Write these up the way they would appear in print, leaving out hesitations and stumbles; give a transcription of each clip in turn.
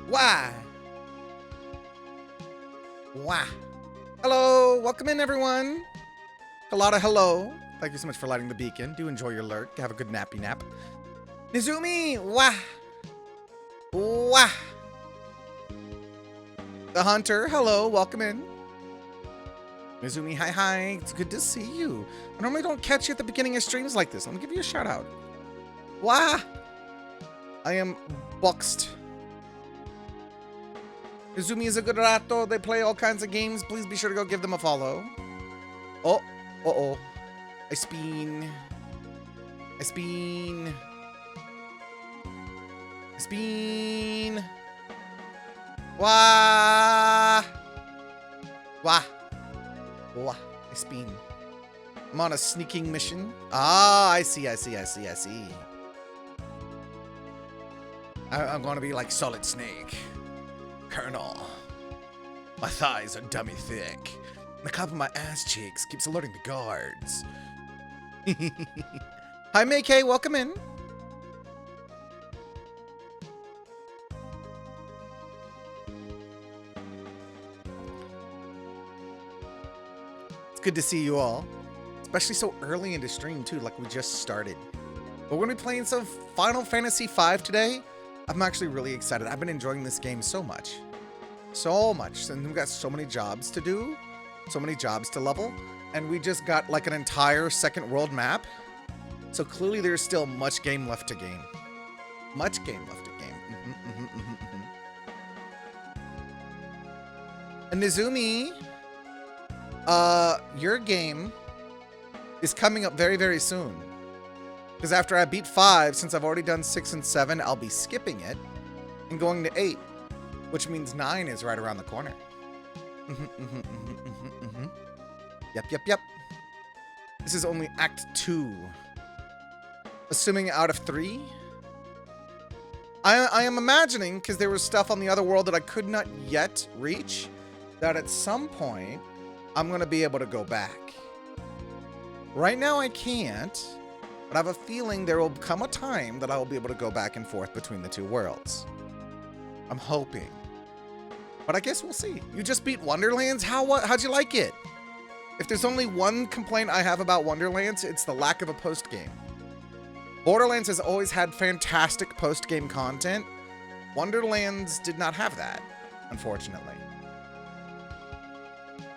Why? Why? Hello, welcome in everyone. Colada, hello. Thank you so much for lighting the beacon. Do enjoy your lurk. Have a good nappy nap. Nizumi, wah. Wah. The Hunter, hello, welcome in. Nizumi, hi hi. It's good to see you. I normally don't catch you at the beginning of streams like this. Let me give you a shout out. Wah. I am boxed. Nizumi is a good rato. They play all kinds of games. Please be sure to go give them a follow. Oh, uh-oh. I spin. I spin. I spin. Wah. Wah. Wah. I spin. I'm on a sneaking mission. Ah, I see. I'm gonna be like Solid Snake. Colonel. My thighs are dummy thick. The cup of my ass cheeks keeps alerting the guards. Hi, May-Kay, welcome in. It's good to see you all. Especially so early into stream, too, like we just started. But we're going to be playing some Final Fantasy V today. I'm actually really excited. I've been enjoying this game so much. So much. And we've got so many jobs to do. So many jobs to level. And we just got like an entire second world map. So clearly there's still much game left to game. Much game left to game. And Nizumi, your game is coming up very, very soon. Because after I beat 5, since I've already done 6 and 7, I'll be skipping it and going to 8, which means 9 is right around the corner. Yep. This is only Act 2. Assuming out of 3. I am imagining, because there was stuff on the other world that I could not yet reach, that at some point, I'm going to be able to go back. Right now I can't, but I have a feeling there will come a time that I will be able to go back and forth between the two worlds. I'm hoping. But I guess we'll see. You just beat Wonderlands? How'd you like it? If there's only one complaint I have about Wonderlands, it's the lack of a post-game. Borderlands has always had fantastic post-game content. Wonderlands did not have that, unfortunately.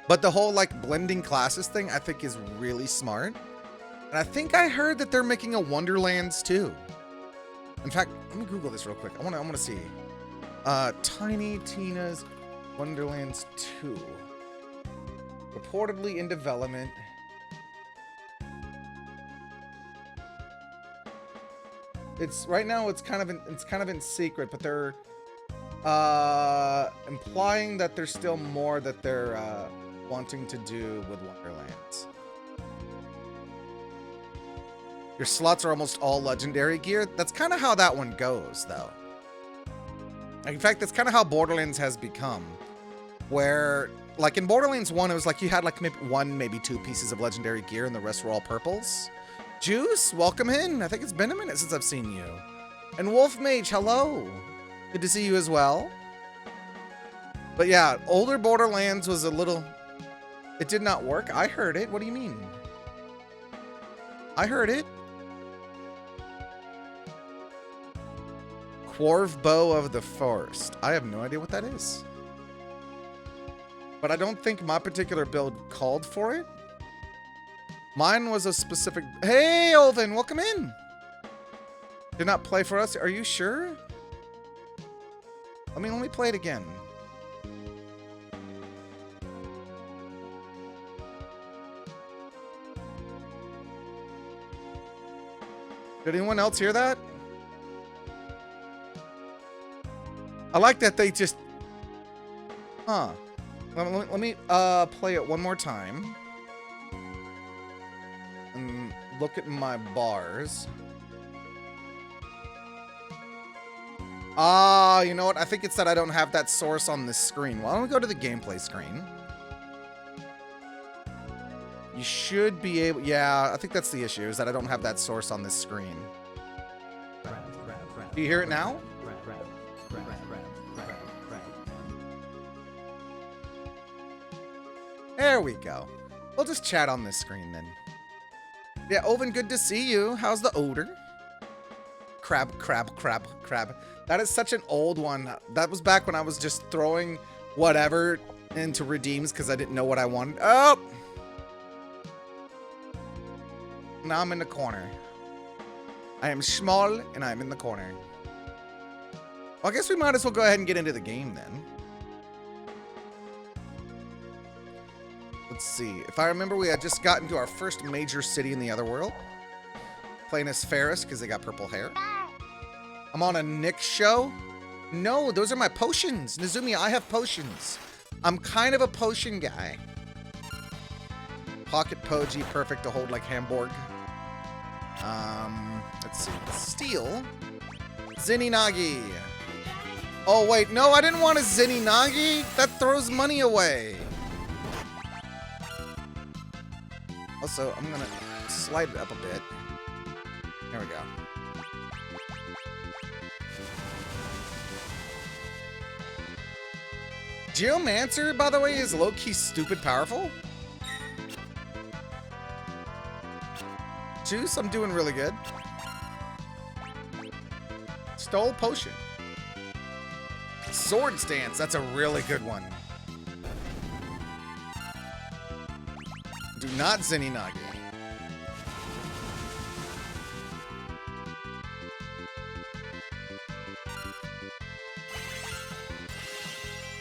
But the whole, like, blending classes thing, I think is really smart. And I think I heard that they're making a Wonderlands too. In fact, let me Google this real quick. I want to see. Tiny Tina's Wonderlands 2. Reportedly in development. It's right now it's kind of in secret, but they're implying that there's still more that they're wanting to do with Wonderlands. Your slots are almost all legendary gear. That's kind of how that one goes, though. In fact, that's kind of how Borderlands has become. Where, like in Borderlands 1, it was like you had like maybe 1, maybe 2 pieces of legendary gear and the rest were all purples. Juice, welcome in. I think it's been a minute since I've seen you. And Wolf Mage, hello. Good to see you as well. But yeah, older Borderlands was a little... It did not work. I heard it. What do you mean? I heard it. Quarv Bow of the Forest. I have no idea what that is. But I don't think my particular build called for it. Mine was a specific... Hey, Olvin, welcome in. Did not play for us. Are you sure? Let me play it again. Did anyone else hear that? I like that they just... Huh. Let me play it one more time. And look at my bars. Ah, you know what? I think it's that I don't have that source on this screen. Why don't we go to the gameplay screen? You should be able... Yeah, I think that's the issue, is that I don't have that source on this screen. Do you hear it now? There we go. We'll just chat on this screen then. Yeah, Oven, good to see you. How's the odor? Crab. That is such an old one. That was back when I was just throwing whatever into redeems because I didn't know what I wanted. Oh! Now I'm in the corner. I am small and I'm in the corner. Well, I guess we might as well go ahead and get into the game then. Let's see. If I remember, we had just gotten to our first major city in the other world. Playing as Ferris because they got purple hair. I'm on a Nick show. No, those are my potions. Nizumi, I have potions. I'm kind of a potion guy. Pocket Poji, perfect to hold like Hamburg. Let's see. Steel. Zinninagi. Oh, wait. No, I didn't want a Zinninagi. That throws money away. Also, I'm going to slide it up a bit. There we go. Geomancer, by the way, is low-key stupid powerful. Juice, I'm doing really good. Stole potion. Sword stance, that's a really good one. Do not Zinninagi.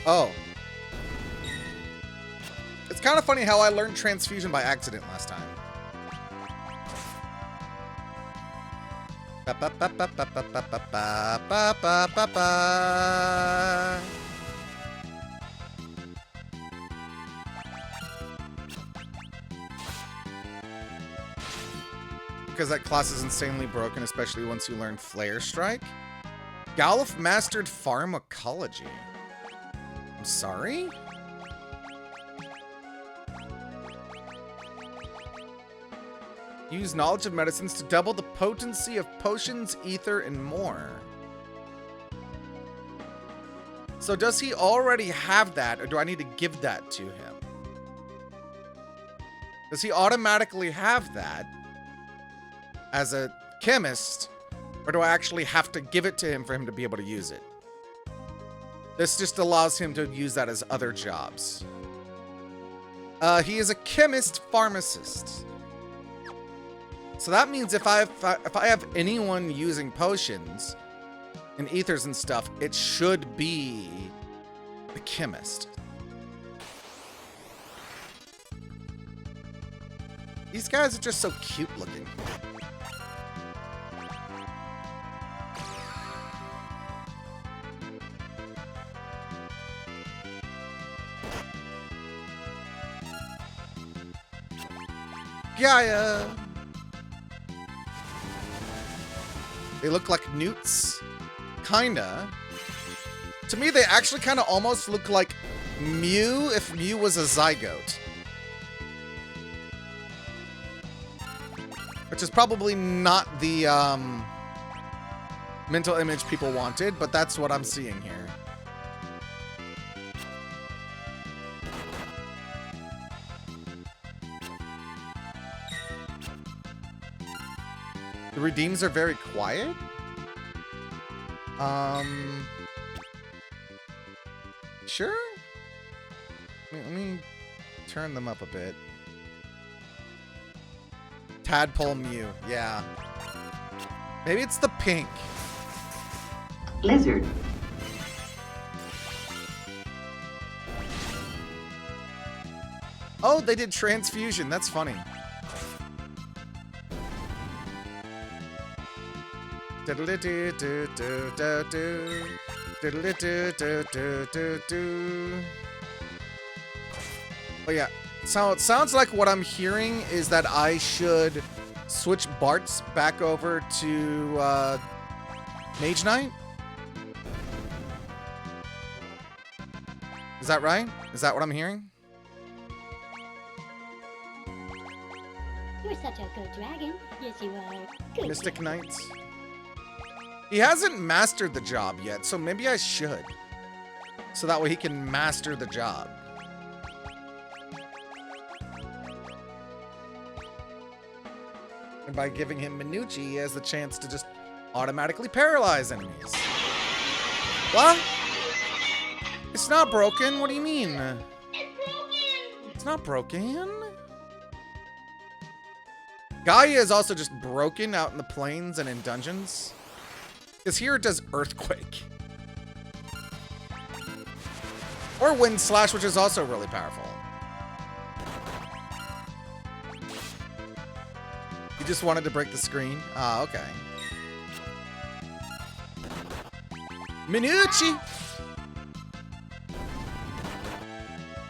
Oh. It's kind of funny how I learned transfusion by accident last time. Because that class is insanely broken, especially once you learn Flare Strike. Galuf mastered pharmacology. I'm sorry? Use knowledge of medicines to double the potency of potions, ether, and more. So does he already have that, or do I need to give that to him? Does he automatically have that as a chemist, or do I actually have to give it to him for him to be able to use it? This just allows him to use that as other jobs. He is a chemist pharmacist. So that means if I have anyone using potions and ethers and stuff, it should be the chemist. These guys are just so cute looking. Gaia! They look like newts. Kinda. To me, they actually kind of almost look like Mew if Mew was a zygote. Which is probably not the mental image people wanted, but that's what I'm seeing here. The redeems are very quiet. Sure. Let me turn them up a bit. Tadpole Mew, yeah. Maybe it's the pink. Lizard. Oh, they did transfusion. That's funny. Oh yeah. So it sounds like what I'm hearing is that I should switch Bart's back over to Mage Knight. Is that right? Is that what I'm hearing? You're such a good dragon. Yes, you are. Good Mystic dragon. Knights. He hasn't mastered the job yet, so maybe I should. So that way he can master the job. And by giving him Minucci, he has the chance to just automatically paralyze enemies. What? It's not broken? What do you mean? It's broken! It's not broken? Gaia is also just broken out in the plains and in dungeons. Because here it does Earthquake. Or Wind Slash, which is also really powerful. You just wanted to break the screen? Ah, okay. Minucci!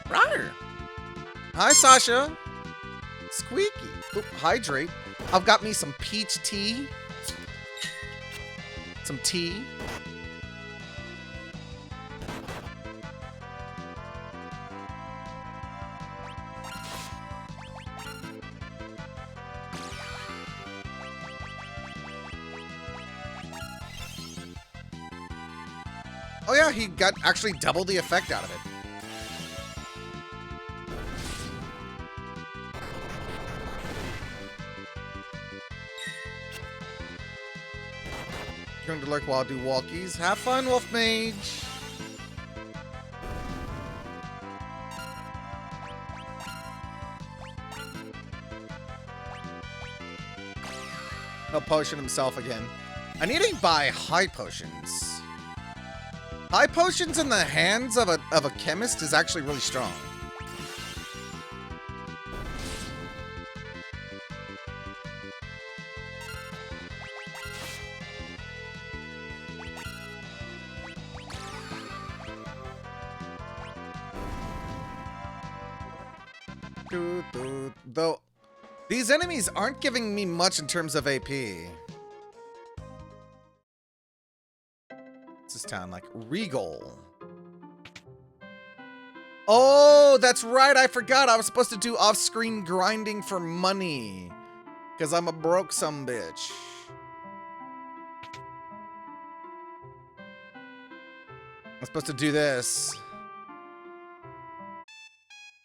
Rawr. Hi, Sasha. Squeaky. Oop, hydrate. I've got me some peach tea. Some tea. Oh yeah, he got actually double the effect out of it. Going to lurk while I do walkies. Have fun, Wolf Mage. He'll potion himself again. I need to buy high potions. High potions in the hands of a chemist is actually really strong. Though these enemies aren't giving me much in terms of AP. What's this town like? Regal. Oh, that's right. I forgot. I was supposed to do off-screen grinding for money. Because I'm a broke sumbitch. I'm supposed to do this.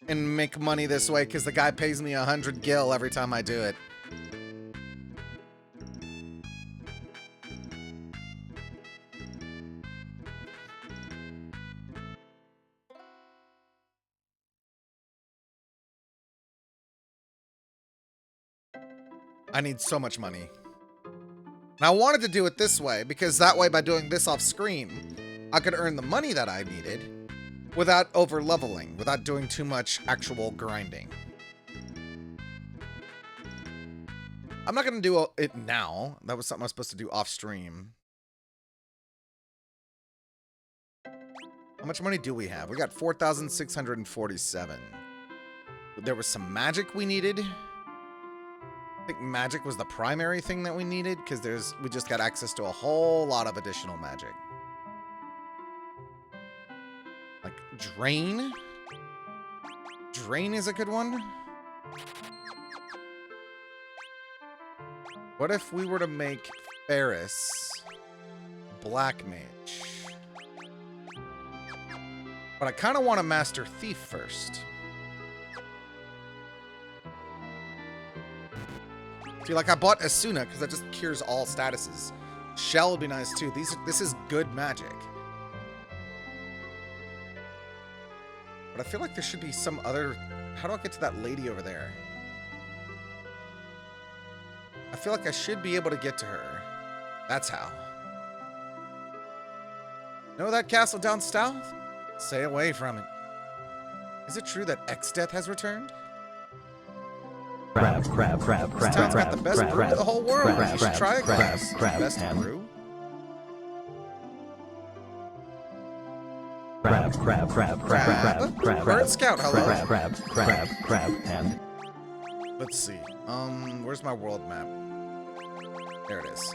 And make money this way because the guy pays me 100 gil every time I do it. I need so much money. And I wanted to do it this way because that way by doing this off screen, I could earn the money that I needed without over leveling, without doing too much actual grinding. I'm not going to do it now. That was something I was supposed to do off stream. How much money do we have? We got 4,647. There was some magic we needed. I think magic was the primary thing that we needed because we just got access to a whole lot of additional magic. Like Drain? Drain is a good one. What if we were to make Ferris Black Mage? But I kind of want to master Thief first. See, like I bought Asuna because that just cures all statuses. Shell would be nice too. This is good magic. But I feel like there should be some other... How do I get to that lady over there? I feel like I should be able to get to her. That's how. Know that castle down south? Stay away from it. Is it true that X-Death has returned? Crab. This town's got the best brew in the whole world. You should try a glass. Best brew. Bird Scout, hello. And Let's see. Where's my world map? There it is.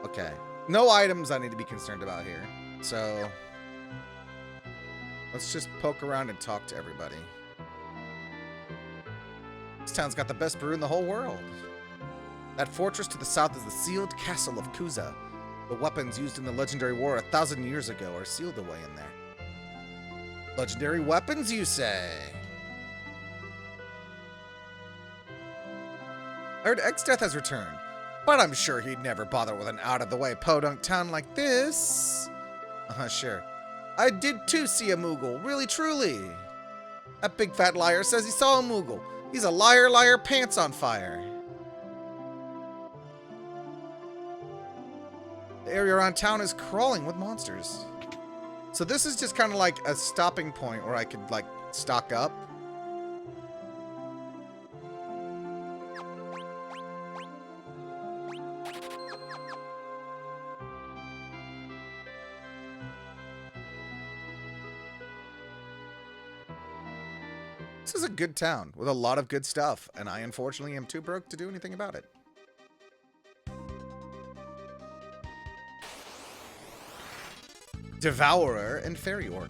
Okay. No items I need to be concerned about here. So let's just poke around and talk to everybody. This town's got the best brew in the whole world. That fortress to the south is the sealed castle of Kuza. The weapons used in the legendary war 1,000 years ago are sealed away in there. Legendary weapons, you say? I heard X-Death has returned, but I'm sure he'd never bother with an out-of-the-way podunk town like this. Sure. I did too see a Moogle, really truly. That big fat liar says he saw a Moogle. He's a liar, liar, pants on fire. The area around town is crawling with monsters. So this is just kind of like a stopping point where I could, like, stock up. This is a good town with a lot of good stuff, and I unfortunately am too broke to do anything about it. Devourer and Fairy Orc.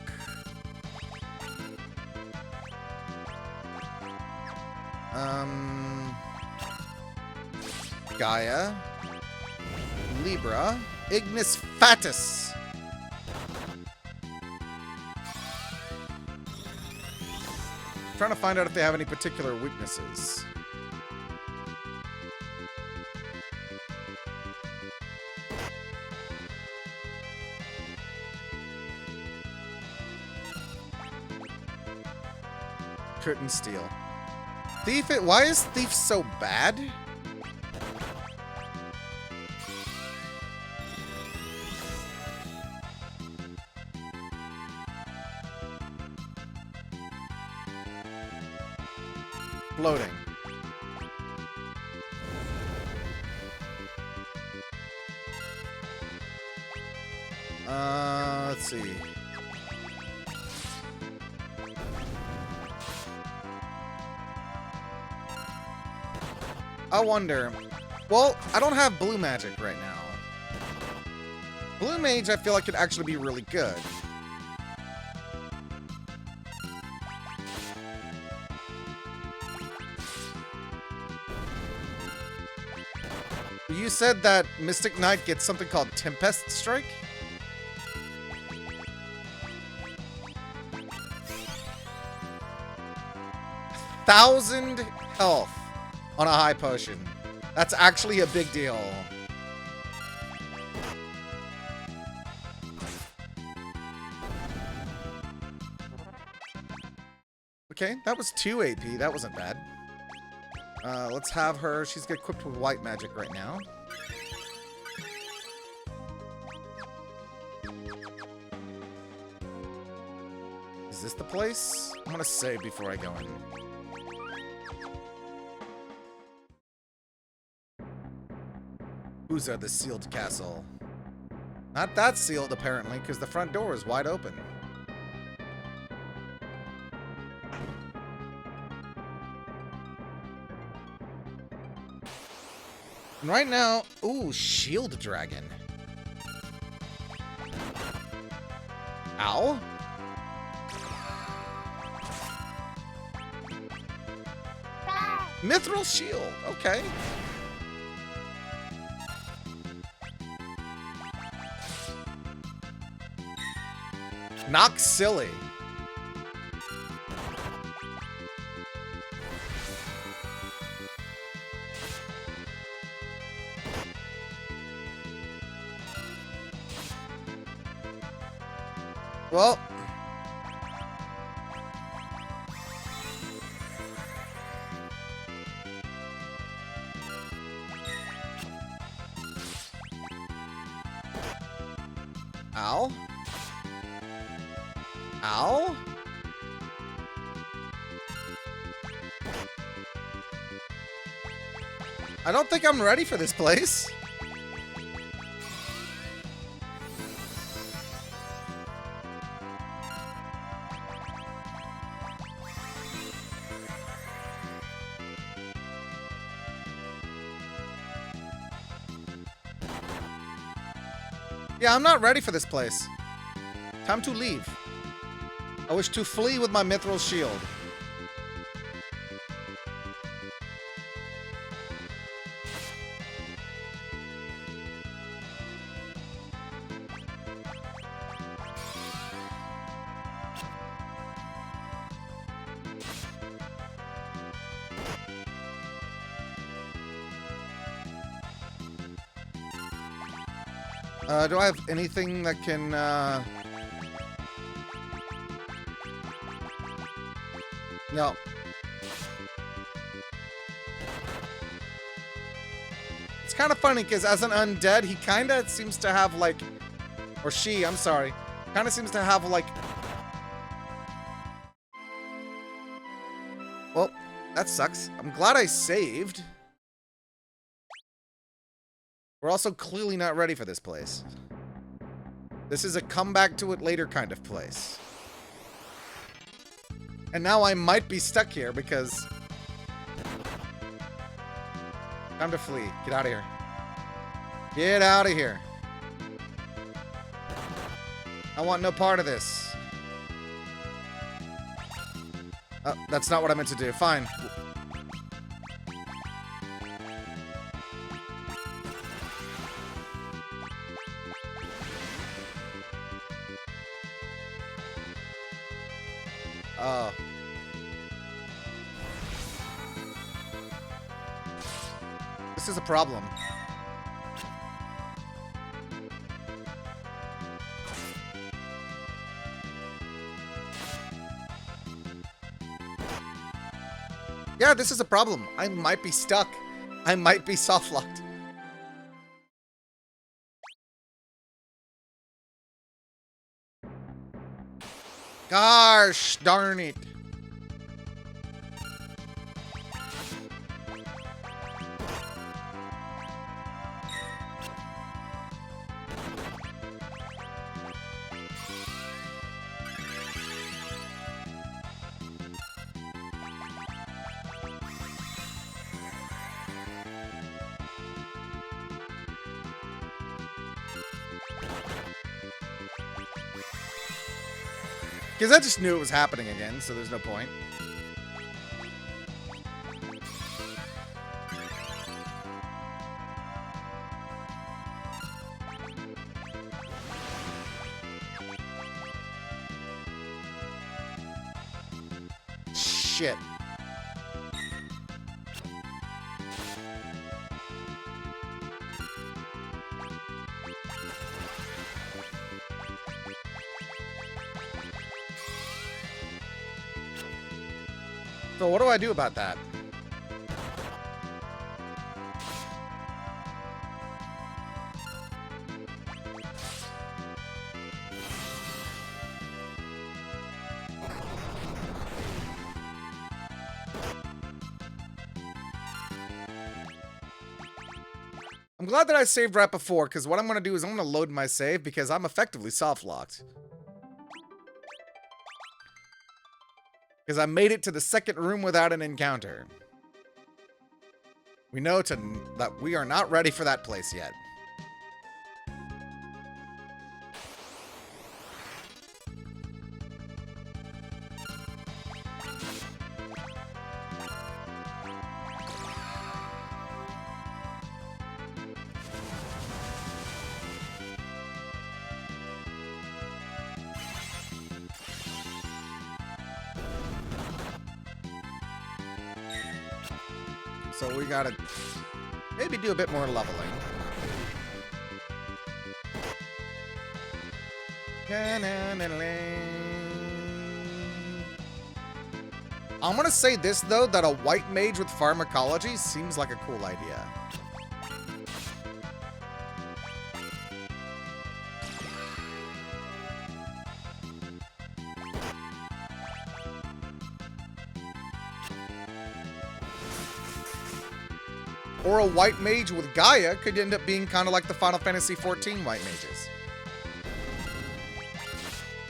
Gaia. Libra. Ignis Fatus. Trying to find out if they have any particular weaknesses. Couldn't steal. Thief it. Why is Thief so bad? Floating. Let's see. I wonder. Well, I don't have blue magic right now. Blue mage I feel like could actually be really good. You said that Mystic Knight gets something called Tempest Strike? $1,000 health on a high potion. That's actually a big deal. Okay, that was 2 AP. That wasn't bad. Let's have her. She's equipped with white magic right now. Is this the place? I'm gonna save before I go in. Who's at the sealed castle? Not that sealed, apparently, because the front door is wide open. And right now, ooh, shield dragon. Ow. Mithril shield, okay. Knock silly. Well, ow. Ow. I don't think I'm ready for this place. Yeah, I'm not ready for this place. Time to leave. I wish to flee with my mithril shield. Do I have anything that can, No. It's kind of funny, because as an undead, he kind of seems to have, like... Or she, I'm sorry. Kind of seems to have, like... Well, that sucks. I'm glad I saved. We're also clearly not ready for this place. This is a come back to it later kind of place. And now I might be stuck here because... Time to flee. Get out of here. Get out of here. I want no part of this. That's not what I meant to do. Fine. Oh. This is a problem. Yeah, this is a problem. I might be stuck. I might be soft-locked. Gosh darn it. Because I just knew it was happening again, so there's no point. Shit. So what do I do about that? I'm glad that I saved right before, because what I'm going to do is I'm going to load my save, because I'm effectively soft-locked. Because I made it to the second room without an encounter. We know that we are not ready for that place yet. So we gotta maybe do a bit more leveling. I'm gonna say this though, that a white mage with pharmacology seems like a cool idea. Or a white mage with Gaia could end up being kind of like the Final Fantasy XIV white mages.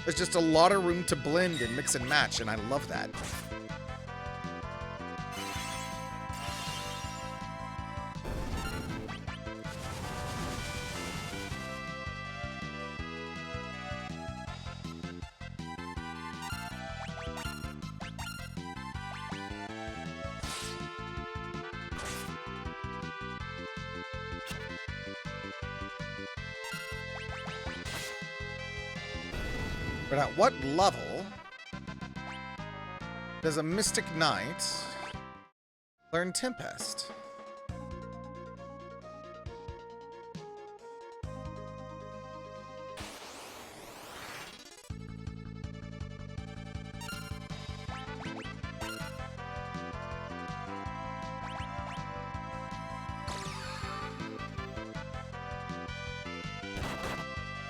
There's just a lot of room to blend and mix and match, and I love that. But at what level does a Mystic Knight learn Tempest?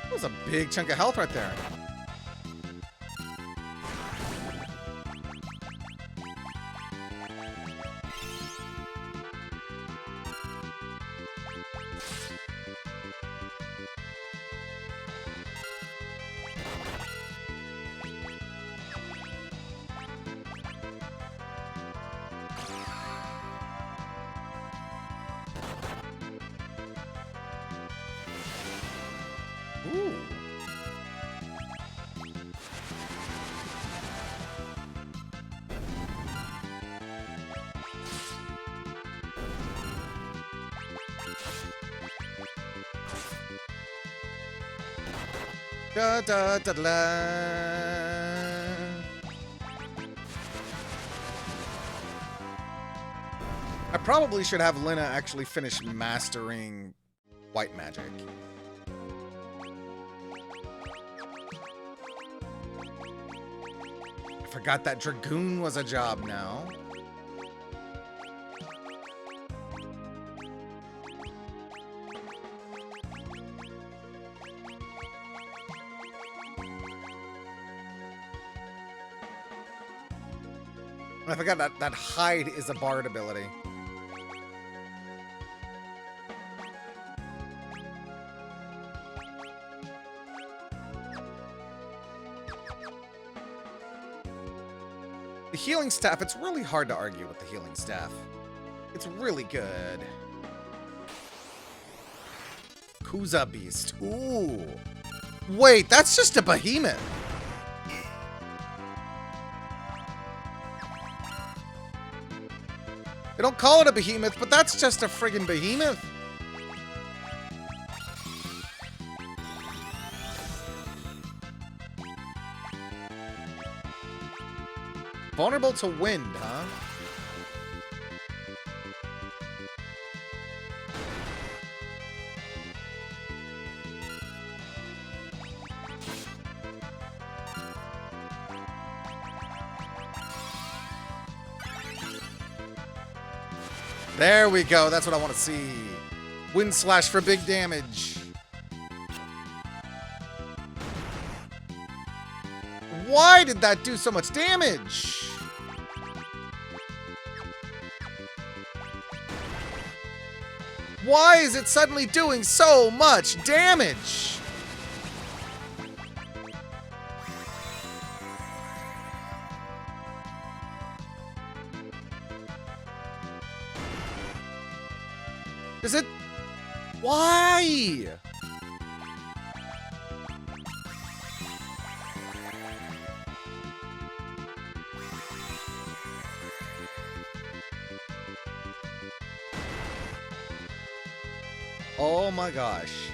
That was a big chunk of health right there. Ooh. Da da da da. I probably should have Lina actually finish mastering white magic. I forgot that Dragoon was a job now. And I forgot that hide is a bard ability. The healing staff, it's really hard to argue with the healing staff. It's really good. Kuza Beast. Ooh. Wait, that's just a behemoth. They don't call it a behemoth, but that's just a friggin' behemoth. Vulnerable to wind, huh? There we go. That's what I want to see. Wind slash for big damage. Why did that do so much damage? Why is it suddenly doing so much damage? Is it? Why? Oh my gosh.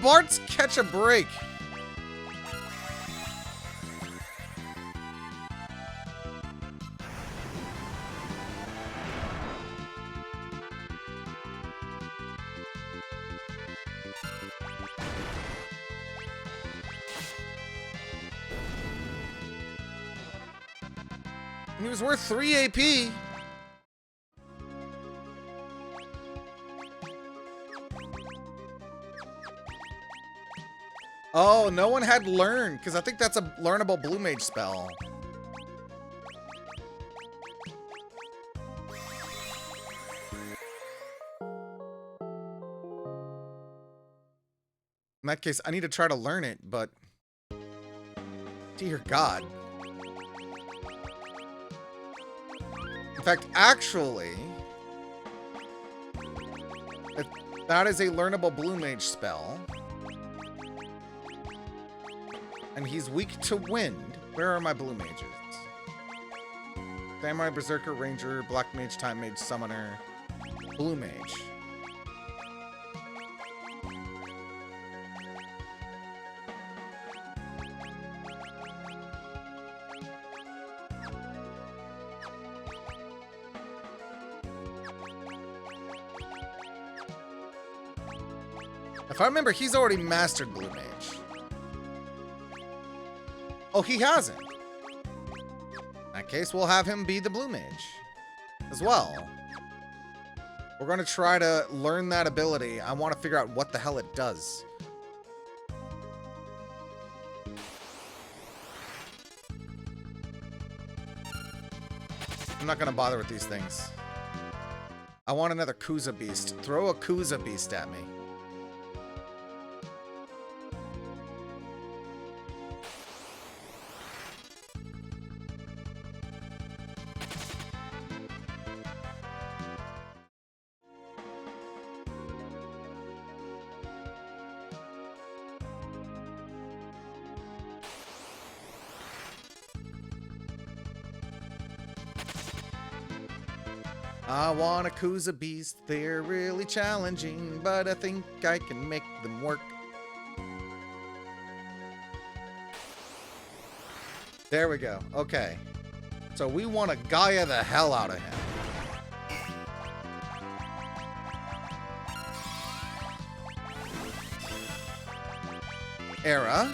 Bards catch a break. He was worth 3 AP. Oh, no one had learn, because I think that's a learnable blue mage spell. In that case, I need to try to learn it, but dear God. In fact, actually, if that is a learnable blue mage spell, and he's weak to wind. Where are my blue mages? Samurai, Berserker, Ranger, Black Mage, Time Mage, Summoner, Blue Mage. If I remember, he's already mastered Blue Mage. Oh, he hasn't. In that case, we'll have him be the blue mage as well. We're going to try to learn that ability. I want to figure out what the hell it does. I'm not going to bother with these things. I want another Kuza Beast. Throw a Kuza Beast at me. I want a Kuza Beast. They're really challenging, but I think I can make them work. There we go. Okay. So we want to Gaia the hell out of him. Era.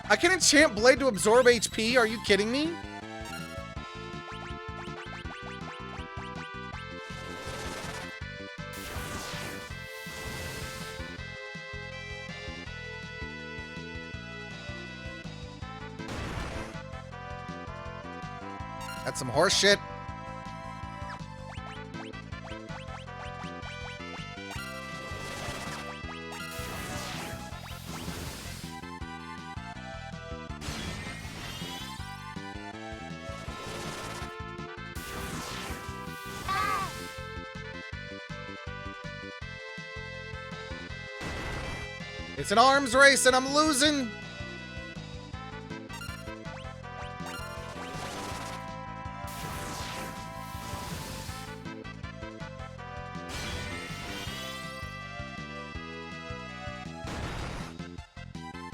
I can enchant Blade to absorb HP? Are you kidding me? That's some horse shit. It's an arms race and I'm losing.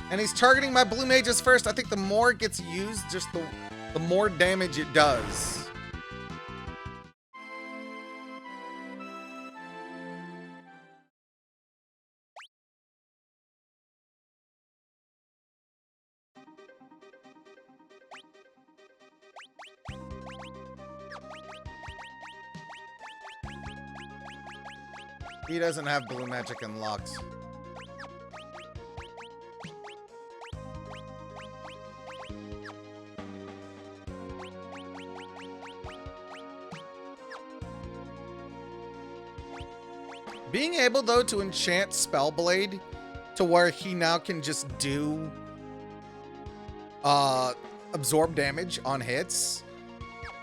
And he's targeting my blue mages first. I think the more it gets used, just the more damage it does. He doesn't have blue magic unlocked. Being able, though, to enchant Spellblade to where he now can just do absorb damage on hits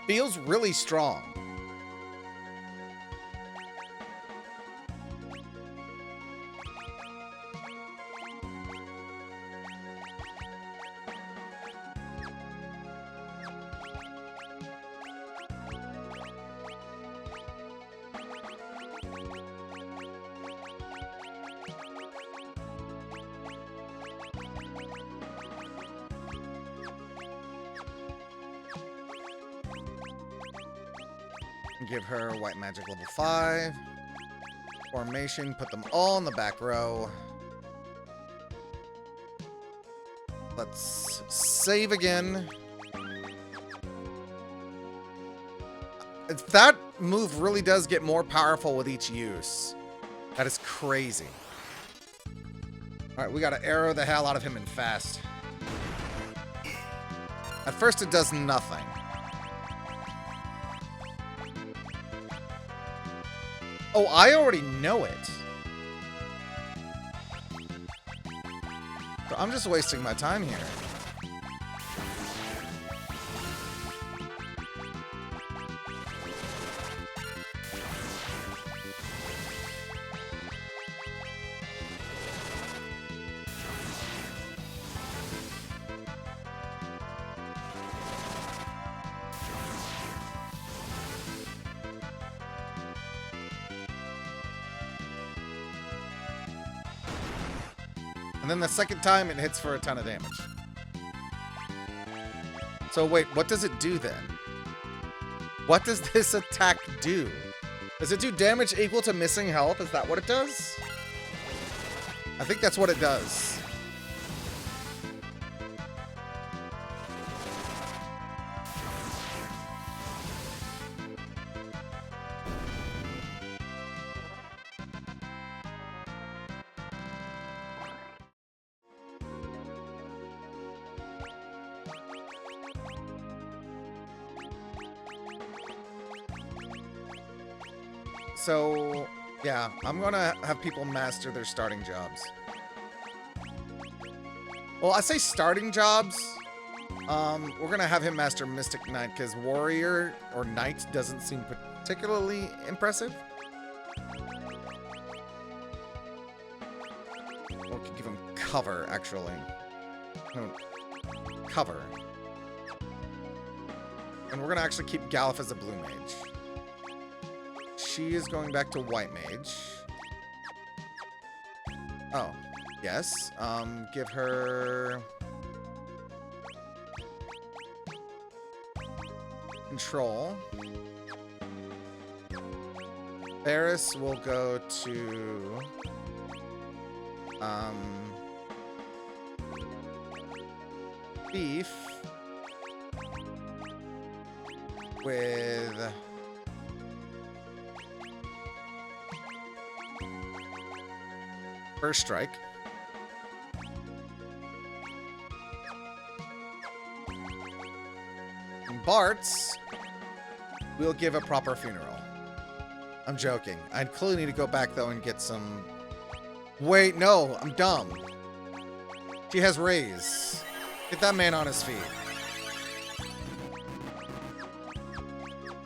feels really strong. Give her white magic level 5. Formation, put them all in the back row. Let's save again. That move really does get more powerful with each use. That is crazy. Alright, we gotta arrow the hell out of him and fast. At first it does nothing. Oh, I already know it. So I'm just wasting my time here. And then the second time, it hits for a ton of damage. So wait, what does it do then? What does this attack do? Does it do damage equal to missing health? Is that what it does? I think that's what it does. So, yeah, I'm gonna have people master their starting jobs. Well, I say starting jobs. We're gonna have him master Mystic Knight because Warrior or Knight doesn't seem particularly impressive. Or we could give him cover, actually. No, cover. And we're gonna actually keep Galif as a blue mage. She is going back to white mage. Oh, yes. Give her control. Ferris will go to Beef with First Strike. And Bart's, we'll give a proper funeral. I'm joking. I clearly need to go back, though, and get some... Wait, no, I'm dumb. She has raise. Get that man on his feet.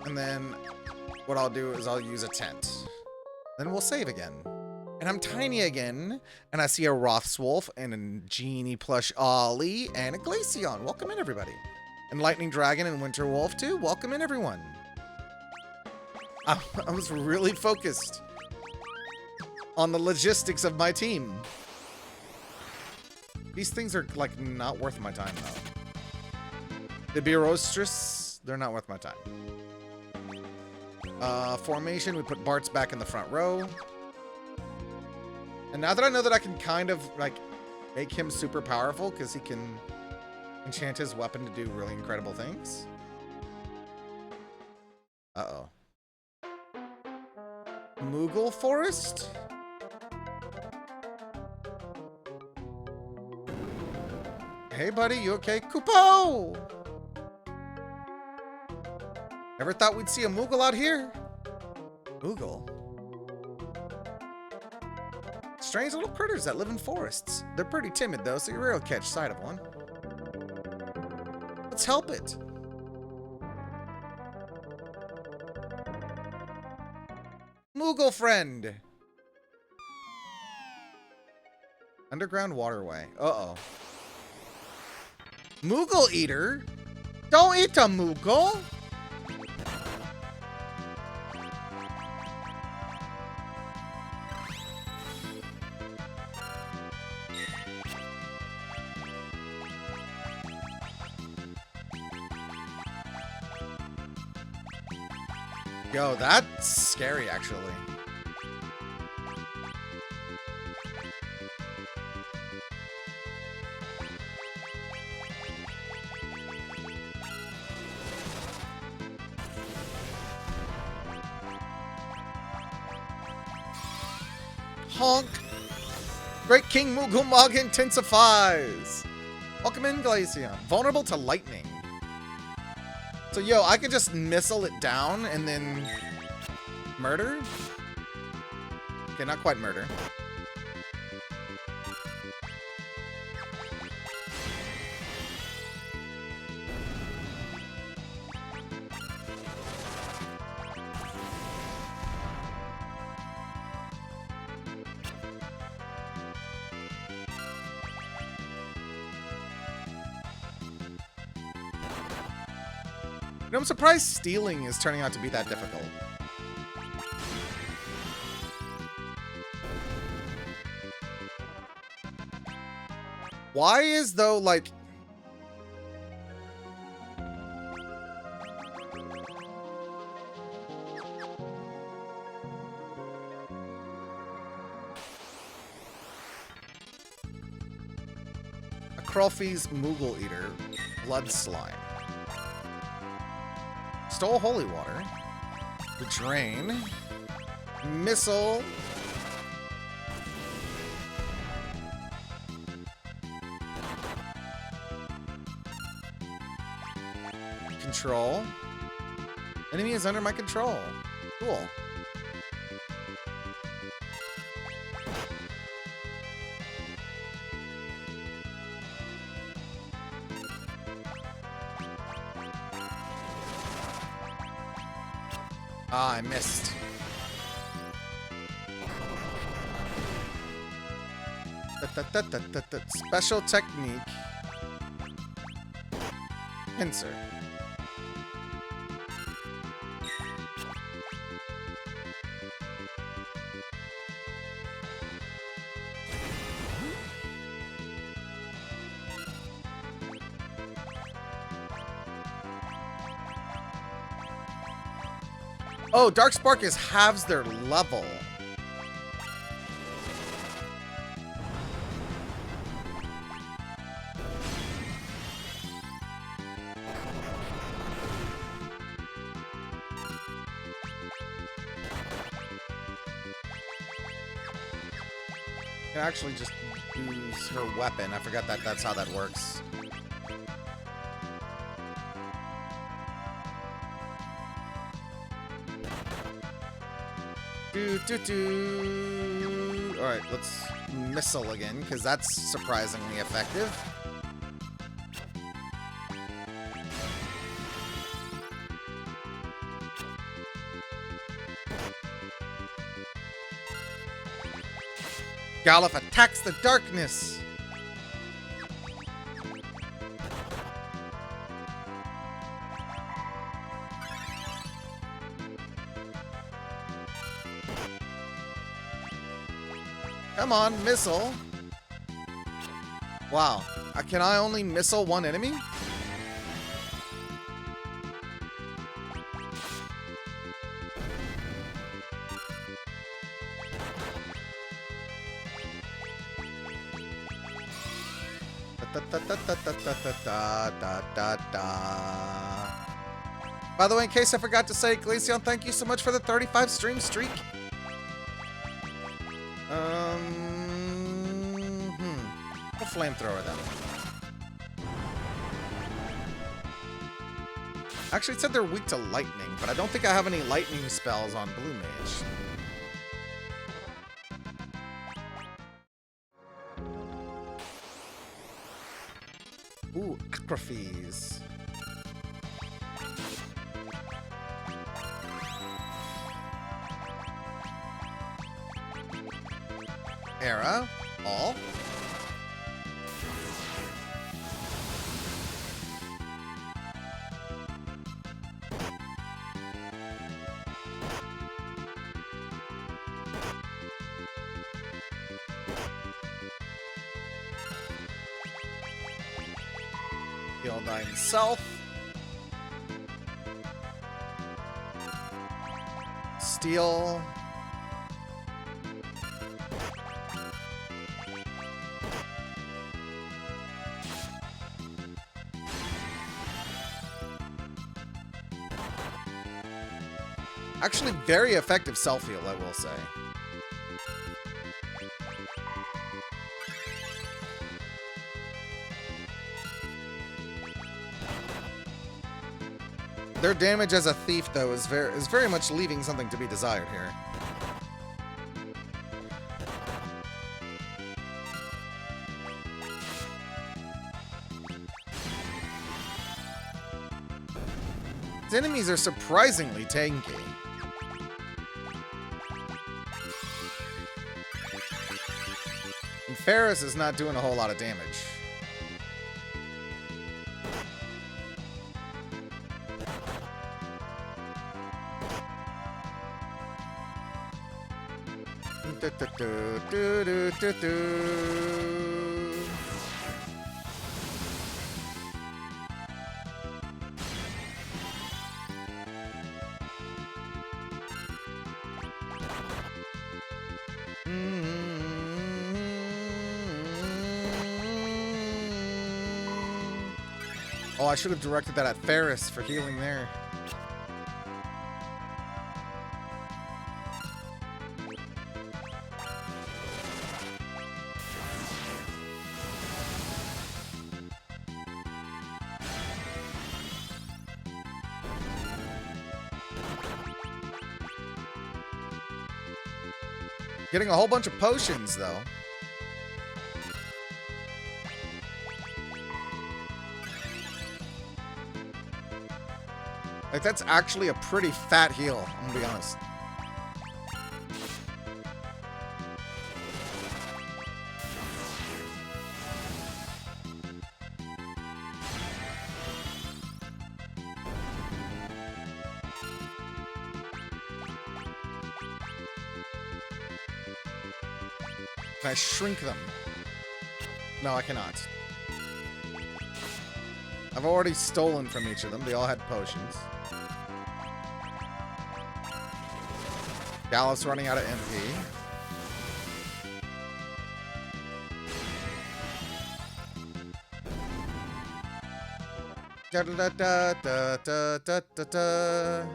And then what I'll do is I'll use a tent. Then we'll save again. And I'm tiny again. And I see a Rothswolf and a Genie plush Ollie and a Glaceon. Welcome in, everybody. And Lightning Dragon and Winter Wolf, too. Welcome in, everyone. I was really focused on the logistics of my team. These things are, like, not worth my time, though. The Beerostris, they're not worth my time. Formation, we put Bart's back in the front row. And now that I know that I can kind of, like, make him super powerful, because he can enchant his weapon to do really incredible things. Uh-oh. Moogle Forest? Hey, buddy, you okay? Kupo! Ever thought we'd see a Moogle out here? Moogle? Strange little critters that live in forests. They're pretty timid, though, so you rarely catch sight of one. Let's help it. Moogle friend! Underground waterway. Uh-oh. Moogle eater? Don't eat a Moogle! Yo, that's scary, actually. Honk! Great King Moogle intensifies! Welcome in, Glaceon. Vulnerable to lightning. So, yo, I could just missile it down and then murder? Okay, not quite murder. You know, I'm surprised stealing is turning out to be that difficult. Why is, though, like... a Krulfi's Moogle Eater, Blood Slime. Stole Holy Water. The Drain. Missile. Control. Enemy is under my control. Cool. Ah, I missed. Special technique. Pincer. Oh, Dark Spark is halves their level. Can actually just use her weapon. I forgot that that's how that works. Alright, let's missile again, because that's surprisingly effective. Galuf attacks the darkness! Come on, missile. Wow. Can I only missile one enemy? By the way, in case I forgot to say, Glaceon, thank you so much for the 35 stream streak. A flamethrower then. Actually, it said they're weak to lightning, but I don't think I have any lightning spells on Blue Mage. Ooh, Acrophes. Era, all. Heal thyself. Steal. Actually, very effective self-heal, I will say. Their damage as a thief, though, is very much leaving something to be desired here. His enemies are surprisingly tanky. And Ferris is not doing a whole lot of damage. Oh, I should have directed that at Ferris for healing there. Getting a whole bunch of potions, though. Like, that's actually a pretty fat heal, I'm gonna be honest. Can I shrink them? No, I cannot. I've already stolen from each of them. They all had potions. Gallup's running out of MP. Da da da da da da da da.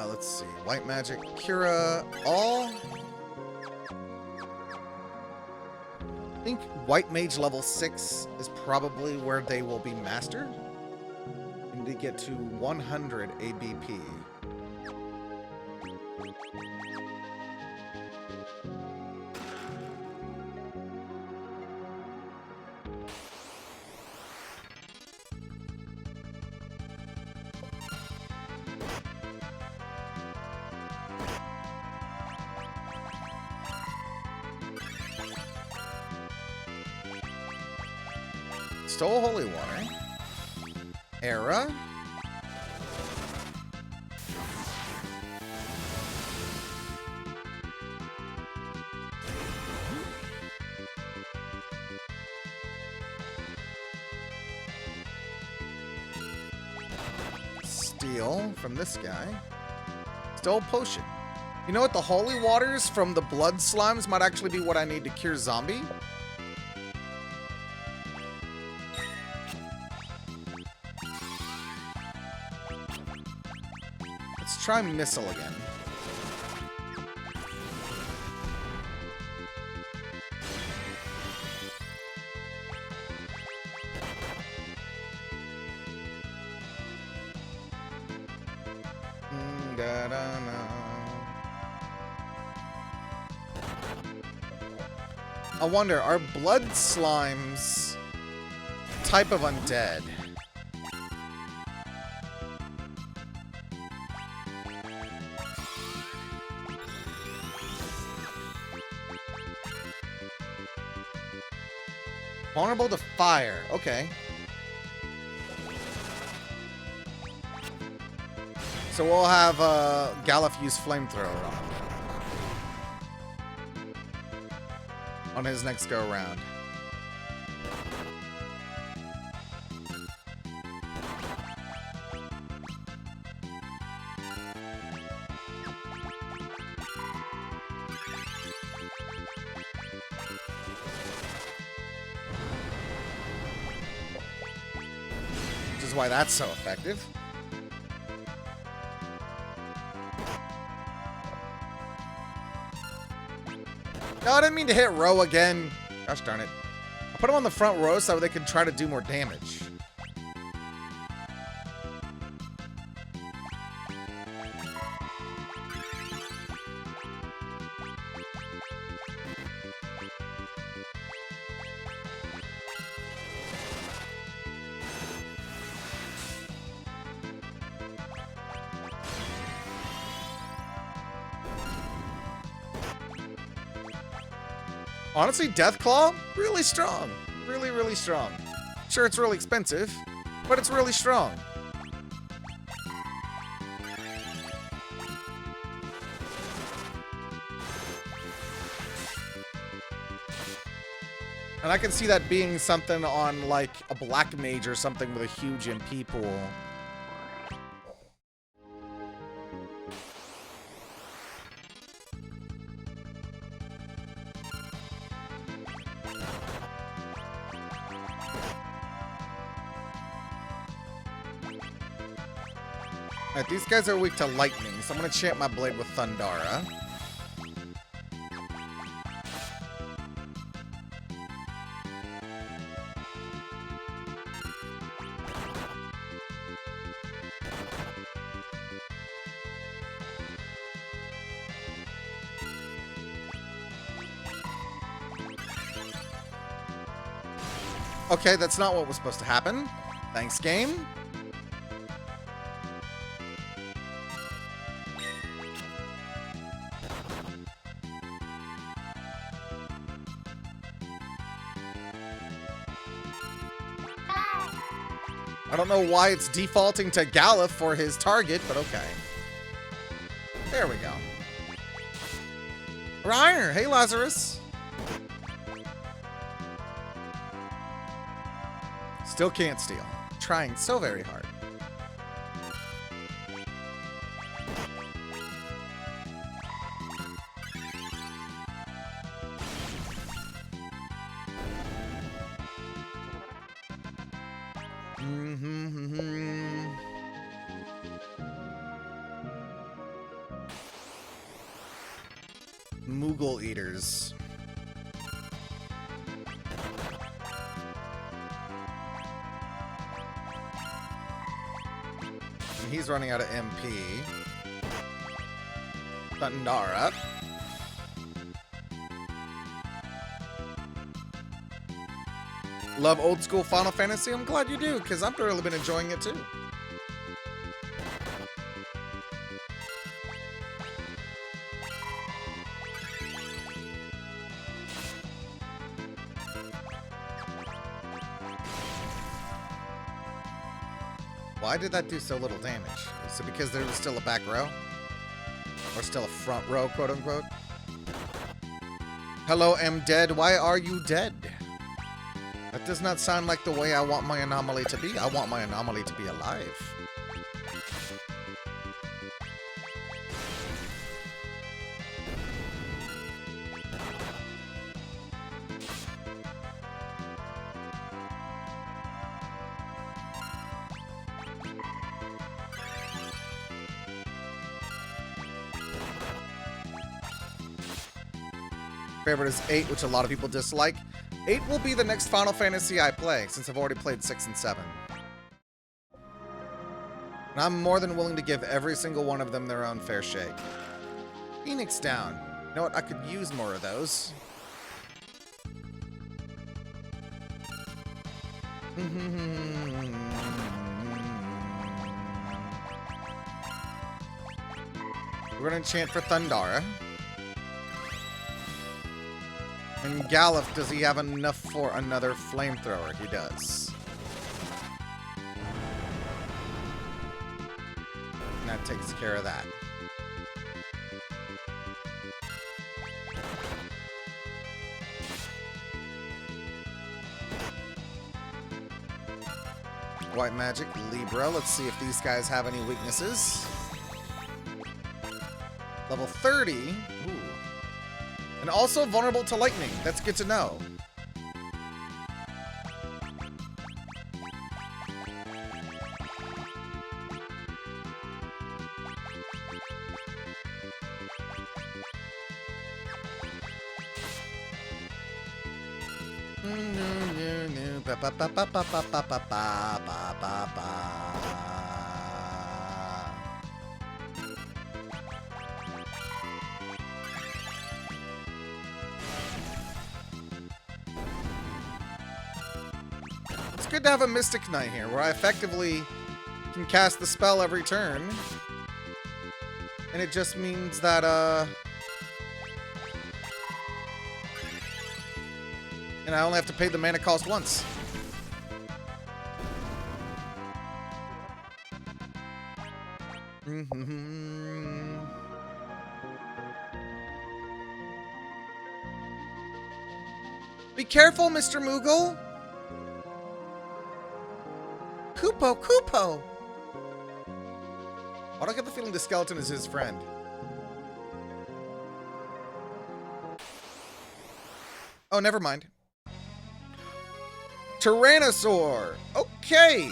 Let's see. White magic, Cura, all. I think white mage level 6 is probably where they will be master. You need to get to 100 ABP. Stole holy water. Era. Steal from this guy. Stole potion. You know what? The holy waters from the blood slimes might actually be what I need to cure zombie. Let's try missile again. I wonder, are blood slimes type of undead? Vulnerable to fire. Okay. So we'll have Galuf use flamethrower on his next go round. Which is why that's so effective. No, I didn't mean to hit row again. Gosh darn it. I put them on the front row so they can try to do more damage. Honestly, Deathclaw, really strong. Really, really strong. Sure, it's really expensive, but it's really strong. And I can see that being something on, like, a black mage or something with a huge MP pool. Alright, these guys are weak to lightning, so I'm gonna chant my blade with Thundara. Okay, that's not what was supposed to happen. Thanks, game. I don't know why it's defaulting to Galuf for his target, but okay. There we go. Reiner, hey Lazarus. Still can't steal. Trying so very hard. Moogle eaters. And he's running out of MP. Thundara. Love old school Final Fantasy? I'm glad you do, because I've really been enjoying it too. Why did that do so little damage? Is it because there was still a back row? Or still a front row, quote unquote? Hello, am dead. Why are you dead? That does not sound like the way I want my anomaly to be. I want my anomaly to be alive. Favorite is 8, which a lot of people dislike. 8 will be the next Final Fantasy I play, since I've already played 6 and 7. And I'm more than willing to give every single one of them their own fair shake. Phoenix down. You know what? I could use more of those. We're gonna chant for Thundara. And Galuf, does he have enough for another flamethrower? He does. And that takes care of that. White Magic, Libra. Let's see if these guys have any weaknesses. Level 30. Ooh. And also vulnerable to lightning. That's good to know. It's good to have a Mystic Knight here, where I effectively can cast the spell every turn. And it just means that, and I only have to pay the mana cost once. Be careful, Mr. Moogle! Kupo! Why do I get the feeling the skeleton is his friend? Oh, never mind. Tyrannosaur! Okay!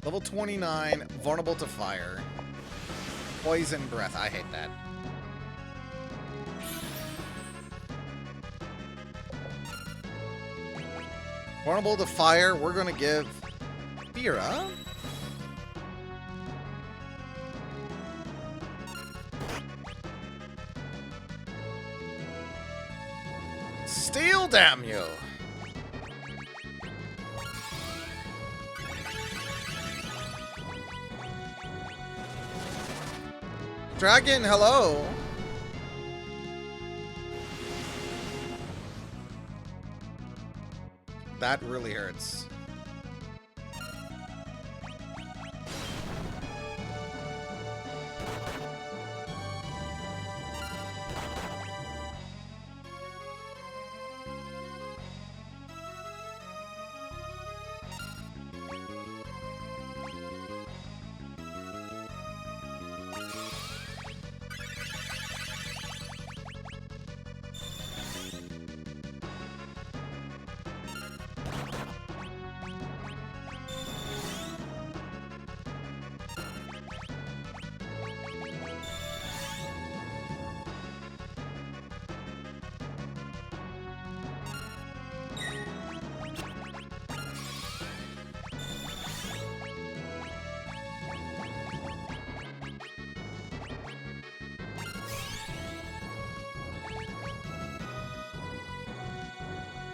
Level 29, vulnerable to fire. Poison breath, I hate that. Vulnerable to fire, we're gonna give Fira. Steel, damn you! Dragon, hello! That really hurts.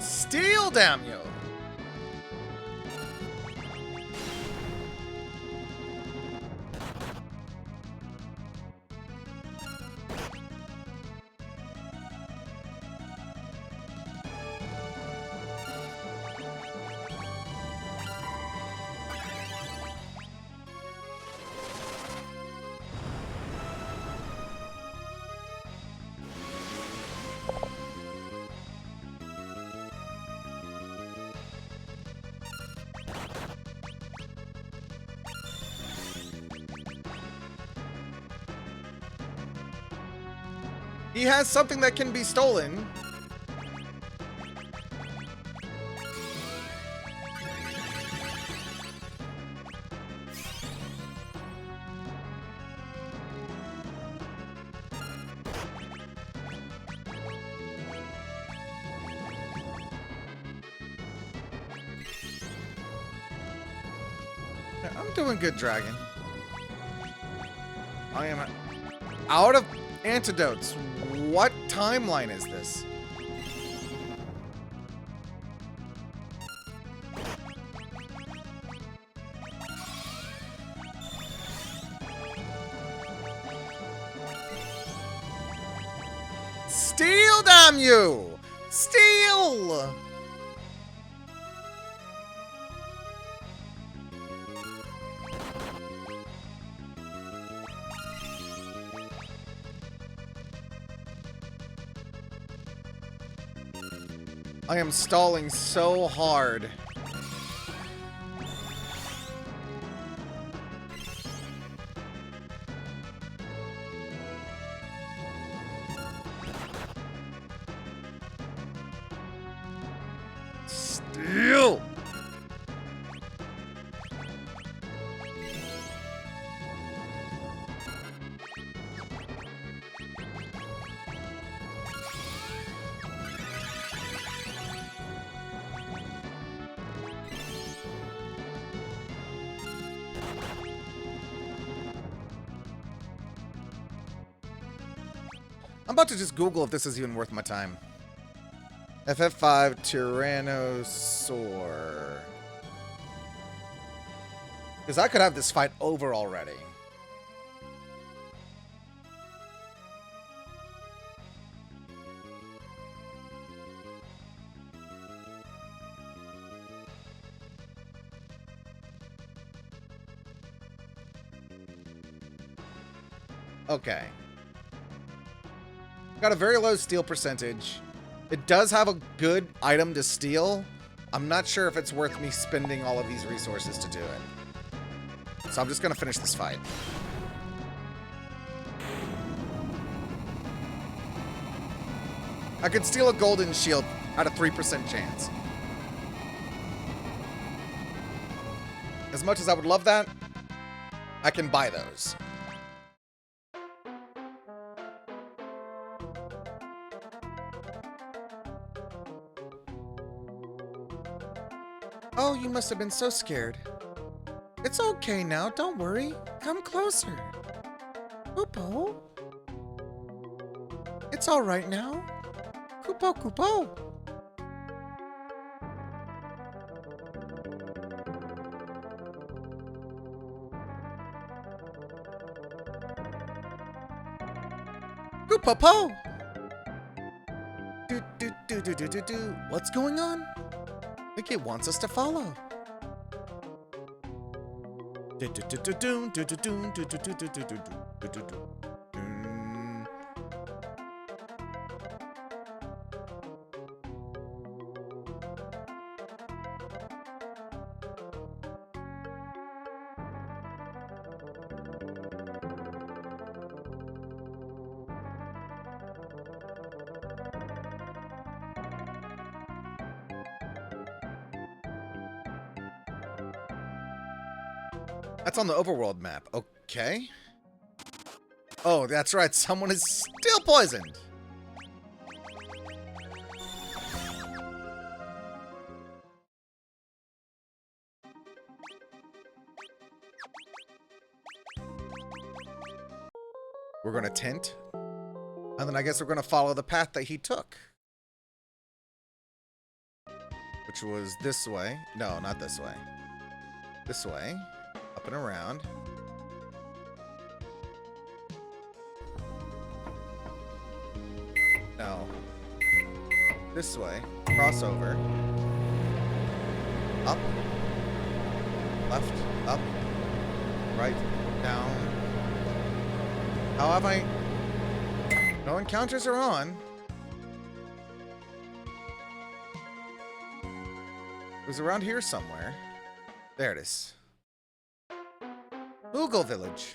Steel, damn you! He has something that can be stolen. I'm doing good, Dragon. I am out of antidotes. What timeline is this? Steel, damn you! Steel! I am stalling so hard. Steel! I'm about to just Google if this is even worth my time. FF5 Tyrannosaur. Because I could have this fight over already. Okay. Got a very low steal percentage. It does have a good item to steal. I'm not sure if it's worth me spending all of these resources to do it. So I'm just gonna finish this fight. I could steal a golden shield at a 3% chance. As much as I would love that, I can buy those. Oh, you must have been so scared. It's okay now, don't worry. Come closer. Kupo? It's all right now. Kupo, Kupo. Koopopo! Do, do, do, do, do, do, do. What's going on? I think it wants us to follow. Do, do, do, do, do, do, do, do, do, do, do, do, do, do, do, do. That's on the overworld map. Okay. Oh, that's right. Someone is still poisoned. We're going to tint. And then I guess we're going to follow the path that he took. Which was this way. No, not this way. This way. Up and around. No. This way. Crossover. Up. Left. Up. Right. Down. How have I... No encounters are on. It was around here somewhere. There it is. Moogle Village.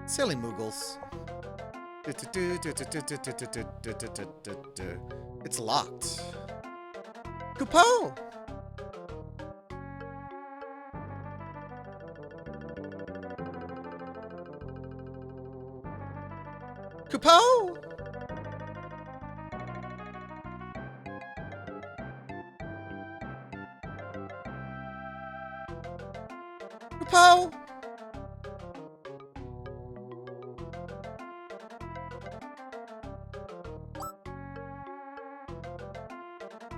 Silly Moogles. It's locked. Koopo! Koopo! Koopo!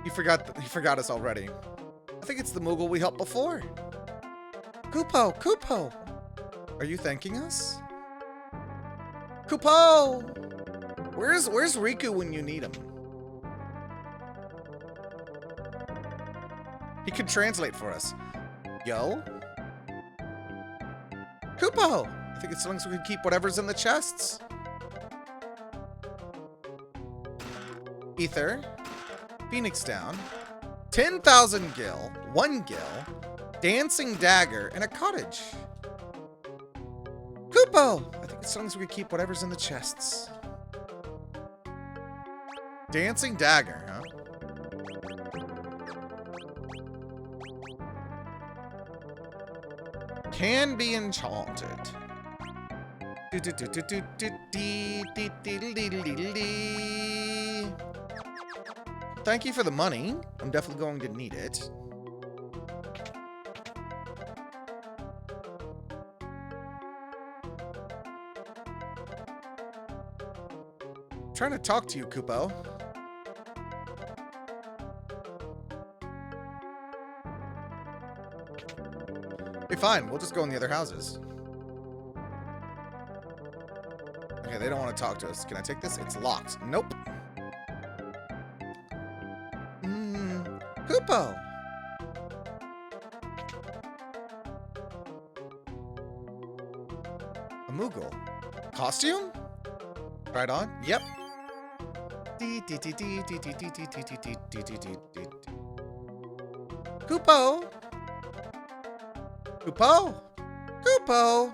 He forgot us already. I think it's the Moogle we helped before. Koopo! Koopo! Are you thanking us? Koopo! Where's Riku when you need him? He could translate for us. Yo? Koopo! I think it's as long as we can keep whatever's in the chests. Ether. Phoenix Down. 10,000 gil. 1 gil. Dancing Dagger. And a cottage. Koopo! I think it's as long as we can keep whatever's in the chests. Dancing Dagger, huh? Can be enchanted. Thank you for the money. I'm definitely going to need it. I'm trying to talk to you, Koopo. Okay, fine. We'll just go in the other houses. Okay, they don't want to talk to us. Can I take this? It's locked. Nope. Koopo! A Moogle. Costume? Right on? Yep. Koopo! Koopo! Koopo!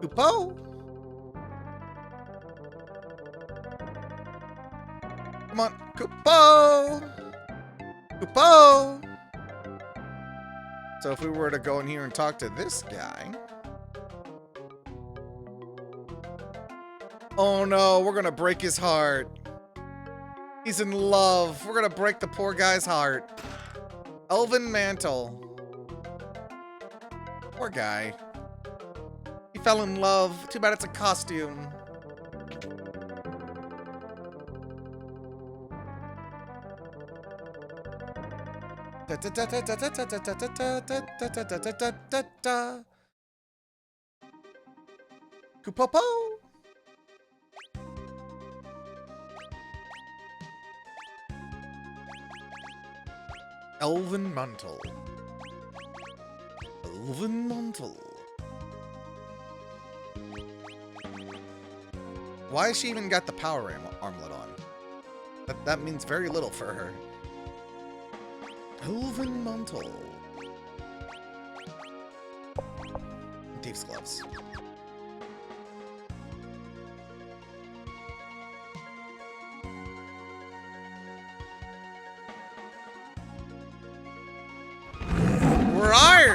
Koopo! Come on, Koopo! Koopo! So if we were to go in here and talk to this guy... Oh no, we're gonna break his heart. He's in love. We're gonna break the poor guy's heart. Elven Mantle. Poor guy. He fell in love. Too bad it's a costume. Kupopo. Elven Mantle. Elven Mantle. Why has she even got the power armlet on? That means very little for her. Elven Mantle. Thief's Gloves. Where are you?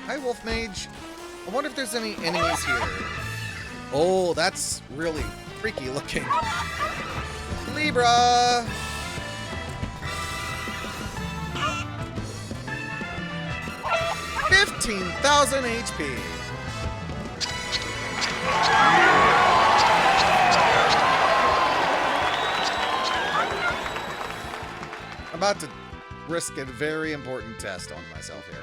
Hi, Wolf Mage. I wonder if there's any enemies here. Oh, that's really freaky looking. Libra! 15,000 HP. I'm about to risk a very important test on myself here.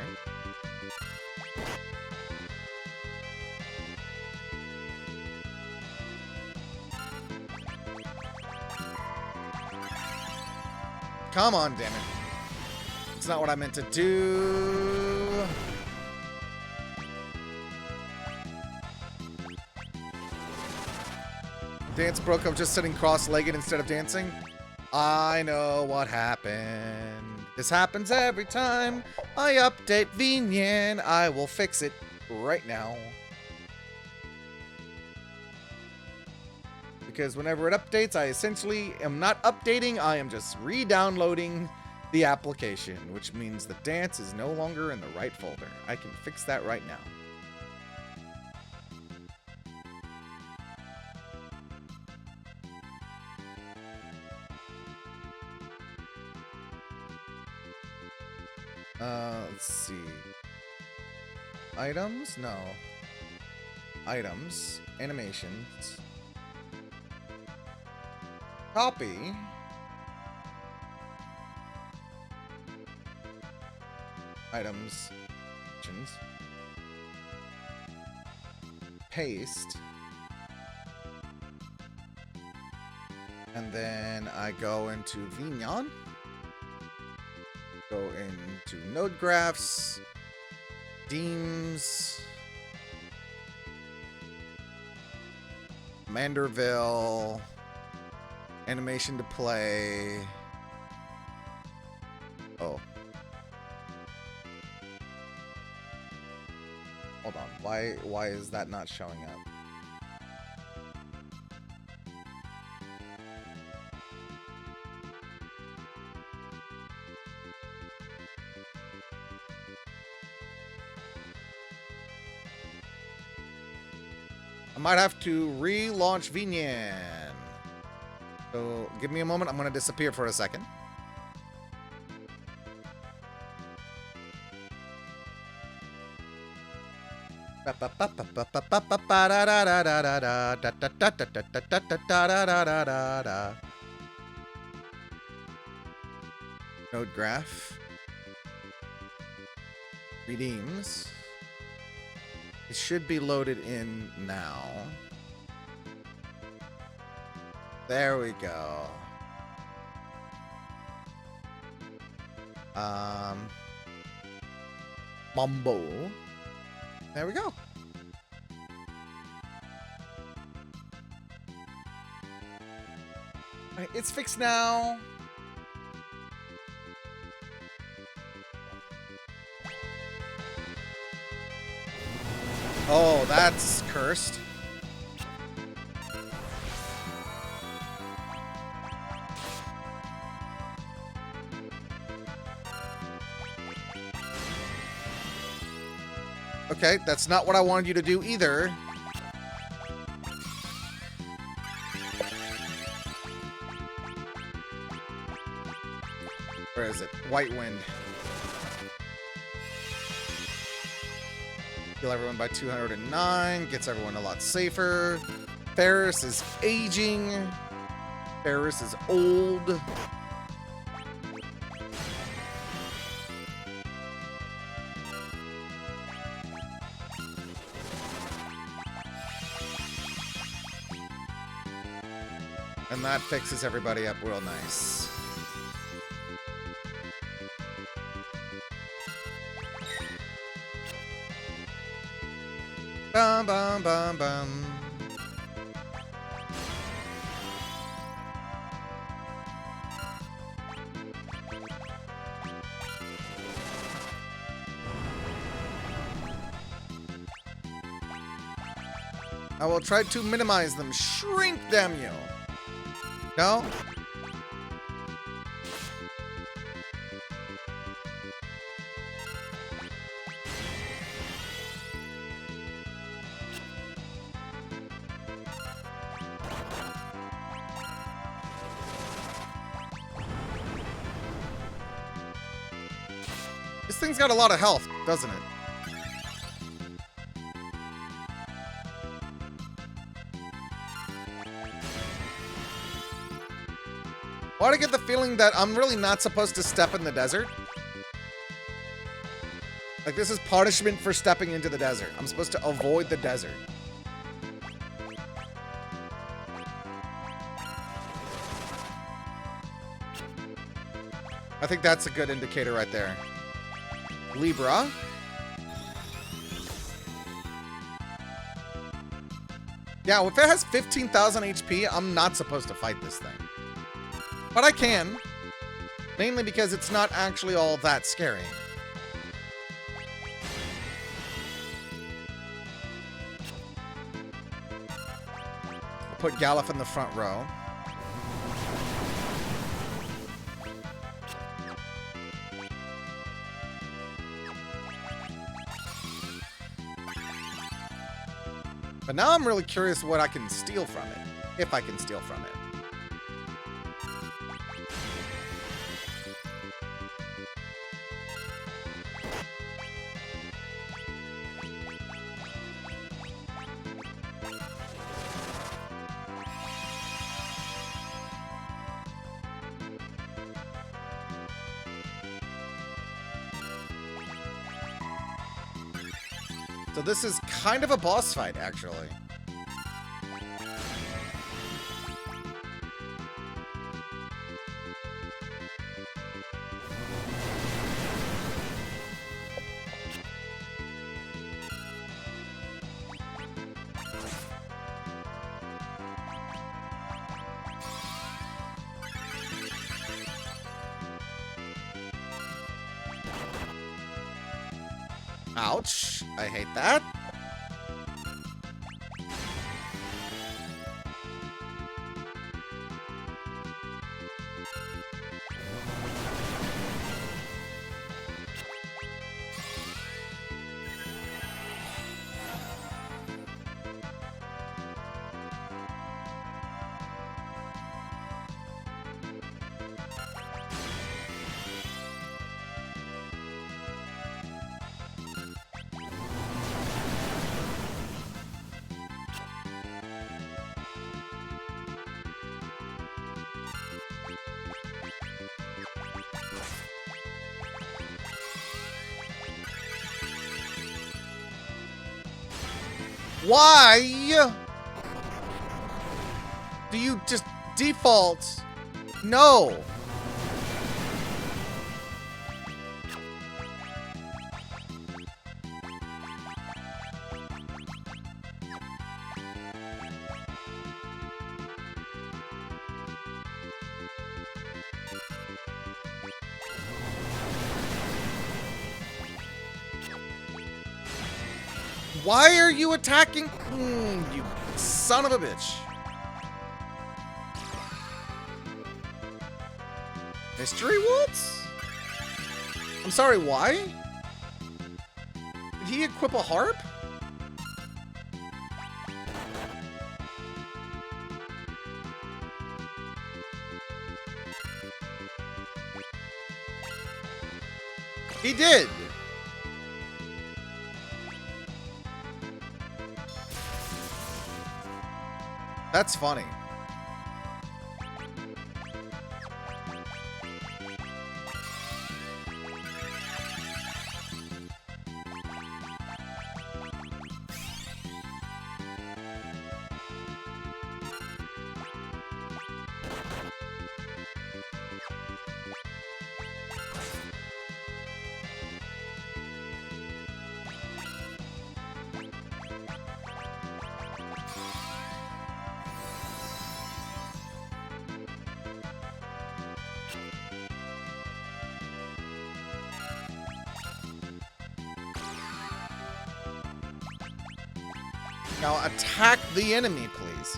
Come on, damn it. It's not what I meant to do. Dance broke up just sitting cross-legged instead of dancing. I know what happened. This happens every time I update Vinyan. I will fix it right now. Because whenever it updates, I essentially am not updating, I am just re-downloading the application, which means the dance is no longer in the right folder. I can fix that right now. Let's see. Items? No. Items. Animations. Copy. Items. Actions. Paste. And then I go into Vignon. Go into node graphs. Deems. Manderville. Animation to play. Oh. Hold on. Why is that not showing up? I might have to relaunch Vignan. So give me a moment. I'm going to disappear for a second. Node graph. Redeems. It should be loaded in now. There we go. Mumbo. There we go. Alright, it's fixed now. Oh, that's cursed. Okay, that's not what I wanted you to do either. Where is it? White Wind. Kill everyone by 209. Gets everyone a lot safer. Ferris is aging. Ferris is old. And that fixes everybody up real nice. Bum, bum, bum, bum. I will try to minimize them. Shrink them, you. No? This thing's got a lot of health, doesn't it? Why do I get the feeling that I'm really not supposed to step in the desert? Like, this is punishment for stepping into the desert. I'm supposed to avoid the desert. I think that's a good indicator right there. Libra. Yeah, if it has 15,000 HP, I'm not supposed to fight this thing. But I can. Mainly because it's not actually all that scary. I'll put Galuf in the front row. But now I'm really curious what I can steal from it. If I can steal from it. So this is kind of a boss fight, actually. Ouch. I hate that. Why do you just default? No. Why are you attacking? You son of a bitch. Mystery Waltz? I'm sorry, why? Did he equip a harp? He did. That's funny. Now attack the enemy, please.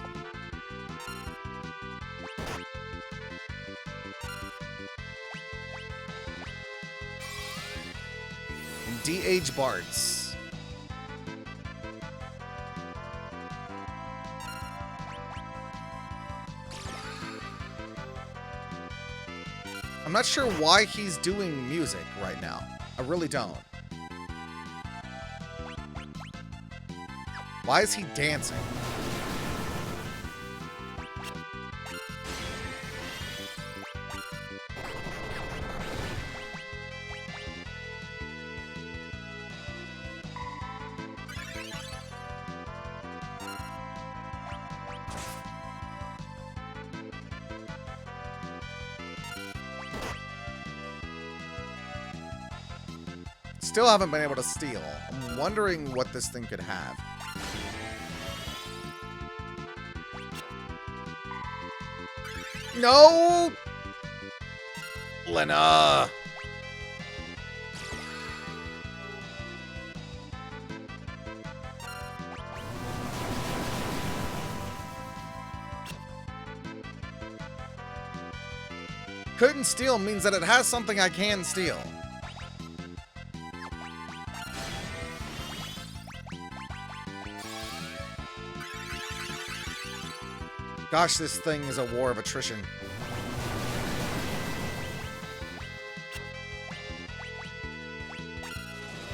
And de-age bards. I'm not sure why he's doing music right now. I really don't. Why is he dancing? Still haven't been able to steal. I'm wondering what this thing could have. No! Lena! Couldn't steal means that it has something I can steal. Gosh, this thing is a war of attrition.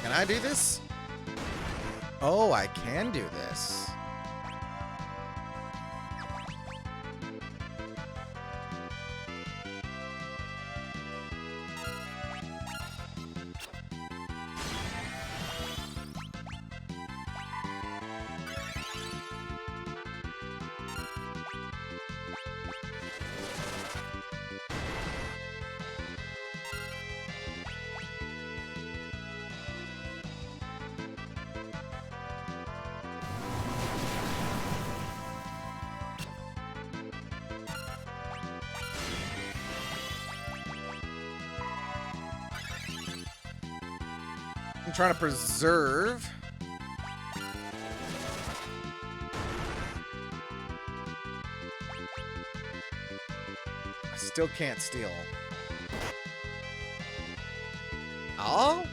Can I do this? Oh, I can do this. I'm trying to preserve. I still can't steal. Oh?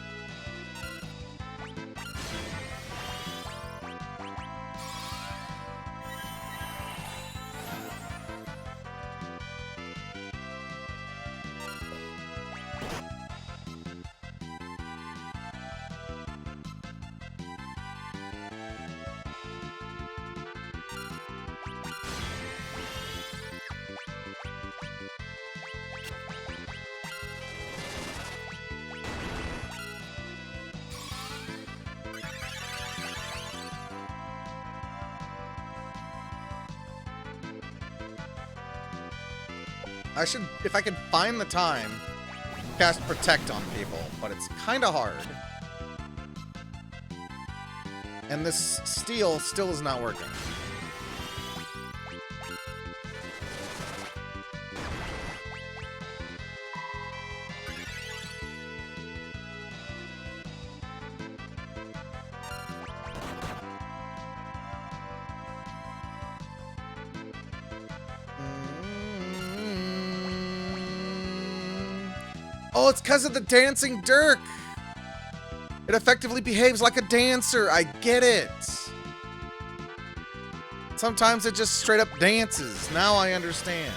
I should, if I could find the time, cast Protect on people, but it's kind of hard. And this steal still is not working. Oh, it's because of the dancing Dirk. It effectively behaves like a dancer. I get it. Sometimes it just straight up dances. Now I understand.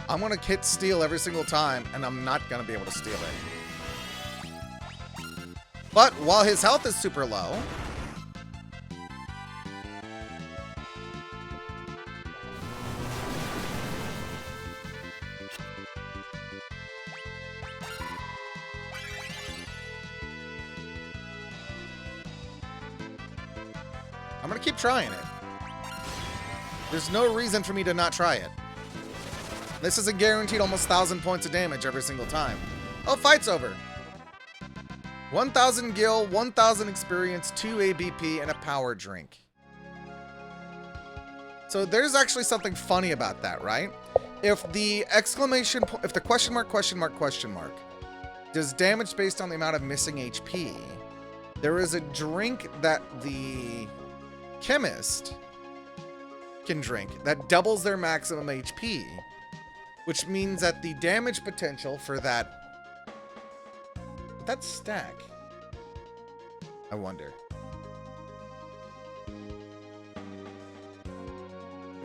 I'm gonna hit steal every single time, and I'm not gonna be able to steal it. But while his health is super low, I'm gonna keep trying it. There's no reason for me to not try it. This is a guaranteed almost 1,000 points of damage every single time. Oh, fight's over. 1,000 gil, 1,000 experience, 2 ABP, and a power drink. So there's actually something funny about that, right? If the exclamation, if the question mark does damage based on the amount of missing HP, there is a drink that the chemist can drink that doubles their maximum HP, which means that the damage potential for that stack, I wonder.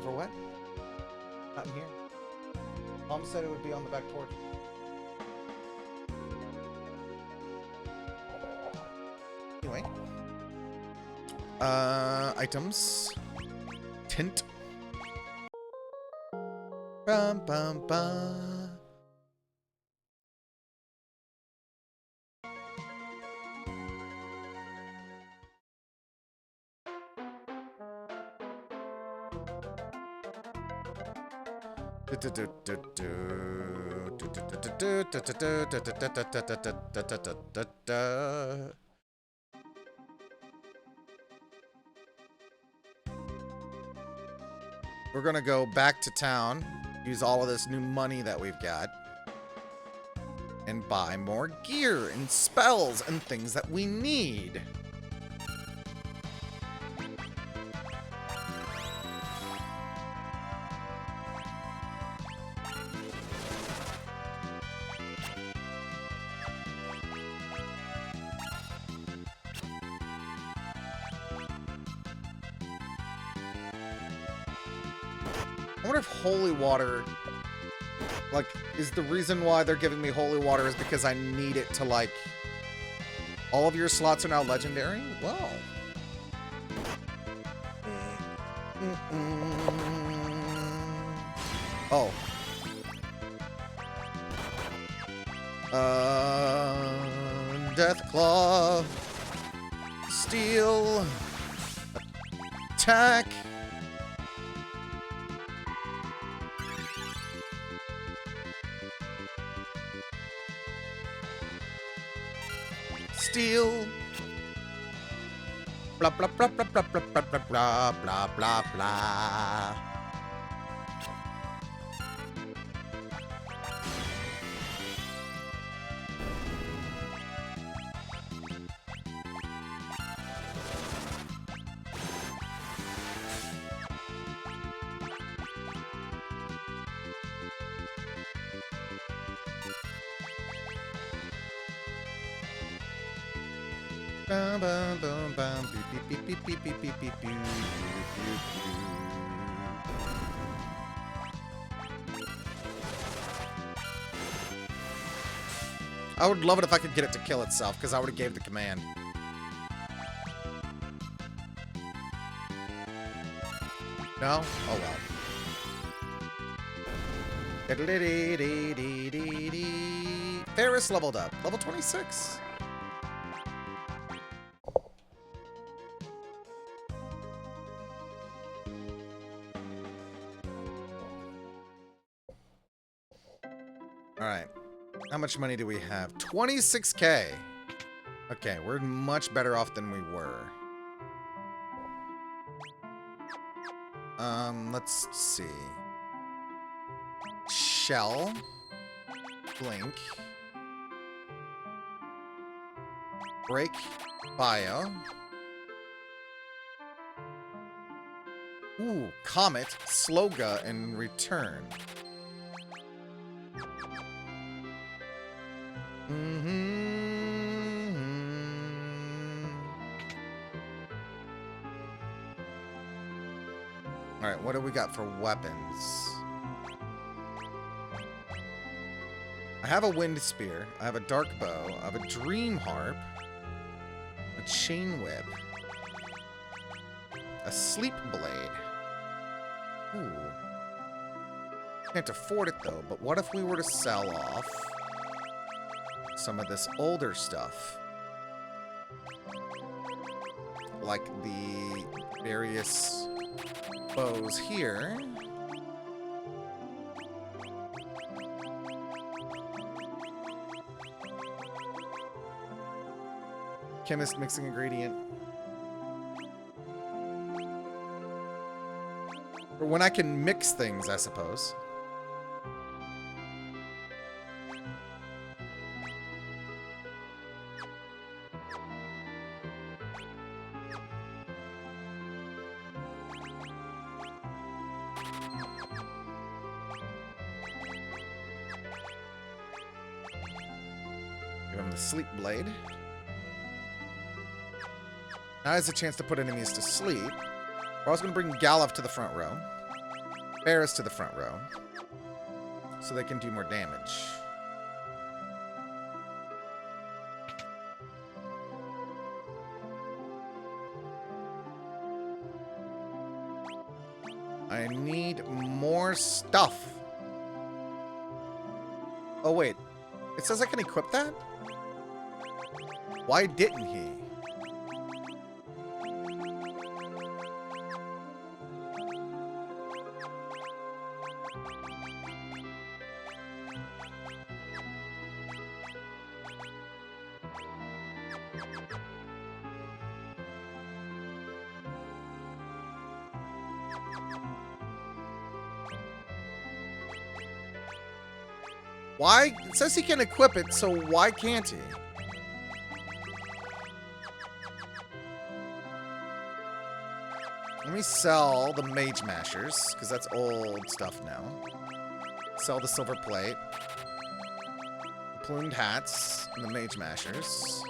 For what? Not in here. Mom said it would be on the back porch. Anyway. Items. Tint. Bum bum bum. We're gonna go back to town, use all of this new money that we've got, and buy more gear and spells and things that we need. I wonder if holy water, like, is the reason why they're giving me holy water is because I need it to, like, all of your slots are now legendary? Well. Oh. Deathclaw. Steel. Attack. Steel. Blah blah blah blah blah blah blah blah blah blah blah. Bum, bum, bum, bum, beep, beep, beep, beep, beep, beep, beep, beep, I would love it if I could get it to kill itself, because I would have gave the command. No? Oh well. Ferris leveled up. Level 26. Alright. How much money do we have? 26K. Okay, we're much better off than we were. Let's see. Shell. Blink. Break. Bio. Ooh, Comet. Sloga, and Return. Alright, what do we got for weapons? I have a wind spear, I have a dark bow, I have a dream harp, a chain whip, a sleep blade. Ooh. Can't afford it though, but what if we were to sell off some of this older stuff? Like the various bows here. Chemist mixing ingredient. Or when I can mix things, I suppose. Give him the sleep blade. Now has a chance to put enemies to sleep. We're also going to bring Galuf to the front row. Ferris to the front row. So they can do more damage. I need more stuff. Oh, wait. It says I can equip that? Why didn't he? Why? It says he can equip it, so why can't he? Let me sell the Mage Mashers, because that's old stuff now. Sell the Silver Plate. The Plumed Hats, and the Mage Mashers.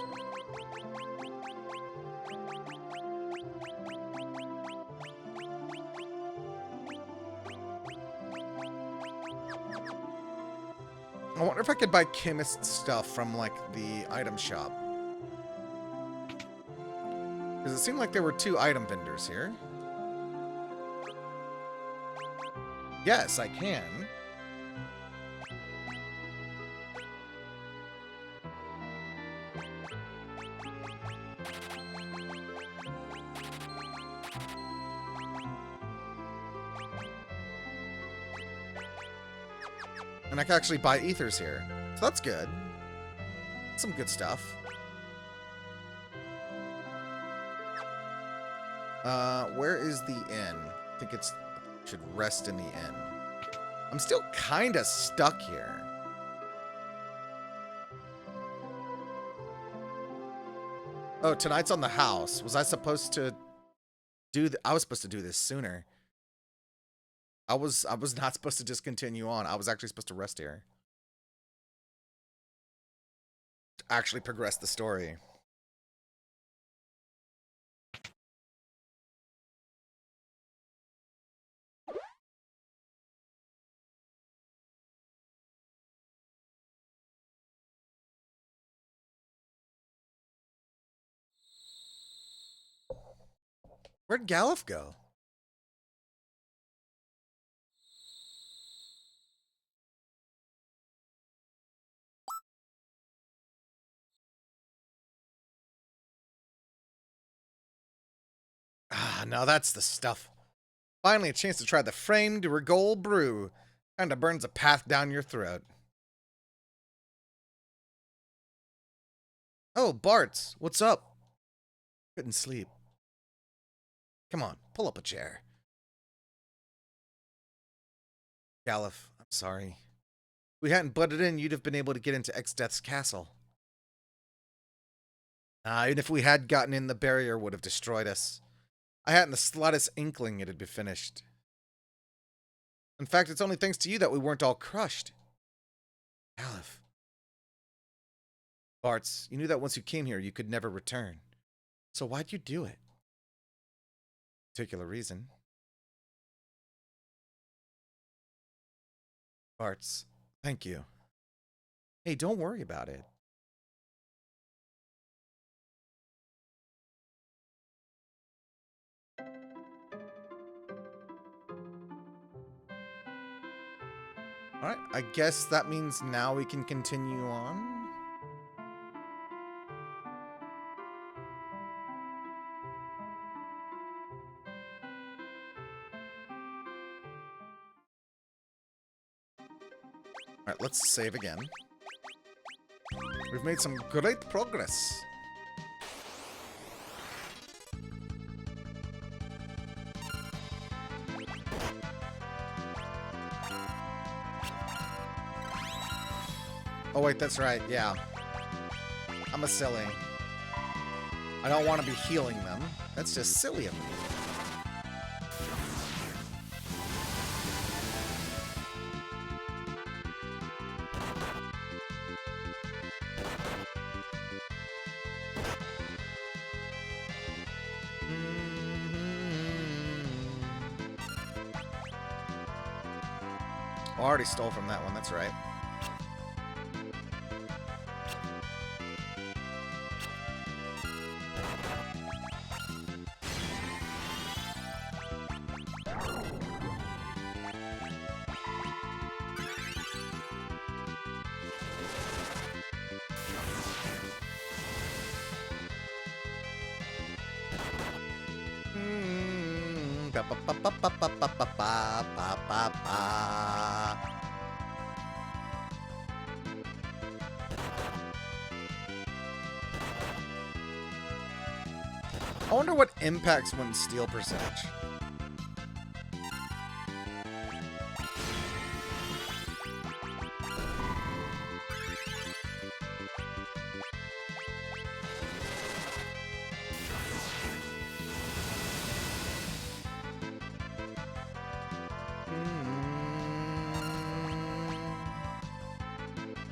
I wonder if I could buy chemist stuff from, like, the item shop. Because it seemed like there were 2 item vendors here. Yes, I can. And I can actually buy ethers here. So that's good. Some good stuff. Where is the inn? I think it's... should rest in the inn. I'm still kind of stuck here. Oh, tonight's on the house. Was I supposed to do... I was supposed to do this sooner. I was not supposed to just continue on. I was actually supposed to rest here. To actually progress the story. Where'd Galuf go? Ah, now that's the stuff. Finally a chance to try the framed Rigol brew. Kinda burns a path down your throat. Oh, Bart, what's up? Couldn't sleep. Come on, pull up a chair. Galuf, I'm sorry. If we hadn't butted in, you'd have been able to get into Exdeath's castle. Even if we had gotten in, the barrier would have destroyed us. I hadn't the slightest inkling it'd be finished. In fact, it's only thanks to you that we weren't all crushed. Galuf. Bartz, you knew that once you came here, you could never return. So why'd you do it? Particular reason. Bartz, thank you. Hey, don't worry about it. Alright, I guess that means now we can continue on. Alright, let's save again. We've made some great progress. Oh wait, that's right, yeah. I'm a silly. I don't want to be healing them. That's just silly of me. Oh, I already stole from that one, that's right. I wonder what impacts one steal percentage.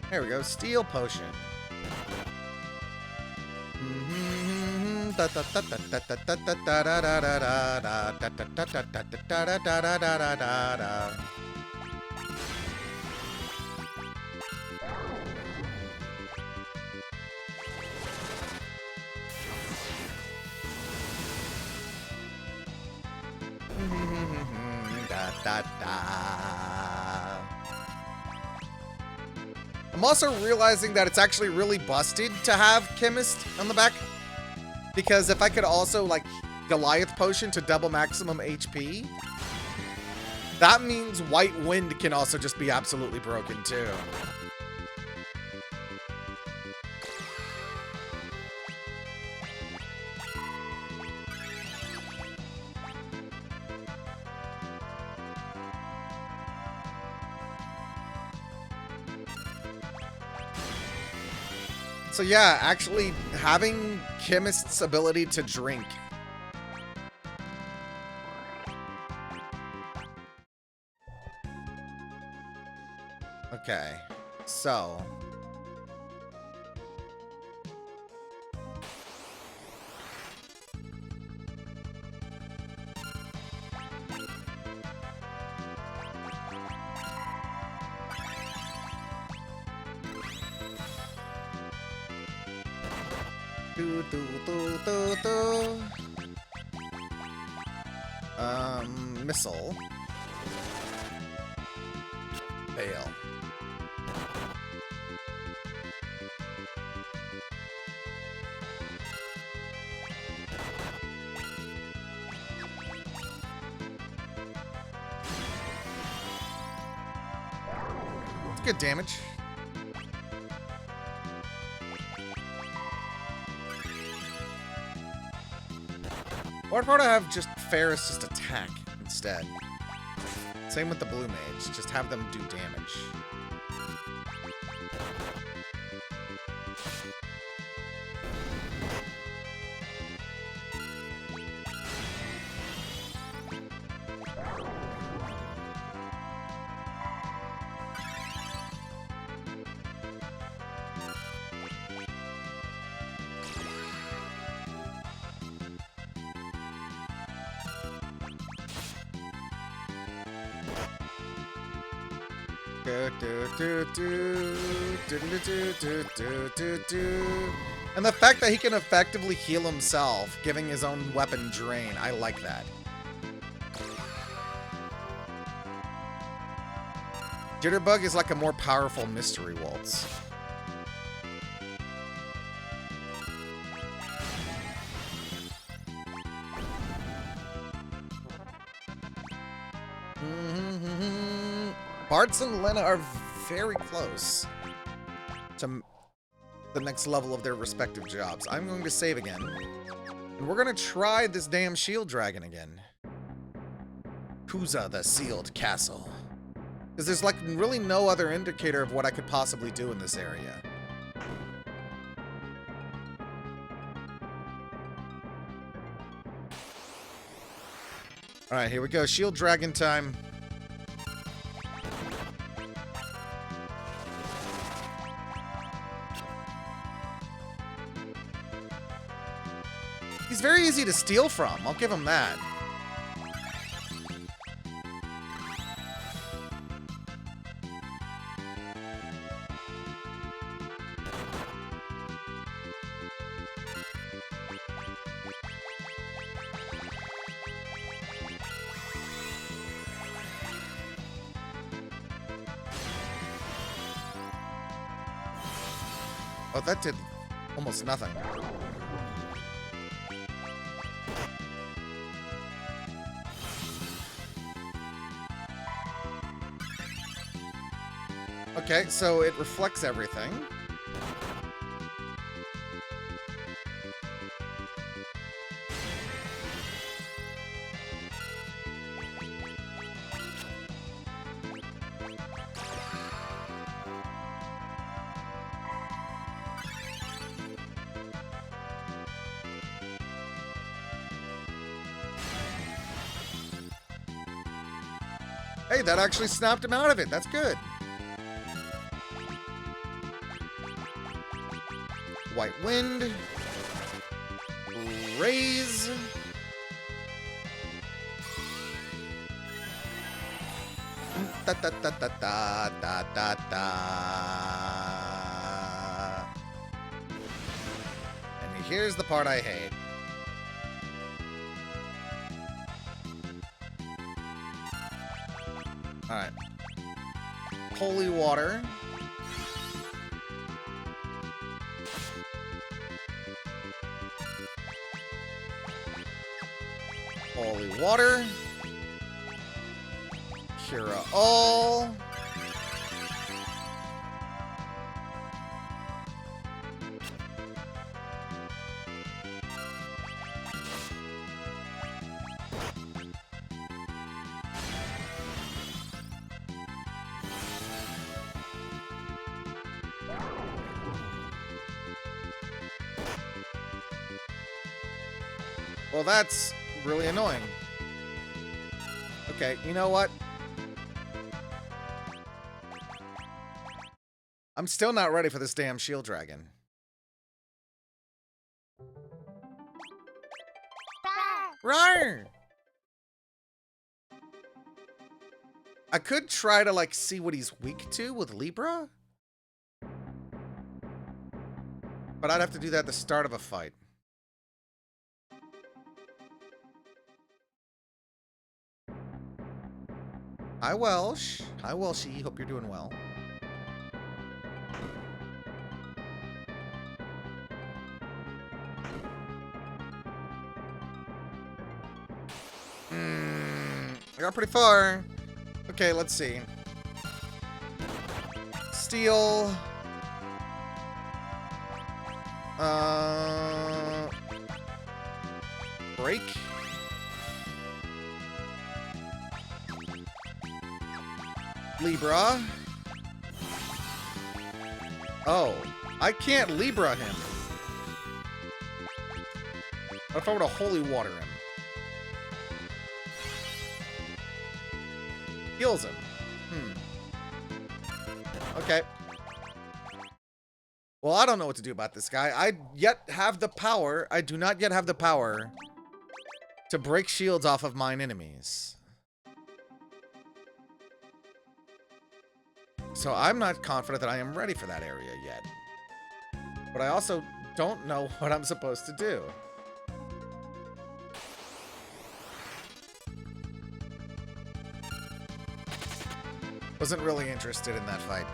There we go, steel potion. I'm also realizing that it's actually really busted to have Chemist on the back. Because if I could also, like, Goliath Potion to double maximum HP, that means White Wind can also just be absolutely broken, too. So yeah, actually having Chemist's ability to drink. Okay, so. Missile. Fail. It's good damage. Or if I have just Ferris just attack instead. Same with the blue mage, just have them do damage. And the fact that he can effectively heal himself, giving his own weapon drain, I like that. Jitterbug is like a more powerful Mystery Waltz. Bartz and Lena are very close to the next level of their respective jobs. I'm going to save again. And we're going to try this damn shield dragon again. Kuza, the sealed castle. Because there's like really no other indicator of what I could possibly do in this area. Alright, here we go. Shield dragon time. He's very easy to steal from. I'll give him that. Oh, that did almost nothing. Okay, so it reflects everything. Hey, that actually snapped him out of it. That's good. White wind. Raise. Da da da da da da da da. And here's the part I hate. Alright. Holy water. Holy water. Cura all. Well, that's really annoying. Okay, you know what? I'm still not ready for this damn shield dragon. Rawr! I could try to, like, see what he's weak to with Libra. But I'd have to do that at the start of a fight. Hi, Welsh. Hi, Welshie. Hope you're doing well. I got pretty far. Okay, let's see. Steel. Break. Libra. Oh, I can't Libra him. What if I were to holy water him? Heals him. Okay. Well, I don't know what to do about this guy. I yet have the power. I do not yet have the power to break shields off of mine enemies. So I'm not confident that I am ready for that area yet. But I also don't know what I'm supposed to do. Wasn't really interested in that fight.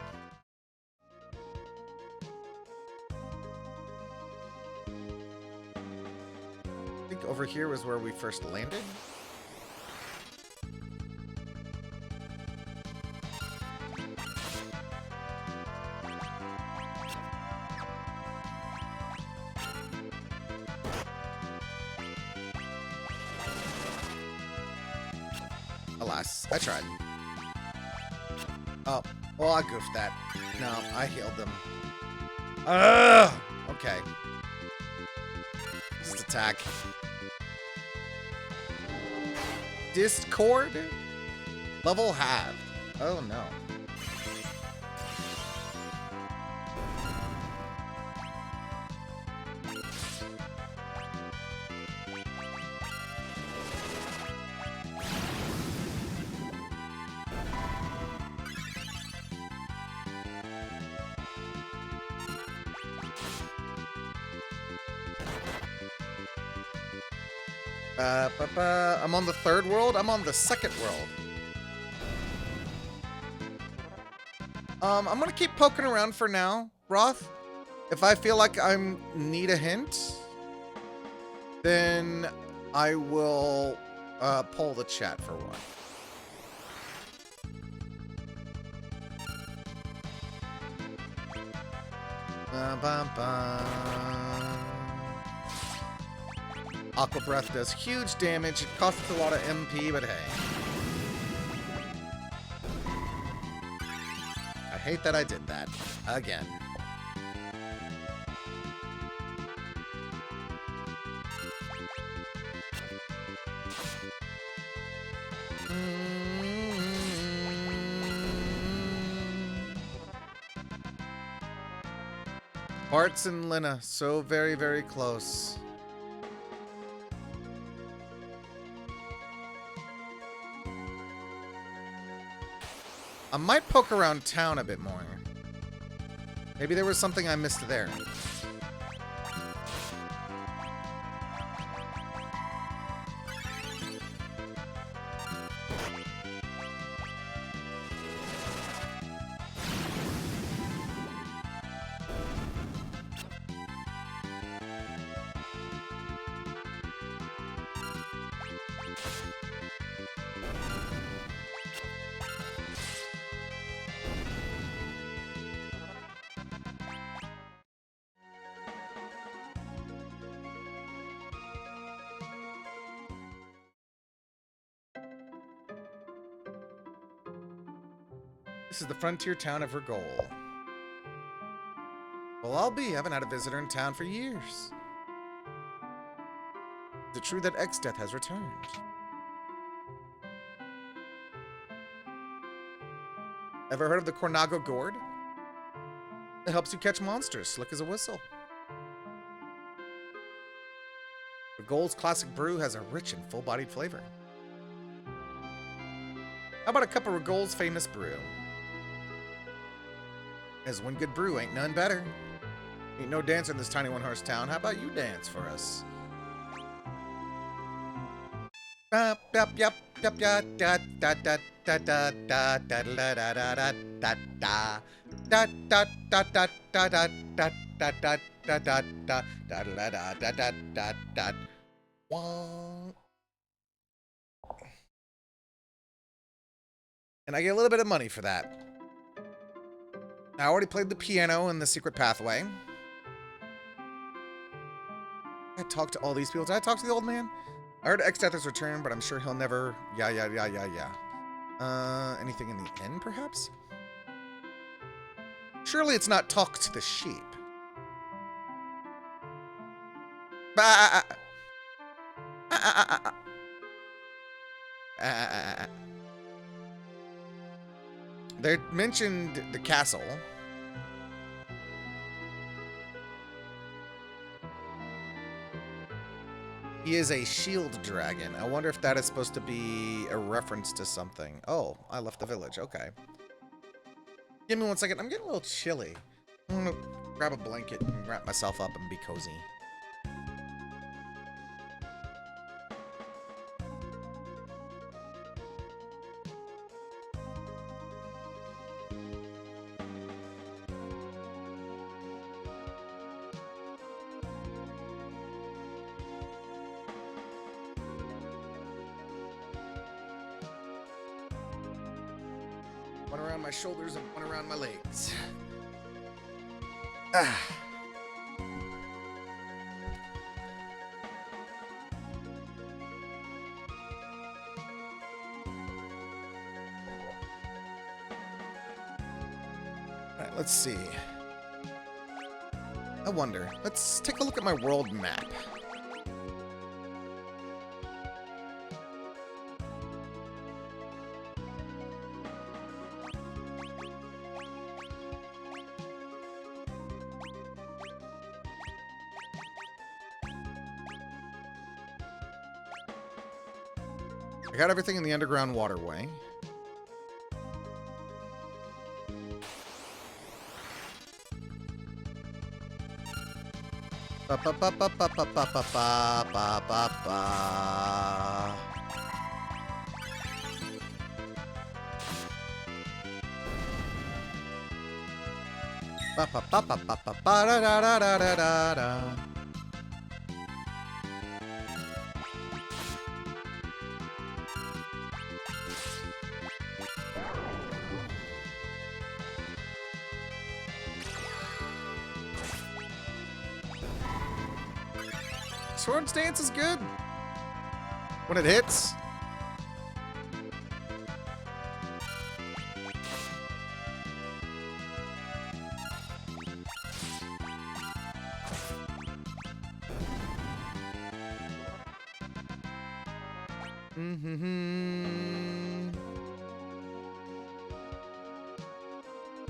I think over here was where we first landed. Alas, I tried. Oh, well, I goofed that. No, I healed them. Ugh! Okay. Just attack. Discord? Level halved. Oh no. I'm on the third world? I'm on the second world. I'm gonna keep poking around for now, Roth. If I feel like I need a hint, then I will poll the chat for one. Aqua Breath does huge damage. It costs a lot of MP, but hey. I hate that I did that. Again. Bartz and Lina, so very, very close. I might poke around town a bit more. Maybe there was something I missed there. This is the frontier town of Regol. Well, I'll be. I haven't had a visitor in town for years. Is it true that X-Death has returned? Ever heard of the Cornago Gourd? It helps you catch monsters, slick as a whistle. Regol's classic brew has a rich and full-bodied flavor. How about a cup of Regol's famous brew? As one good brew ain't none better. Ain't no dancer in this tiny one-horse town. How about you dance for us? And I get a little bit of money for that. I already played the piano in the secret pathway. I talked to all these people. Did I talk to the old man? I heard X-Death has returned, but I'm sure he'll never... Yeah. Anything in the inn, perhaps? Surely it's not talk to the sheep. They mentioned the castle. He is a shield dragon. I wonder if that is supposed to be a reference to something. Oh, I left the village. Okay. Give me 1 second. I'm getting a little chilly. I'm gonna grab a blanket and wrap myself up and be cozy. One around my shoulders and one around my legs. Ah. Let's see. I wonder. Let's take a look at my world map. I got everything in the underground waterway. Ba ba ba ba ba ba ba ba ba ba ba. Ba ba ba ba ba ba ba da da da da da da. Swords dance is good when it hits.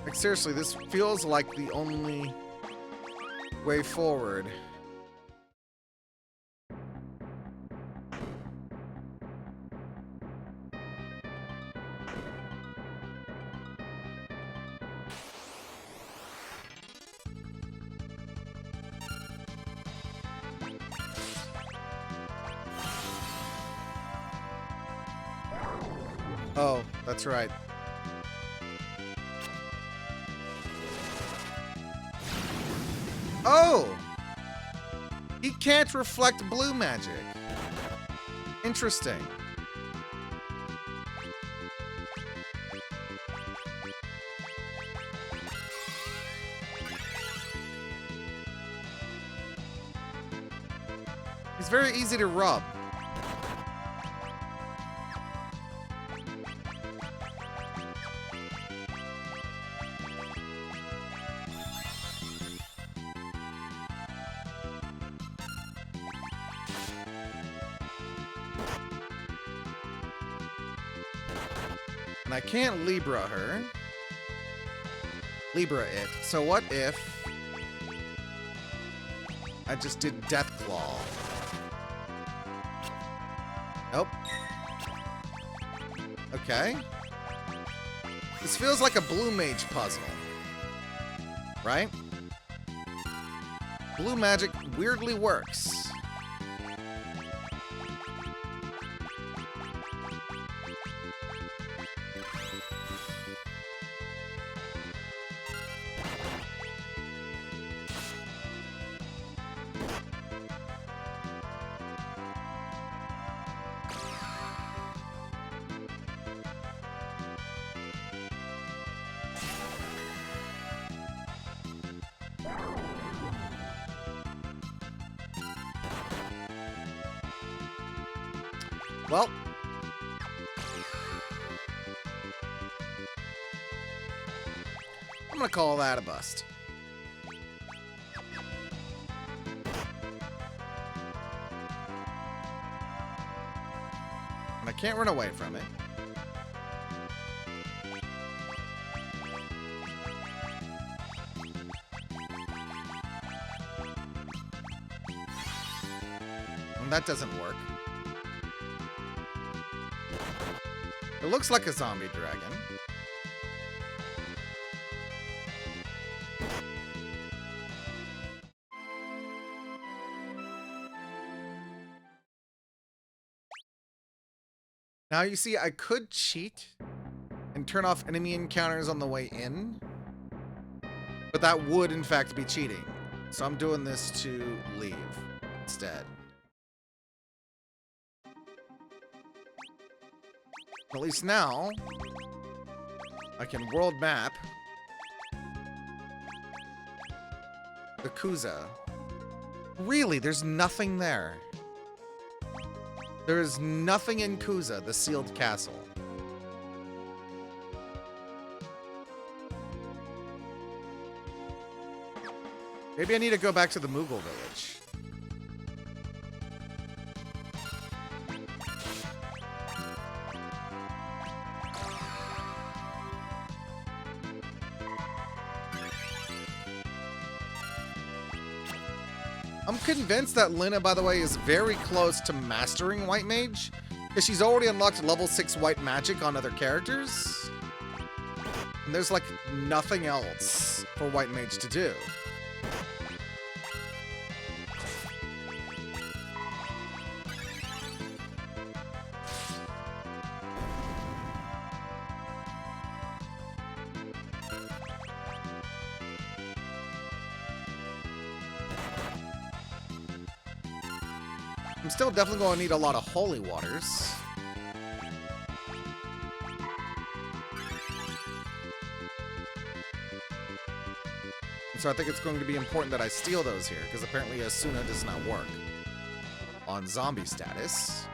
Like seriously, this feels like the only way forward. Oh, that's right. Oh! He can't reflect blue magic. Interesting. He's very easy to rub. And I can't Libra her. Libra it. So what if I just did Death Claw? Nope. Okay. This feels like a blue mage puzzle. Right? Blue magic weirdly works. Well, I'm gonna call that a bust. And I can't run away from it. And that doesn't work. It looks like a zombie dragon. Now you see, I could cheat and turn off enemy encounters on the way in, but that would in fact be cheating. So I'm doing this to leave instead. At least now, I can world map the Kuza. Really, there's nothing there. There is nothing in Kuza, the sealed castle. Maybe I need to go back to the Moogle village. I'm convinced that Lina, by the way, is very close to mastering White Mage, because she's already unlocked level 6 White Magic on other characters. And there's like nothing else for White Mage to do. I'm still definitely going to need a lot of holy waters. And so I think it's going to be important that I steal those here, because apparently Asuna does not work on zombie status.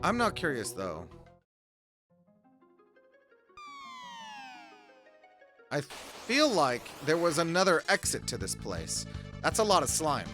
I'm not curious, though. I feel like there was another exit to this place. That's a lot of slime.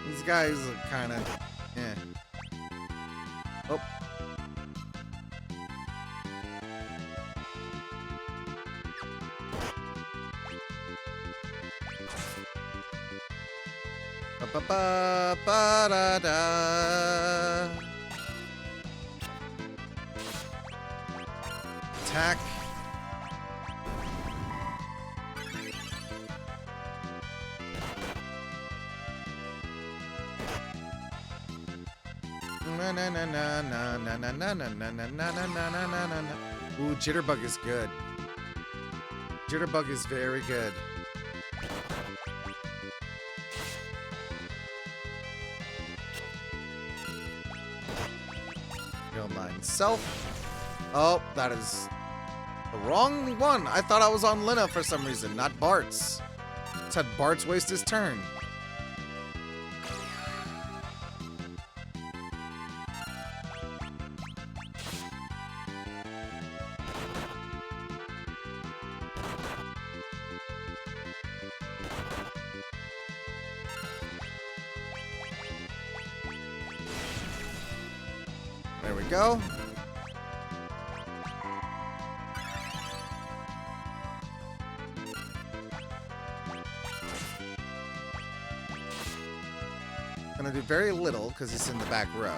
These guys are kind of, eh. Oh. Ba ba ba ba da da. Attack. Na na na na na na na na na na na na na na na na. Ooh, Jitterbug is good. Jitterbug is very good. Kill 9 self. Oh, that is the wrong one. I thought I was on Lina for some reason, not Bart's. Just had Bart's waste his turn. There we go. Gonna do very little because he's in the back row.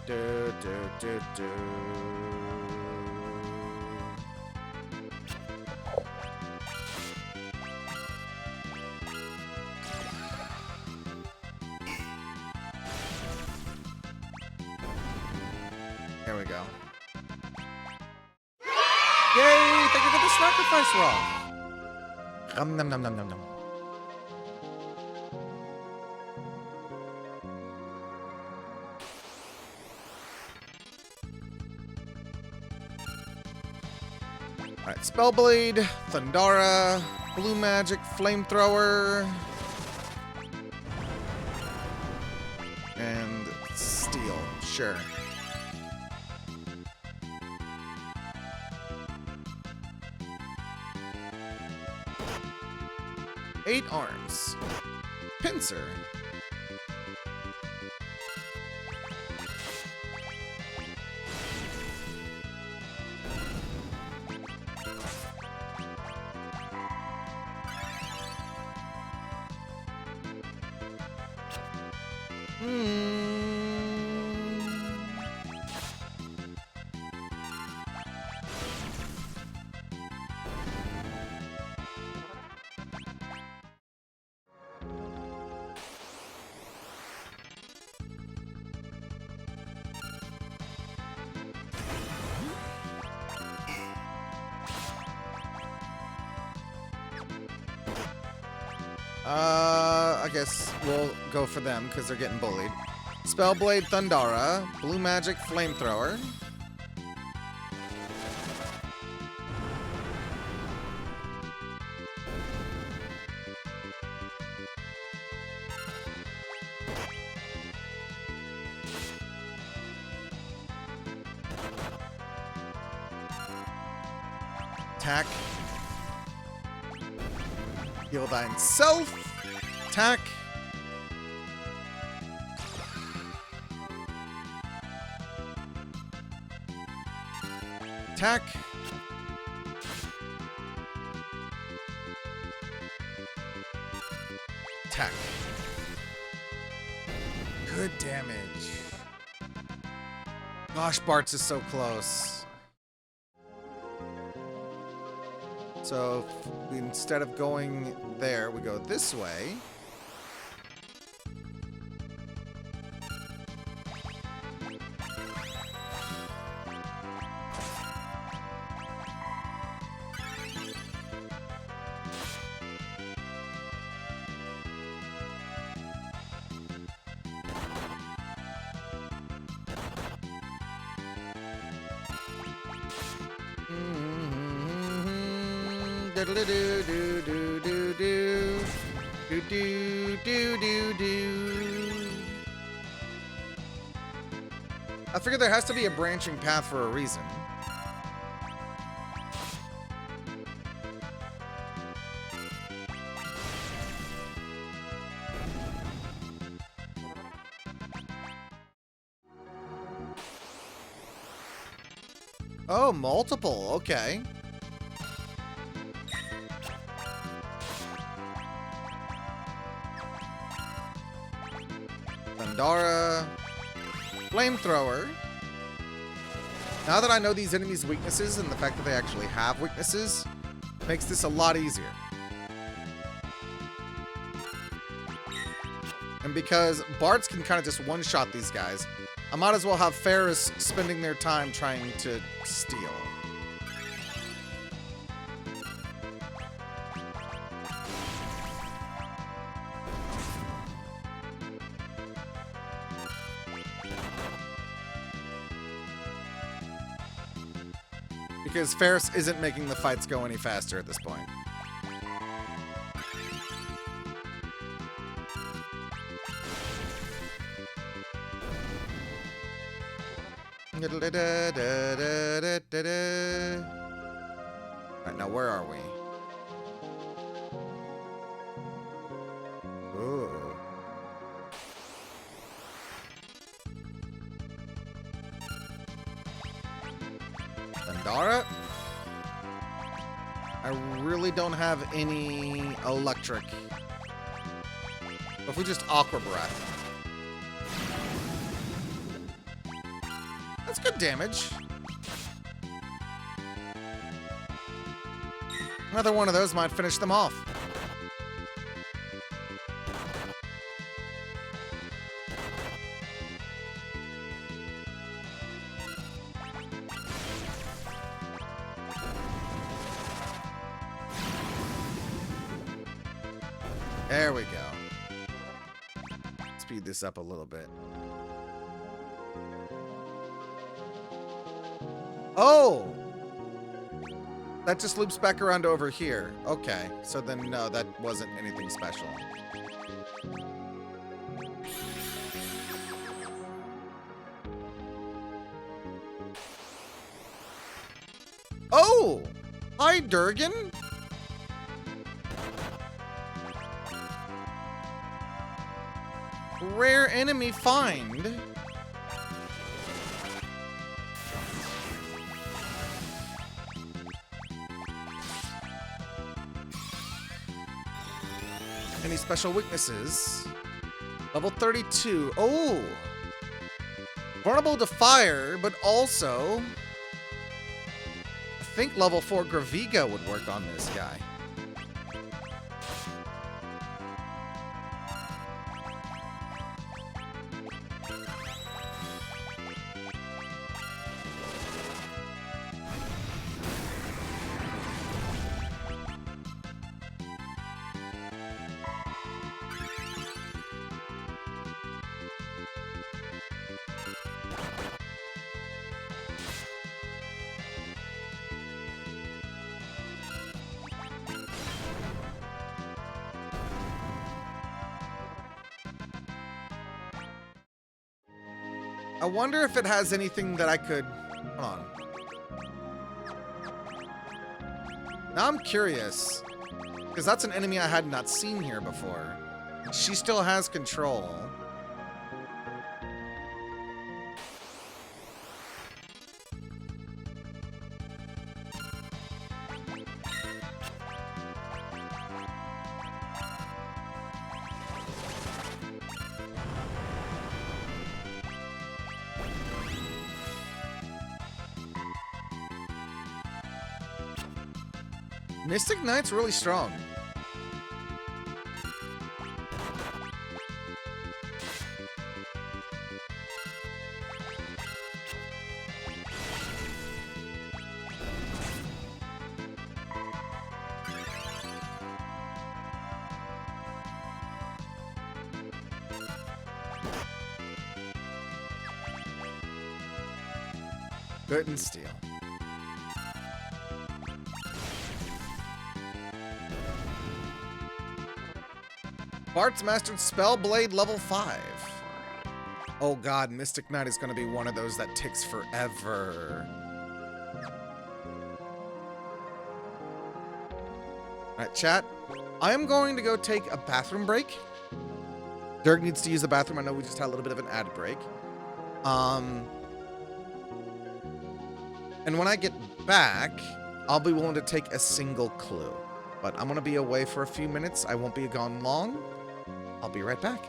Do. There we go. Yay! Thank you for the sacrifice rock. Nom nom nom nom nom nom. Alright, Spellblade, Thundara, Blue Magic, Flamethrower, and Steel. Sure. Eight arms. Pincer. I guess we'll go for them because they're getting bullied. Spellblade, Thundara, Blue Magic, Flamethrower. Attack. Heal thyself. Attack. Attack. Attack. Good damage. Gosh, Bart's is so close. So instead of going there, we go this way. I figure there has to be a branching path for a reason. Oh, multiple. Okay. Thundara. Flamethrower. Now that I know these enemies' weaknesses and the fact that they actually have weaknesses, makes this a lot easier. And because Bards can kind of just one-shot these guys, I might as well have Ferris spending their time trying to steal. Because Ferris isn't making the fights go any faster at this point. Alright, now where are we? Ooh. Thundara? I really don't have any electric. If we just Aqua Breath. That's good damage. Another one of those might finish them off. There we go. Speed this up a little bit. Oh! That just loops back around over here. Okay, so then no, that wasn't anything special. Oh! Hi, Durgan! Rare enemy find. Any special weaknesses? Level 32. Oh! Vulnerable to fire, but also... I think level 4 Graviga would work on this guy. I wonder if it has anything that I could... Hold on. Now I'm curious. Because that's an enemy I had not seen here before. She still has control. Mystic Knight's really strong. Good and steel. Bart's mastered Spellblade level 5. Oh god, Mystic Knight is going to be one of those that takes forever. Alright, chat. I am going to go take a bathroom break. Dirk needs to use the bathroom. I know we just had a little bit of an ad break. And when I get back, I'll be willing to take a single clue. But I'm going to be away for a few minutes. I won't be gone long. I'll be right back.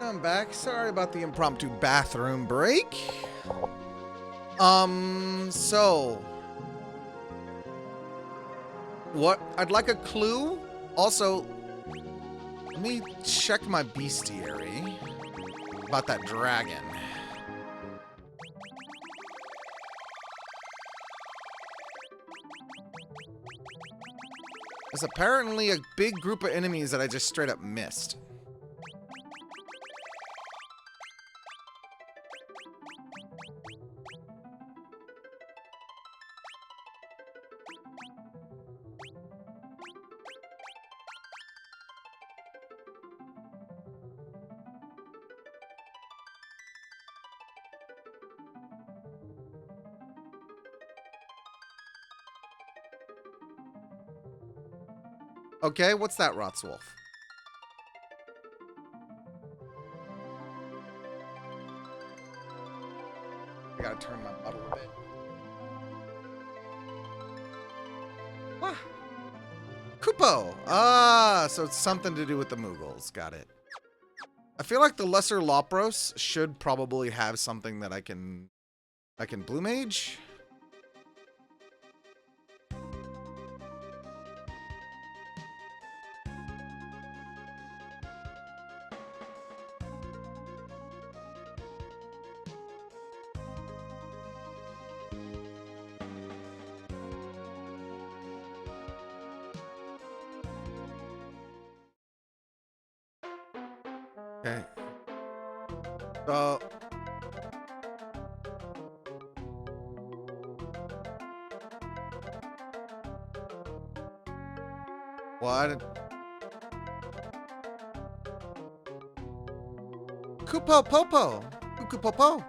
I'm back. Sorry about the impromptu bathroom break. So what? I'd like a clue. Also, let me check my bestiary about that dragon. There's apparently a big group of enemies that I just straight up missed. Okay, what's that, Rotswolf? I gotta turn my bottle a bit. What? Kupo! Ah, so it's something to do with the Moogles. Got it. I feel like the Lesser Lopros should probably have something that I can Blue Mage. Okay. So what? Kupo Popo! Kuku Popo!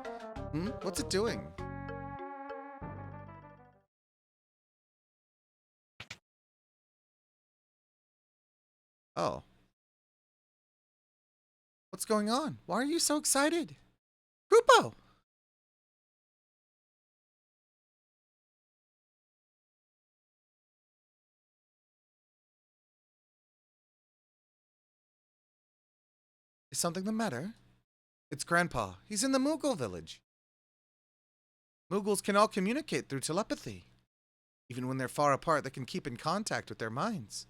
Hmm? What's it doing? Oh. What's going on? Why are you so excited? Kupo! Is something the matter? It's Grandpa. He's in the Moogle village. Moogles can all communicate through telepathy. Even when they're far apart, they can keep in contact with their minds.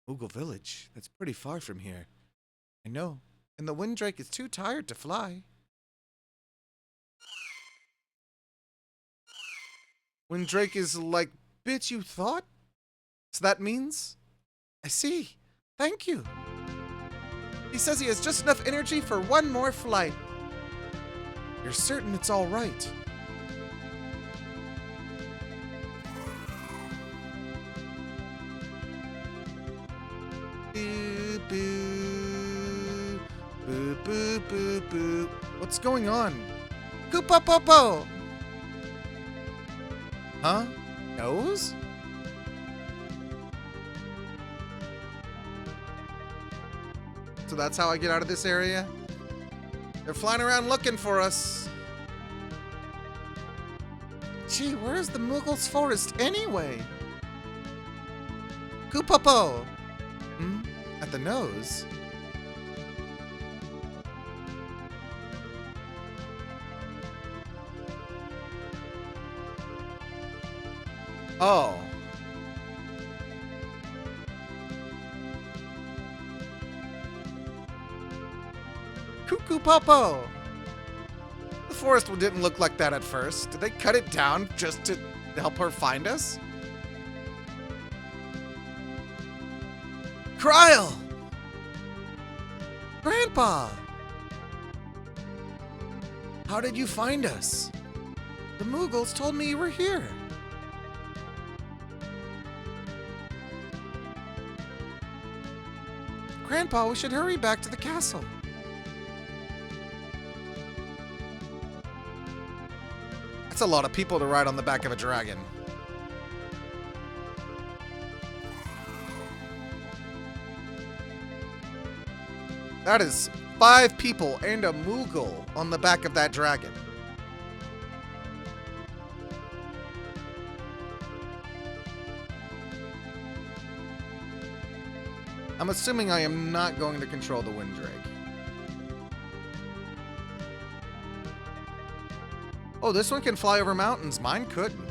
Moogle village? That's pretty far from here. I know. And the Windrake is too tired to fly. Windrake is like, bitch, you thought? So that means? I see. Thank you. He says he has just enough energy for one more flight. You're certain it's all right? Boo, boo. Boo, boo, boo, boo. What's going on? Koopa Popo! Huh? Nose? So that's how I get out of this area? They're flying around looking for us. Gee, where's the Moogles' forest anyway? Koopopo! Hmm? At the nose? Oh. Cuckoo Popo! The forest didn't look like that at first. Did they cut it down just to help her find us? Kryl! Grandpa! How did you find us? The Moogles told me you were here. Grandpa, we should hurry back to the castle. That's a lot of people to ride on the back of a dragon. That is 5 people and a Moogle on the back of that dragon. I'm assuming I am not going to control the Windrake. Oh, this one can fly over mountains. Mine couldn't.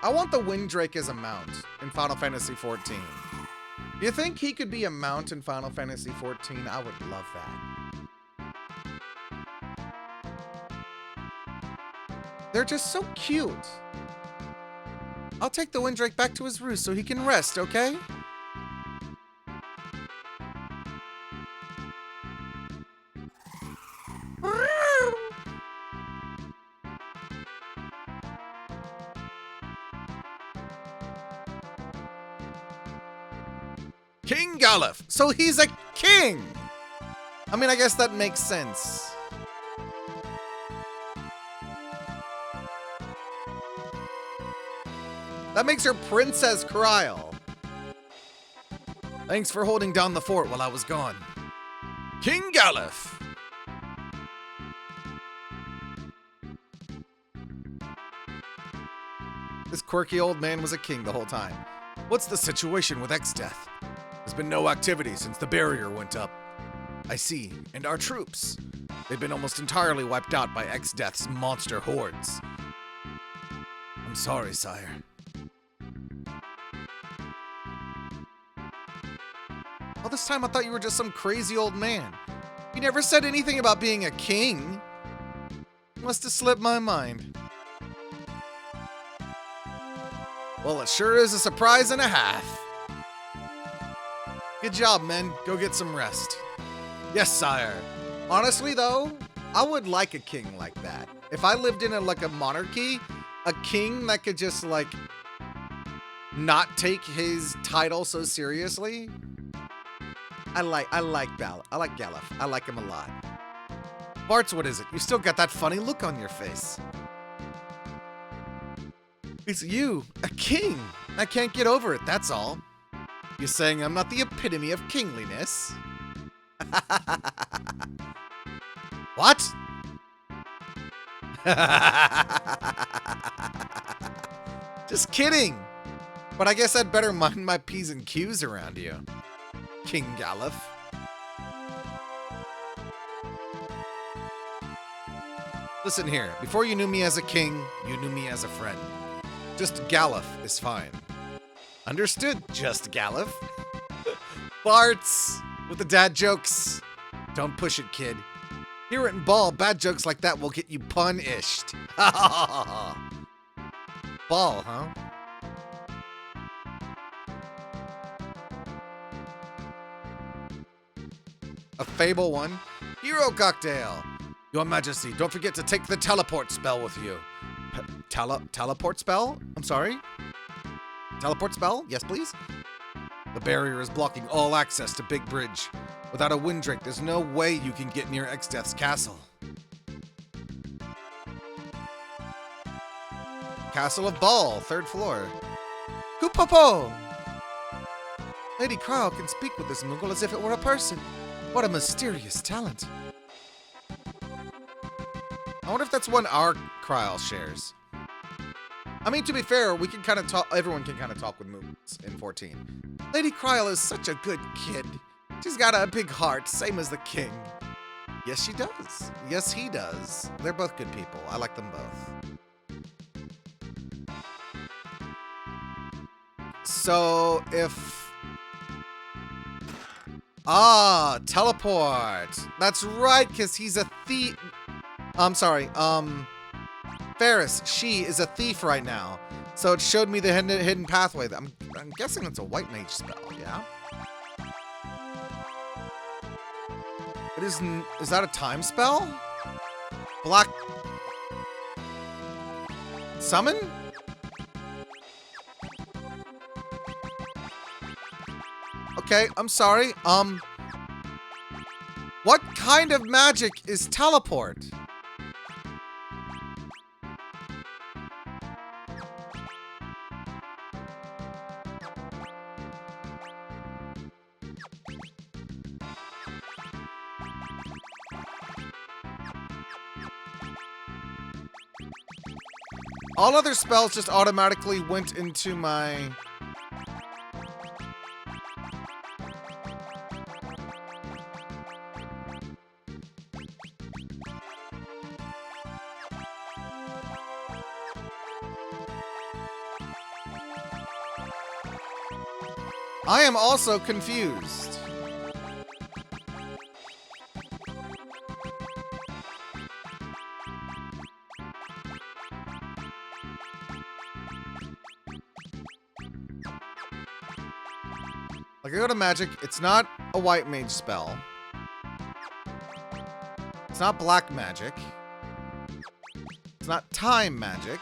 I want the Windrake as a mount in Final Fantasy XIV. Do you think he could be a mount in Final Fantasy XIV? I would love that. They're just so cute. I'll take the Windrake back to his roost so he can rest, okay? King Galuf. So he's a king. I mean, I guess that makes sense. That makes her Princess Kryl. Thanks for holding down the fort while I was gone. King Galuf. This quirky old man was a king the whole time. What's the situation with X-Death? There's been no activity since the barrier went up. I see. And our troops? They've been almost entirely wiped out by X-Death's monster hordes. I'm sorry, sire. All this time I thought you were just some crazy old man. You never said anything about being a king. Must have slipped my mind. Well, it sure is a surprise and a half. Good job, men. Go get some rest. Yes, sire. Honestly, though, I would like a king like that. If I lived in a monarchy, a king that could just, not take his title so seriously. I like Galuf. I like him a lot. Bartz, what is it? You still got that funny look on your face. It's you, a king. I can't get over it, that's all. You're saying I'm not the epitome of kingliness? What? Just kidding. But I guess I'd better mind my P's and Q's around you, King Galuf. Listen here, before you knew me as a king, you knew me as a friend. Just Galuf is fine. Understood, just Galuf. Bartz, with the dad jokes. Don't push it, kid. Here at Ball, bad jokes like that will get you punished. Ball, huh? A Fable 1. Hero cocktail. Your Majesty, don't forget to take the teleport spell with you. Teleport spell? I'm sorry? Teleport spell? Yes, please? The barrier is blocking all access to Big Bridge. Without a Windrake, there's no way you can get near X-Death's castle. Castle of Ball, 3rd floor. Kupopo! Lady Kryl can speak with this Moogle as if it were a person. What a mysterious talent. I wonder if that's one our Kryl shares. I mean, to be fair, we can kind of talk. Everyone can kind of talk with Moogles in 14. Lady Kryl is such a good kid. She's got a big heart, same as the king. Yes, she does. Yes, he does. They're both good people. I like them both. So, if... Ah, teleport. That's right, because he's a thief. I'm sorry, Ferris, she is a thief right now. So it showed me the hidden pathway. I'm guessing it's a white mage spell, yeah? It is that a time spell? Black... Summon? Okay, I'm sorry. What kind of magic is teleport? All other spells just automatically went into my... I am also confused. Like, I go to magic, it's not a white mage spell. It's not black magic. It's not time magic.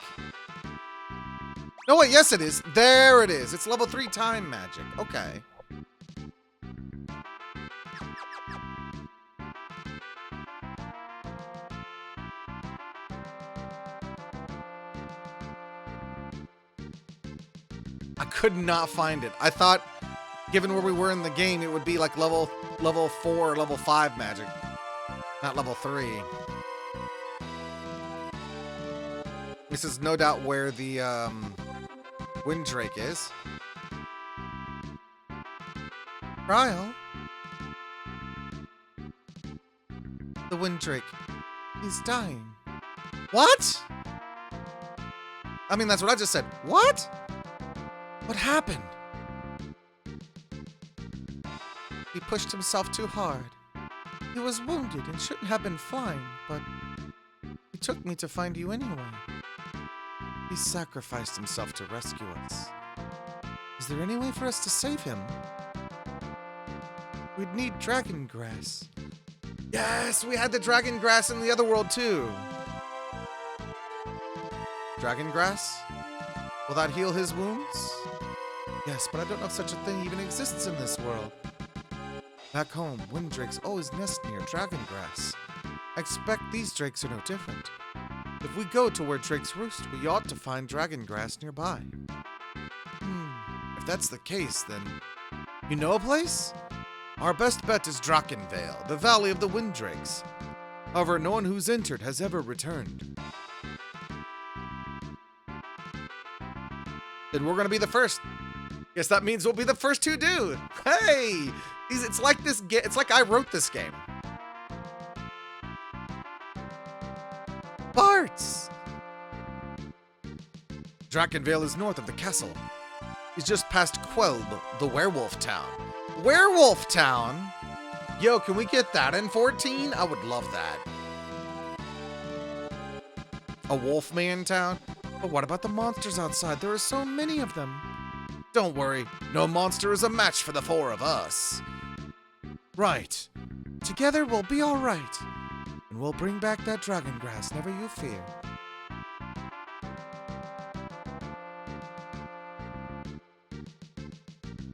No, wait, yes it is. There it is. It's level 3 time magic. Okay. I could not find it. I thought, given where we were in the game, it would be like level 4 or level 5 magic. Not level 3. This is no doubt where the Windrake is. Ryle? The Windrake. He's dying. What? I mean, that's what I just said. What? What happened? He pushed himself too hard. He was wounded and shouldn't have been fine, but he took me to find you anyway. He sacrificed himself to rescue us. Is there any way for us to save him? We'd need dragon grass. Yes, we had the dragon grass in the other world too. Dragon grass? Will that heal his wounds? Yes, but I don't know if such a thing even exists in this world. Back home, windrakes always nest near dragon grass. I expect these drakes are no different. If we go to where drakes roost, we ought to find dragon grass nearby. If that's the case, then... You know a place? Our best bet is Drakenvale, the Valley of the Windrakes. However, no one who's entered has ever returned. Then we're gonna be the first. Guess that means we'll be the first to do. Hey! It's like this. It's like I wrote this game. Bart's! Drakenvale is north of the castle. He's just past Quelb, the werewolf town. Werewolf town? Yo, can we get that in 14? I would love that. A wolfman town? But what about the monsters outside? There are so many of them. Don't worry, no monster is a match for the 4 of us. Right. Together we'll be all right. And we'll bring back that dragon grass, never you fear.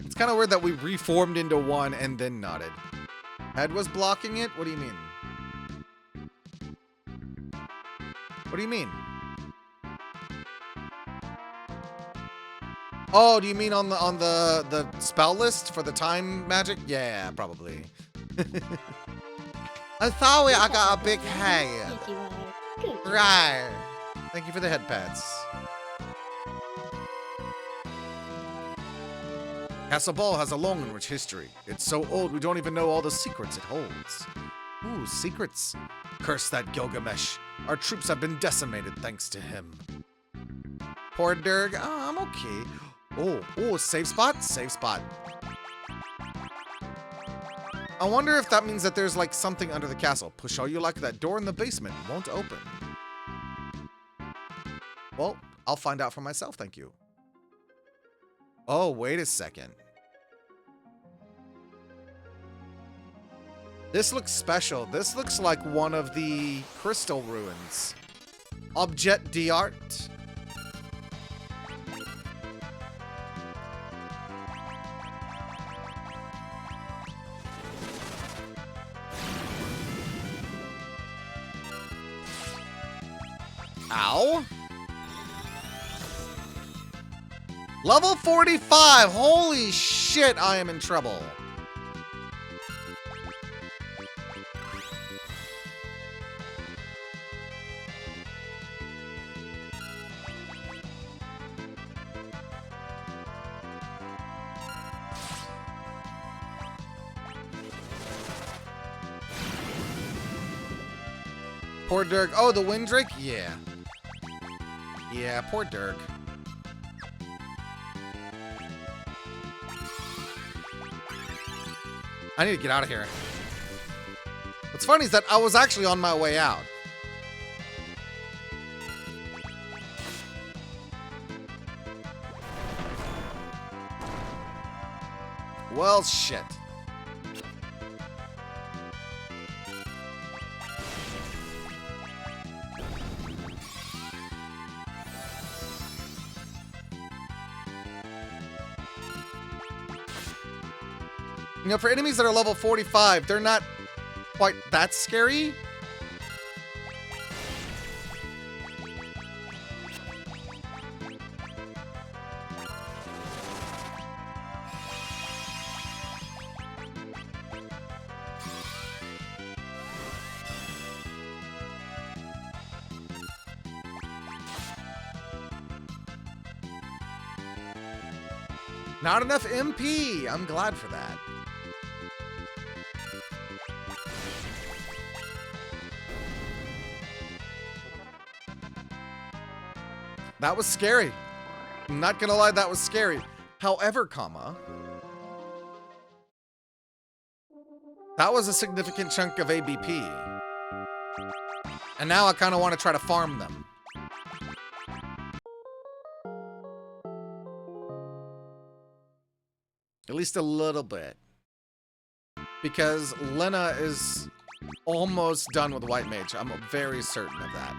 It's kind of weird that we reformed into one and then nodded. Head was blocking it? What do you mean? What do you mean? Oh, do you mean on the spell list for the time magic? Yeah, probably. I thought I got a big head. Right. Thank you for the head pats. Castle Ball has a long and rich history. It's so old we don't even know all the secrets it holds. Ooh, secrets. Curse that Gilgamesh. Our troops have been decimated thanks to him. Poor Durg. Oh, I'm okay. Oh, safe spot? Safe spot. I wonder if that means that there's like something under the castle. Push all you like, that door in the basement won't open. Well, I'll find out for myself, thank you. Oh, wait a second. This looks special. This looks like one of the crystal ruins. Objet d'art. Ow. Level 45. Holy shit, I am in trouble. Poor Dirk. Oh, the Windrake? Yeah. Yeah, poor Dirk. I need to get out of here. What's funny is that I was actually on my way out. Well, shit. You know, for enemies that are level 45, they're not quite that scary. Not enough MP. I'm glad for that. That was scary. I'm not gonna lie, that was scary. However, that was a significant chunk of ABP. And now I kind of want to try to farm them. At least a little bit. Because Lena is almost done with White Mage. I'm very certain of that.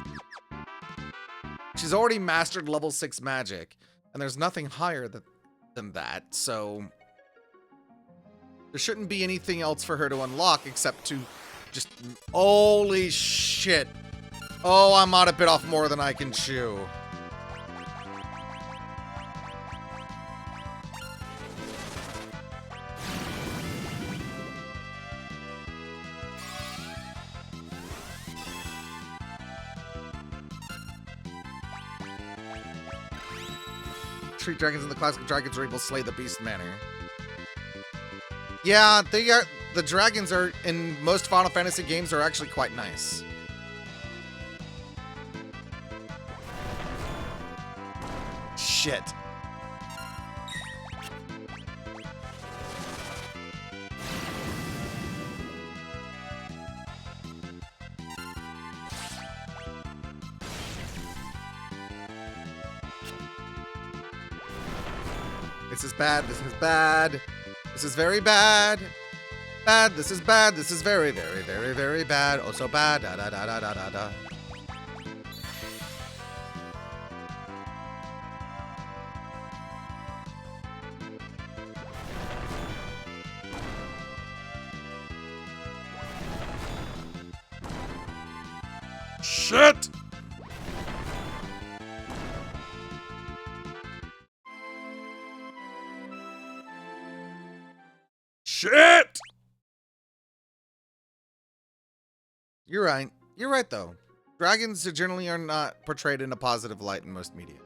She's already mastered level 6 magic, and there's nothing higher than that, so there shouldn't be anything else for her to unlock except to just... Holy shit! Oh, I'm out a bit off more than I can chew. Treat dragons in the classic Dragon's Reign will slay the beast manner. Yeah, they are. The dragons are in most Final Fantasy games are actually quite nice. Shit. This is bad. This is bad. This is very bad. Bad. This is bad. This is very, very, very, very bad. Oh, so bad. Da da da da da da da. Shit! Shit! You're right. You're right, though. Dragons generally are not portrayed in a positive light in most media.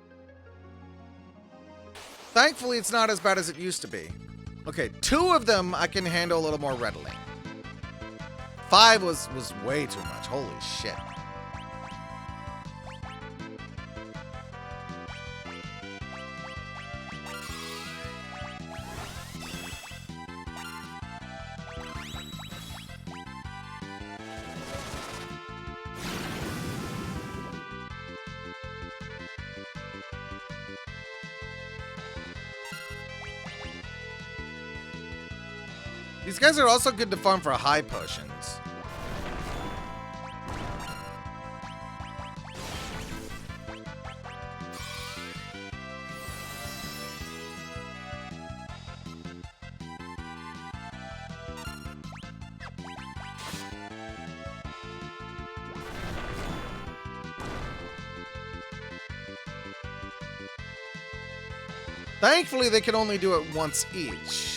Thankfully, it's not as bad as it used to be. Okay, 2 of them I can handle a little more readily. 5 was way too much. Holy shit. These guys are also good to farm for high potions. Thankfully, they can only do it once each.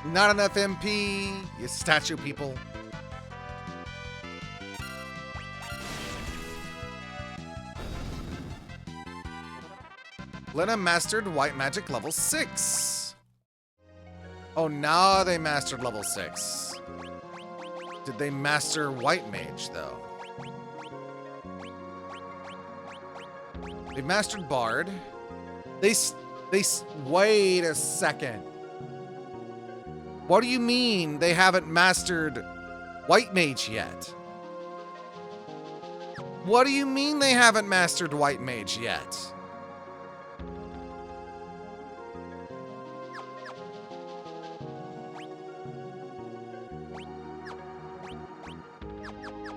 Not enough MP, you statue people. Lena mastered white magic level 6. Oh, now they mastered level 6. Did they master white mage, though? They mastered bard. Wait a second. What do you mean they haven't mastered white mage yet? What do you mean they haven't mastered white mage yet?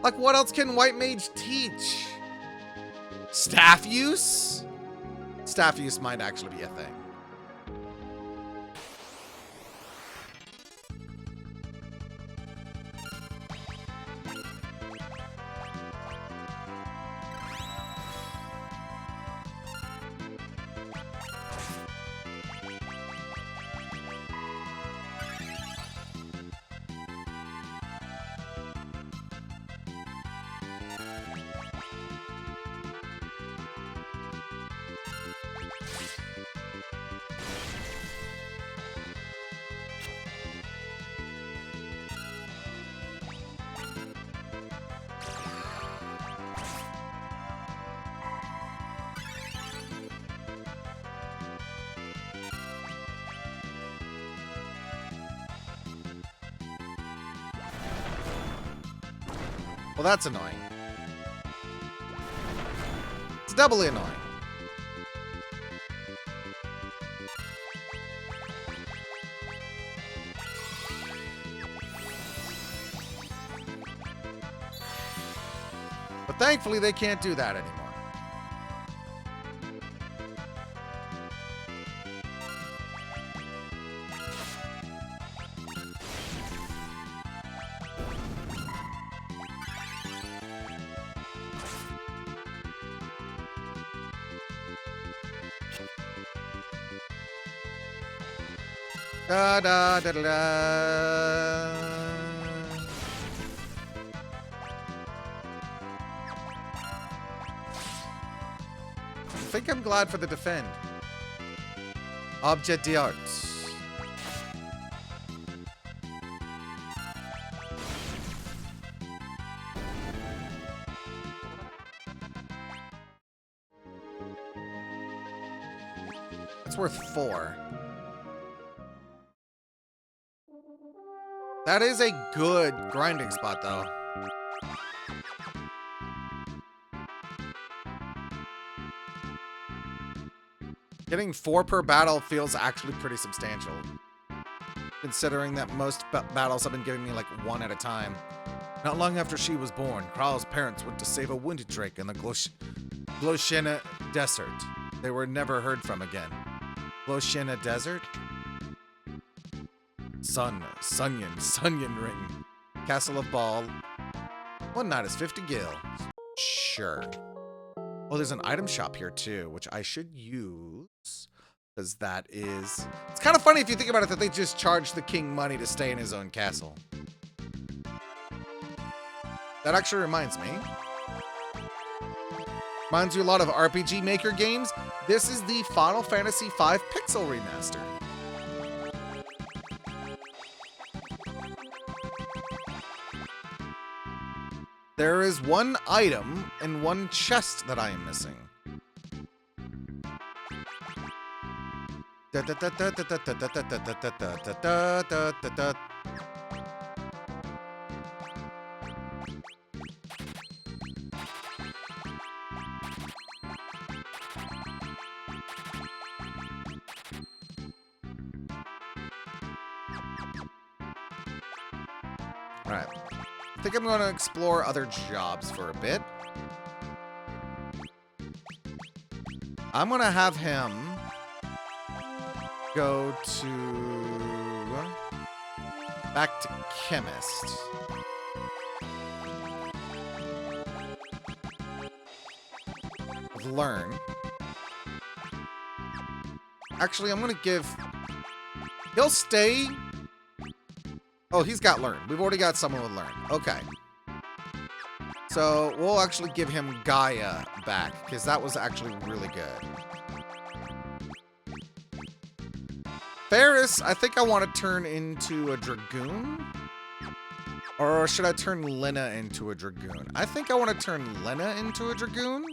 Like, what else can white mage teach? Staff use? Staff use might actually be a thing. Well, that's annoying. It's doubly annoying. But thankfully, they can't do that anymore. Da da da da da. I think I'm glad for the defend. Objet d'art. It's worth 4. That is a good grinding spot, though. Getting 4 per battle feels actually pretty substantial, considering that most battles have been giving me like 1 at a time. Not long after she was born, Kral's parents went to save a wounded drake in the Gloshena Desert. They were never heard from again. Gloshena Desert? Sunyon Ring. Castle of Ball. One night is 50 gil. Sure. Oh, there's an item shop here too, which I should use. Because that is... It's kind of funny if you think about it that they just charge the king money to stay in his own castle. That actually reminds me. Reminds you a lot of RPG Maker games. This is the Final Fantasy V Pixel Remaster. There is one item and one chest that I am missing. All right. I think I'm going to explore other jobs for a bit. I'm going to have him go to... back to chemist. Learn. Actually, I'm going to give... He'll stay Oh, he's got learn. We've already got someone with learn. Okay. So we'll actually give him Gaia back, because that was actually really good. Ferris, I think I want to turn into a Dragoon. Or should I turn Lena into a Dragoon? I think I want to turn Lena into a Dragoon.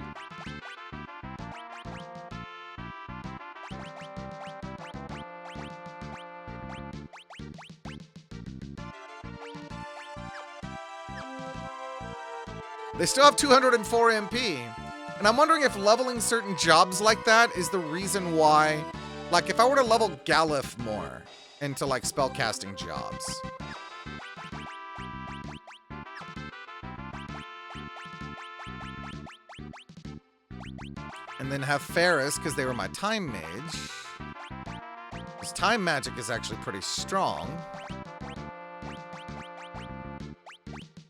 They still have 204 MP. And I'm wondering if leveling certain jobs like that is the reason why... Like, if I were to level Galif more into, like, spellcasting jobs... And then have Ferris, because they were my time mage. His time magic is actually pretty strong.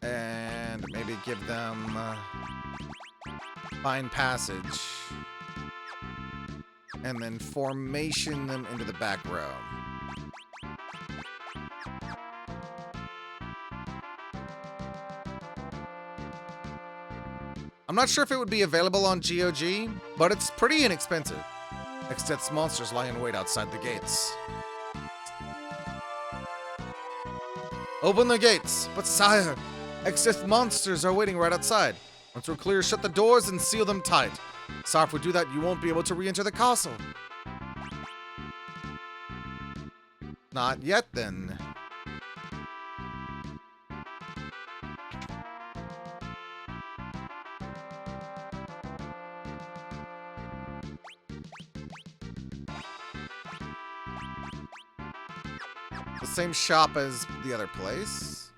And maybe give them Find Passage. And then formation them into the back row. I'm not sure if it would be available on GOG, but it's pretty inexpensive. Exteth's monsters lie in wait outside the gates. Open the gates, but sire, Exteth monsters are waiting right outside. Once we're clear, shut the doors and seal them tight. Sire, if we do that, you won't be able to re-enter the castle. Not yet, then. The same shop as the other place.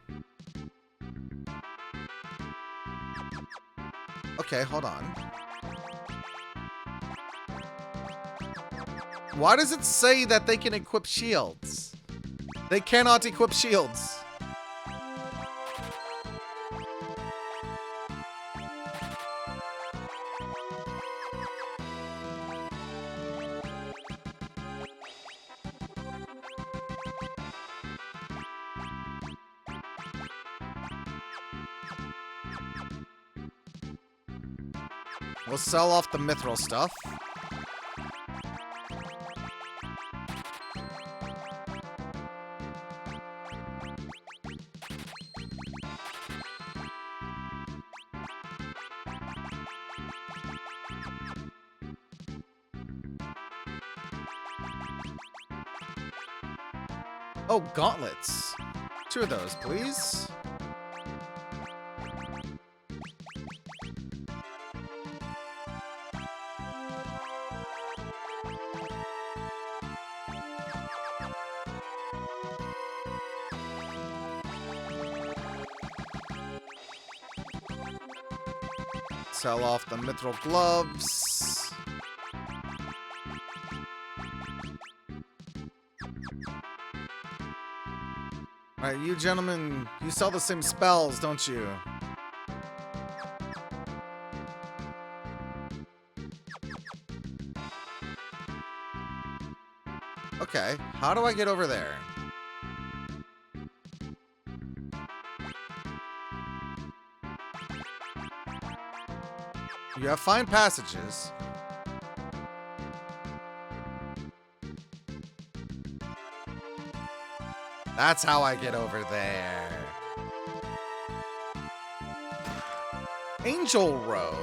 Okay, hold on. Why does it say that they can equip shields? They cannot equip shields. We'll sell off the mithril stuff. Oh, gauntlets. 2 of those, please. Sell off the mithril gloves. Alright, you gentlemen, you sell the same spells, don't you? Okay, how do I get over there? You have fine passages. That's how I get over there. Angel robe.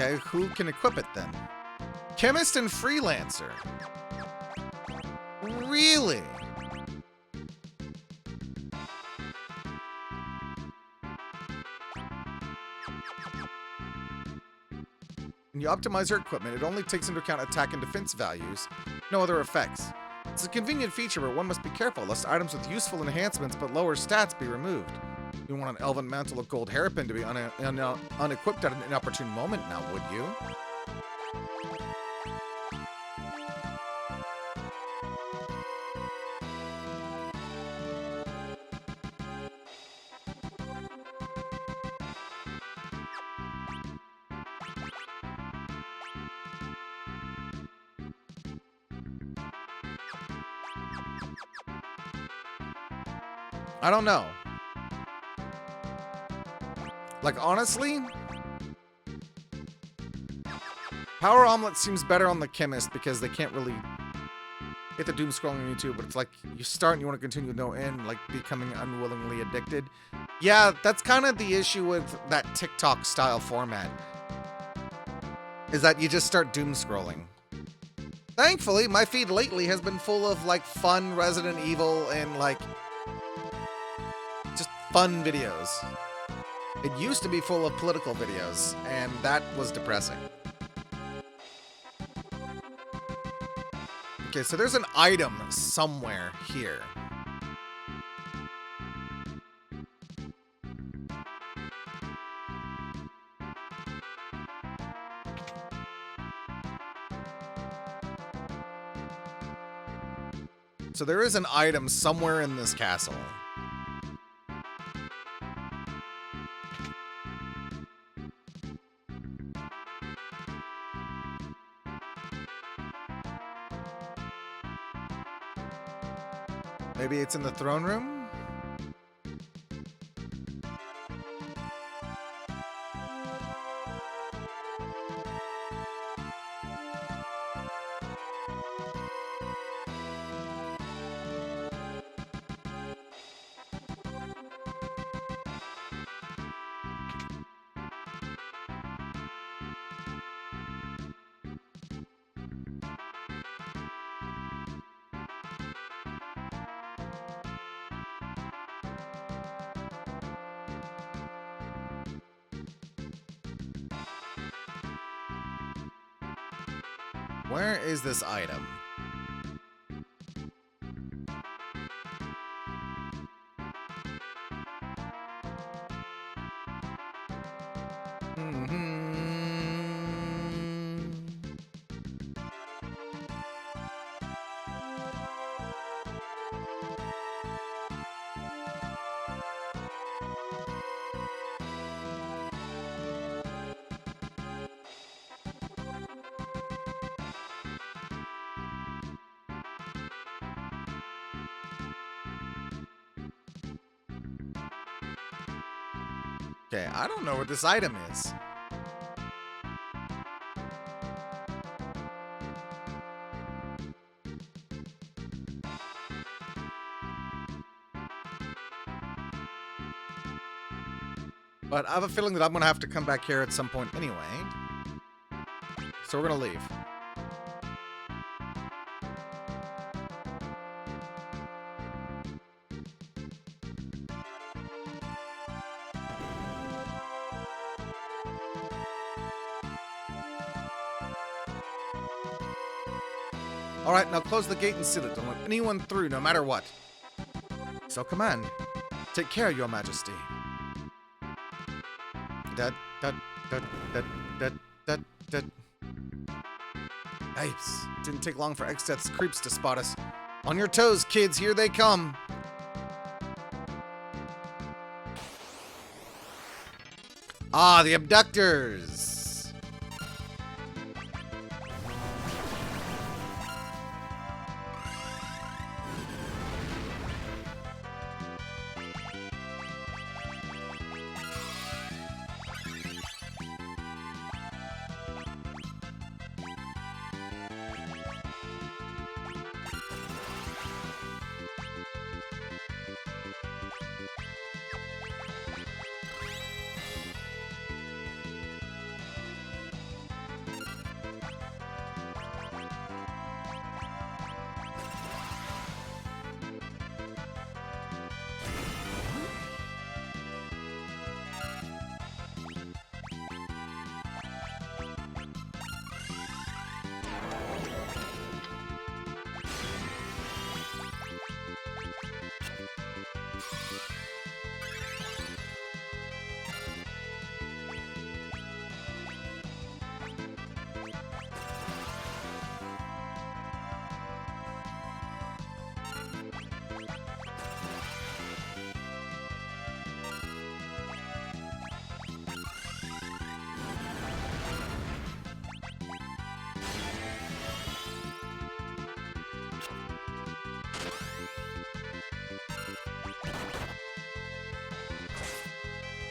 Okay, who can equip it then? Chemist and Freelancer. Really? When you optimize your equipment, it only takes into account attack and defense values, no other effects. It's a convenient feature, but one must be careful lest items with useful enhancements but lower stats be removed. You want an elven mantle of gold hairpin to be unequipped at an inopportune moment now, would you? I don't know. Like, honestly, Power Omelet seems better on the Chemist because they can't really hit the doom scrolling on YouTube, but it's like you start and you want to continue no end, like becoming unwillingly addicted. Yeah, that's kind of the issue with that TikTok style format, is that you just start doom scrolling. Thankfully, my feed lately has been full of like fun Resident Evil and like just fun videos. It used to be full of political videos, and that was depressing. Okay, so there's an item somewhere here. So there is an item somewhere in this castle. Maybe it's in the throne room? Where is this item? Okay, I don't know what this item is. But I have a feeling that I'm going to have to come back here at some point anyway. So we're going to leave. Alright, now close the gate and seal it. Don't let anyone through, no matter what. So command. Take care, your majesty. Dut, dut, dut, dut, dut, dut, dut. Nice. Didn't take long for Exdeath's creeps to spot us. On your toes, kids, here they come. Ah, the abductors.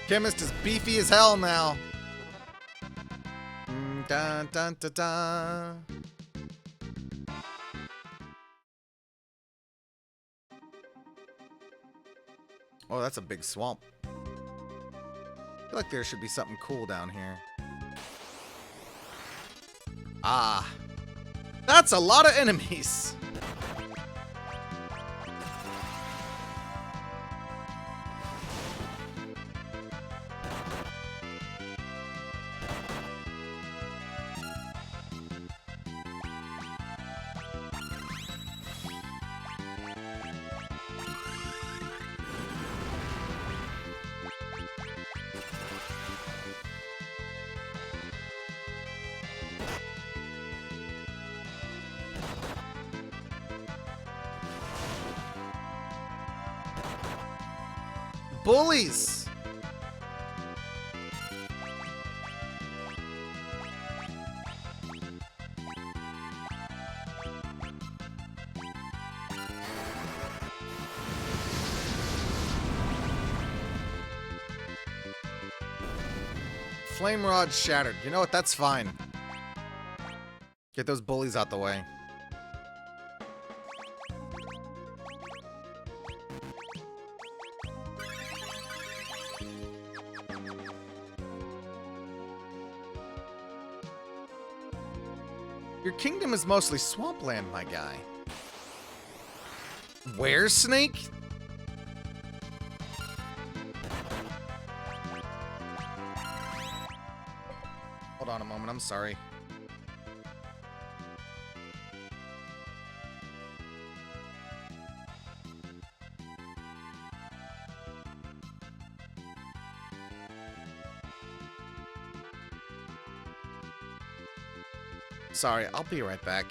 Chemist is beefy as hell now. Dun, dun, dun, dun. Oh, that's a big swamp. I feel like there should be something cool down here. Ah. That's a lot of enemies. Bullies! Flame rod shattered. You know what? That's fine. Get those bullies out the way. Your kingdom is mostly swampland, my guy. Where, Snake? Hold on a moment, I'm sorry. Sorry, I'll be right back.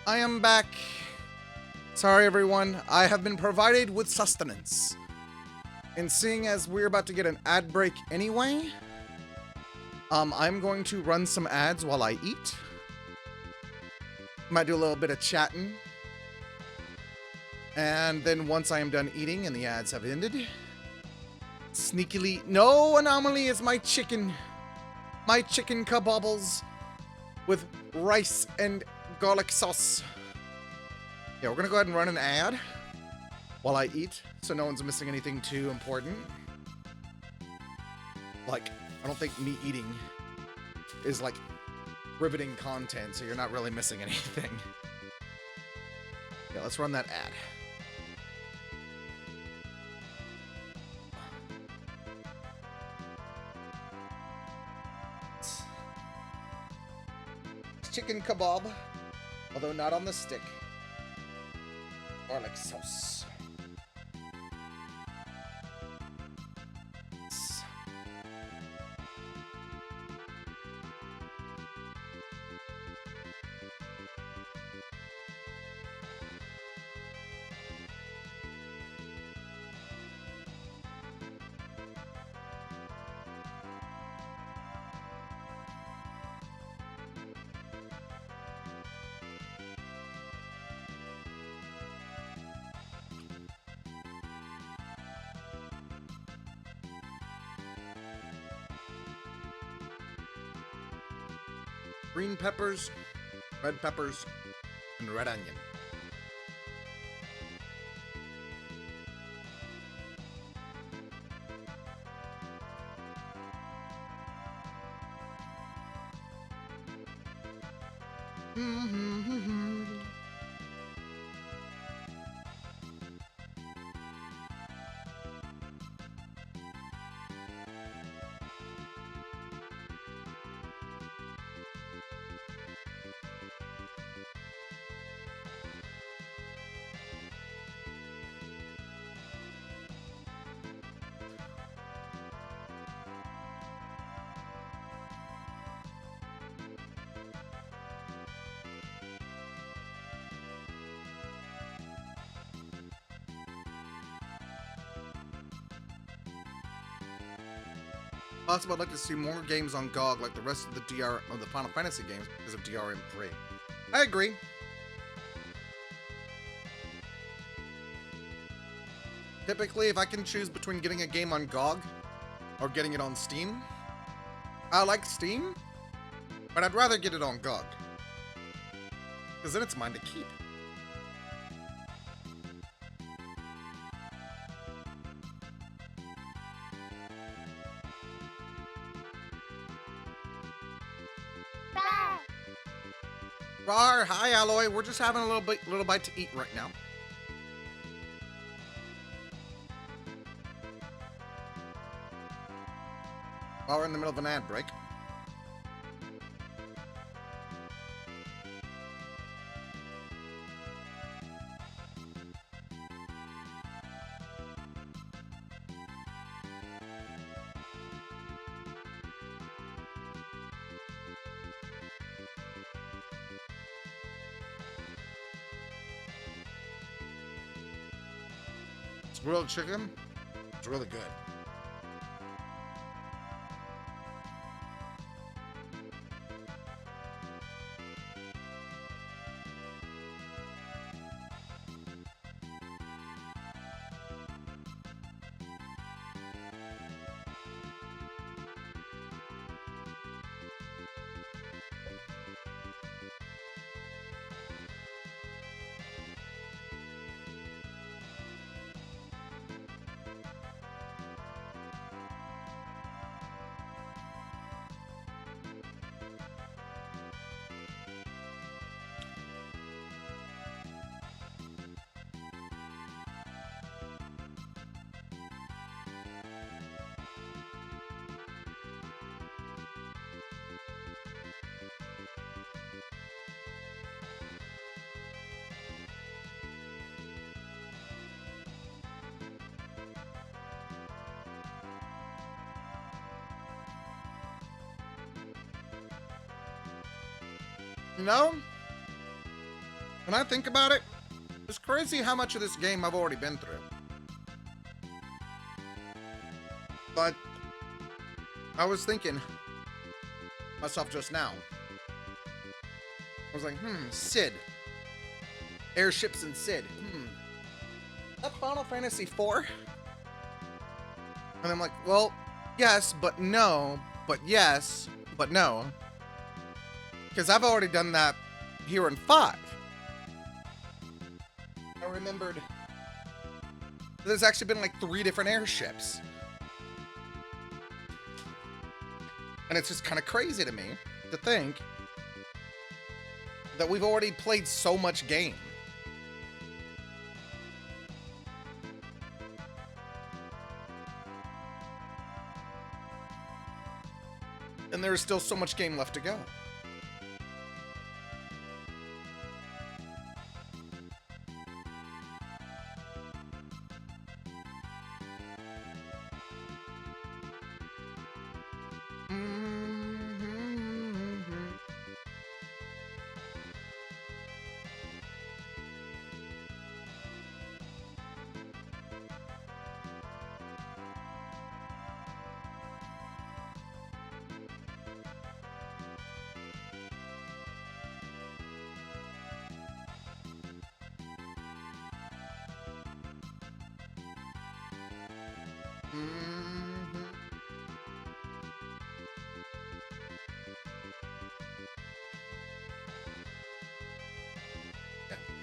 I am back. Sorry, everyone. I have been provided with sustenance. And seeing as we're about to get an ad break anyway, I'm going to run some ads while I eat. Might do a little bit of chatting. And then once I am done eating and the ads have ended, sneakily... No, Anomaly is my chicken. My chicken kebabbles with rice and garlic sauce. Yeah, we're gonna go ahead and run an ad while I eat, so no one's missing anything too important. Like, I don't think me eating is like riveting content, so you're not really missing anything. Yeah, let's run that ad. Chicken kebab, although not on the stick. Garlic sauce. Green peppers, and red onion. Possible, I'd like to see more games on GOG like the rest of the the Final Fantasy games because of DRM3. I agree. Typically, if I can choose between getting a game on GOG or getting it on Steam, I like Steam, but I'd rather get it on GOG. Because then it's mine to keep. Rar, hi Alloy. We're just having a little bite to eat right now. While we're in the middle of an ad break. Grilled chicken, it's really good. You know, when I think about it, it's crazy how much of this game I've already been through. But I was thinking, myself just now. I was like, Sid. Airships and Sid. That Final Fantasy IV? And I'm like, well, yes, but no, but yes, but no. Because I've already done that here in 5. I remembered there's actually been like 3 different airships. And it's just kind of crazy to me to think that we've already played so much game. And there's still so much game left to go.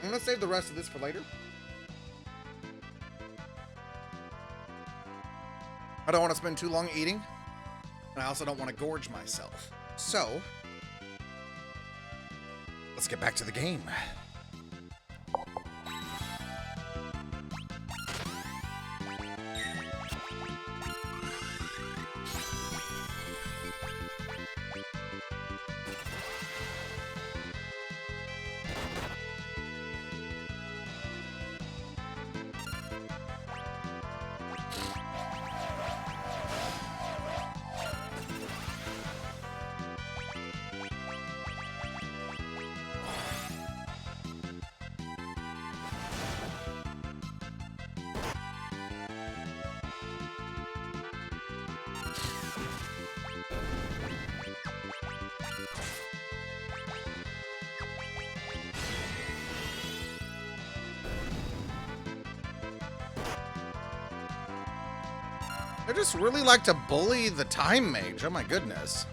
I'm gonna save the rest of this for later. I don't want to spend too long eating, and I also don't want to gorge myself. So, let's get back to the game. I just really like to bully the time mage. Oh my goodness.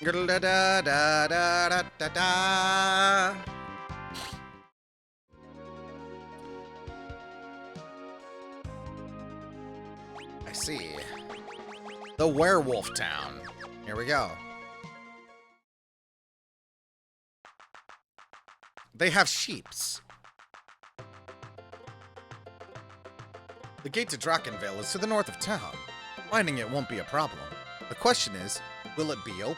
Da da da da da da da. I see. The werewolf town. Here we go. They have sheeps. The gate to Drakenville is to the north of town. Finding it won't be a problem. The question is, will it be open?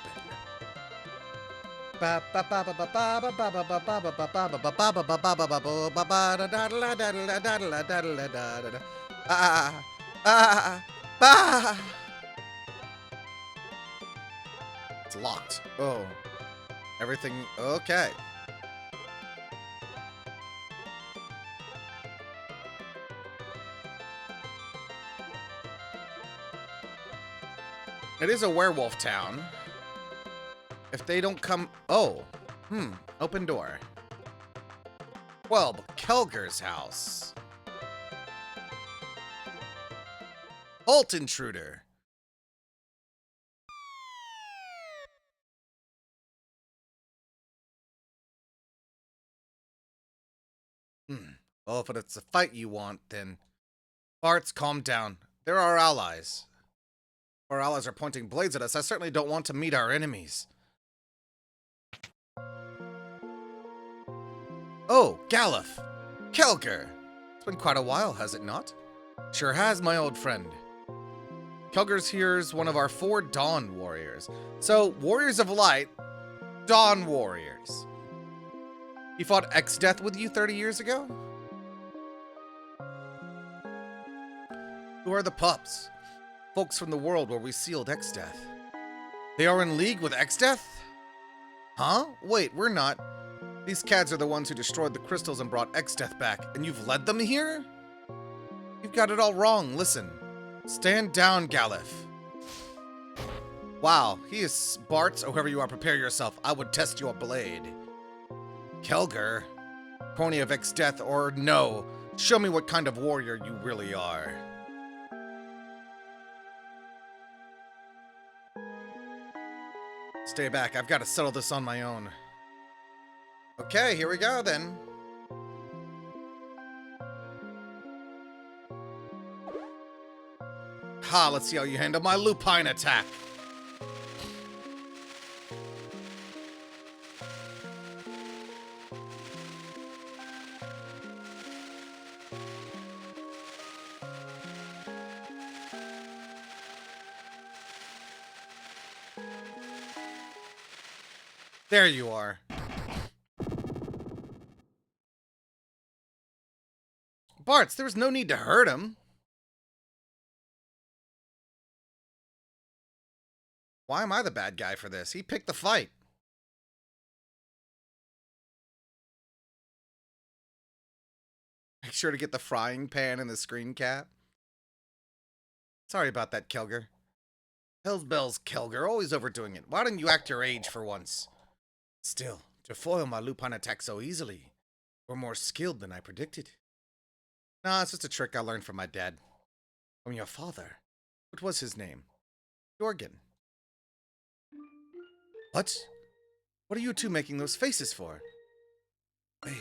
It's locked. Oh. Everything okay. It is a werewolf town. If they don't come... Oh. Open door. Well, Kelger's house. Halt, intruder. Well, if it's a fight you want, then... Bart's, calm down. They're our allies. Our allies are pointing blades at us. I certainly don't want to meet our enemies. Oh, Galuf! Kelger! It's been quite a while, has it not? Sure has, my old friend. Kelger's here's one of our 4 Dawn Warriors. So, Warriors of Light, Dawn Warriors. He fought X-Death with you 30 years ago? Who are the pups? Folks from the world where we sealed X-Death. They are in league with Exdeath? Huh? Wait, we're not. These cads are the ones who destroyed the crystals and brought Exdeath back, and you've led them here? You've got it all wrong. Listen. Stand down, Galif. Wow, he is Bart, or whoever you are, prepare yourself. I would test your blade. Kelger? Pony of Exdeath, or no. Show me what kind of warrior you really are. Stay back, I've got to settle this on my own. Okay, here we go then. Ha, let's see how you handle my lupine attack. There you are. Bartz, there was no need to hurt him. Why am I the bad guy for this? He picked the fight. Make sure to get the frying pan and the screen cap. Sorry about that, Kelger. Hell's bells, Kelger. Always overdoing it. Why don't you act your age for once? Still, to foil my lupine attack so easily, you're more skilled than I predicted. Nah, it's just a trick I learned from my dad. From your father. What was his name? Jorgen. What? What are you two making those faces for? Hey,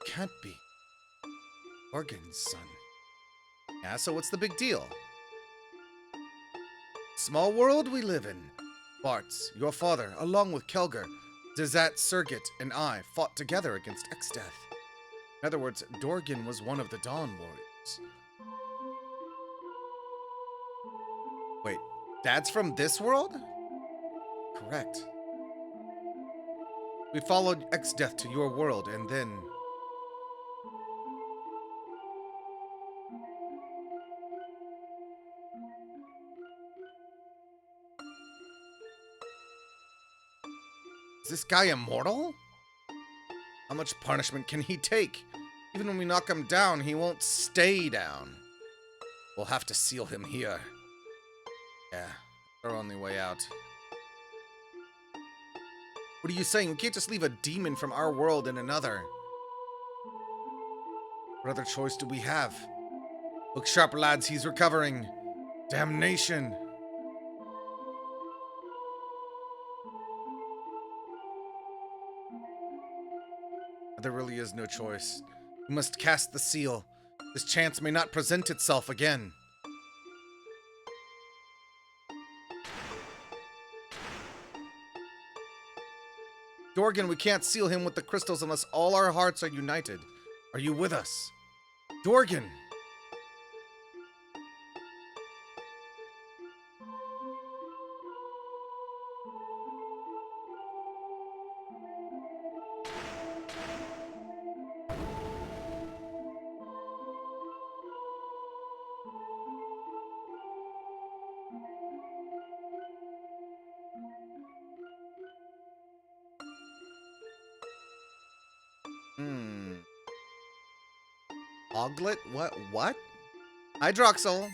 can't be. Jorgen's son. Yeah, so what's the big deal? Small world we live in. Bartz, your father, along with Kelger, Dizat, Sergit, and I fought together against Exdeath. In other words, Dorgan was one of the Dawn Warriors. Wait, Dad's from this world? Correct. We followed Exdeath to your world, and then... Is this guy immortal? How much punishment can he take? Even when we knock him down, he won't stay down. We'll have to seal him here. Yeah, our only way out. What are you saying? We can't just leave a demon from our world in another. What other choice do we have? Look sharp, lads, he's recovering. Damnation. There really is no choice. We must cast the seal. This chance may not present itself again. Dorgan, we can't seal him with the crystals unless all our hearts are united. Are you with us? Dorgan! Oglet? What? Hydroxyl.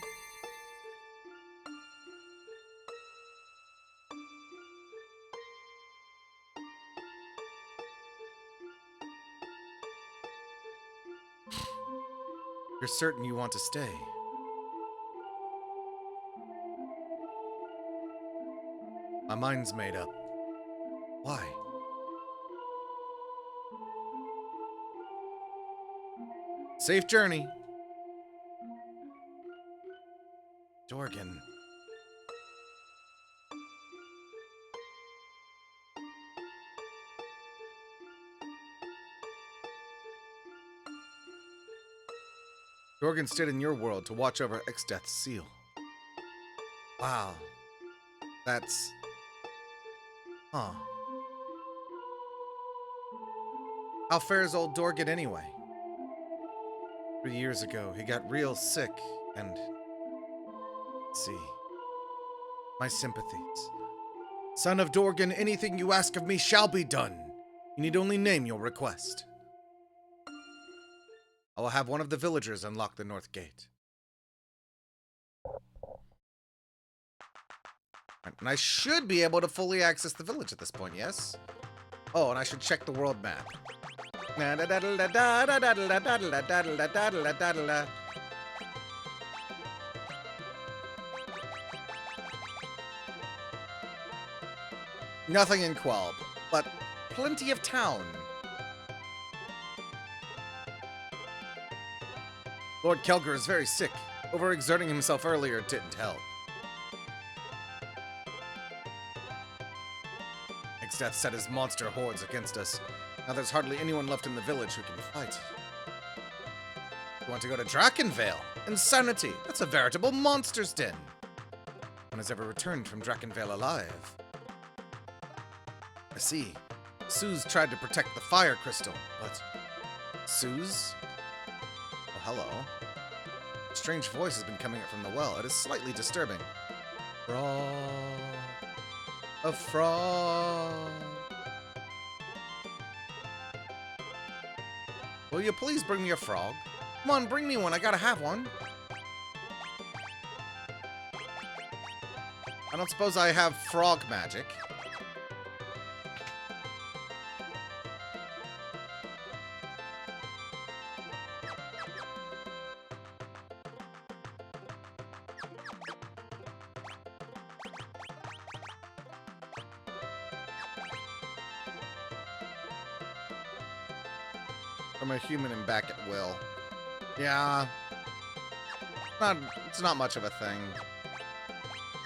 You're certain you want to stay? My mind's made up. Why? Safe journey. Dorgan. Dorgan stayed in your world to watch over Exdeath's seal. Wow. That's... Huh. How fares old Dorgan anyway? 3 years ago, he got real sick, and... Let's see. My sympathies. Son of Dorgan, anything you ask of me shall be done. You need only name your request. I will have one of the villagers unlock the north gate. And I should be able to fully access the village at this point, yes? Oh, and I should check the world map. Nothing in Quelb, but plenty of town. Lord Kelger is very sick. Overexerting himself earlier didn't help. Exdeath set his monster hordes against us. Now there's hardly anyone left in the village who can fight. You want to go to Drakenvale? Insanity! That's a veritable monster's den. No one has ever returned from Drakenvale alive. I see. Suze tried to protect the fire crystal, but... Suze? Oh, hello. A strange voice has been coming up from the well. It is slightly disturbing. Frog. A frog. Will you please bring me a frog? Come on, bring me one. I gotta have one. I don't suppose I have frog magic. From a human and back at will. Yeah. It's not much of a thing.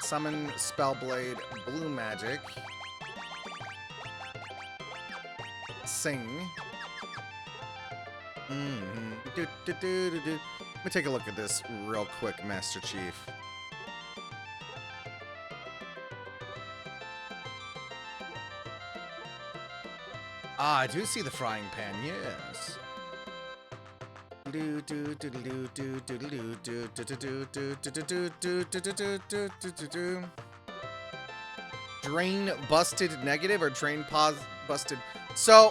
Summon Spellblade, blue magic. Sing. Let me take a look at this real quick, Master Chief. Ah, I do see the frying pan, yes. Drain busted negative or drain busted. So,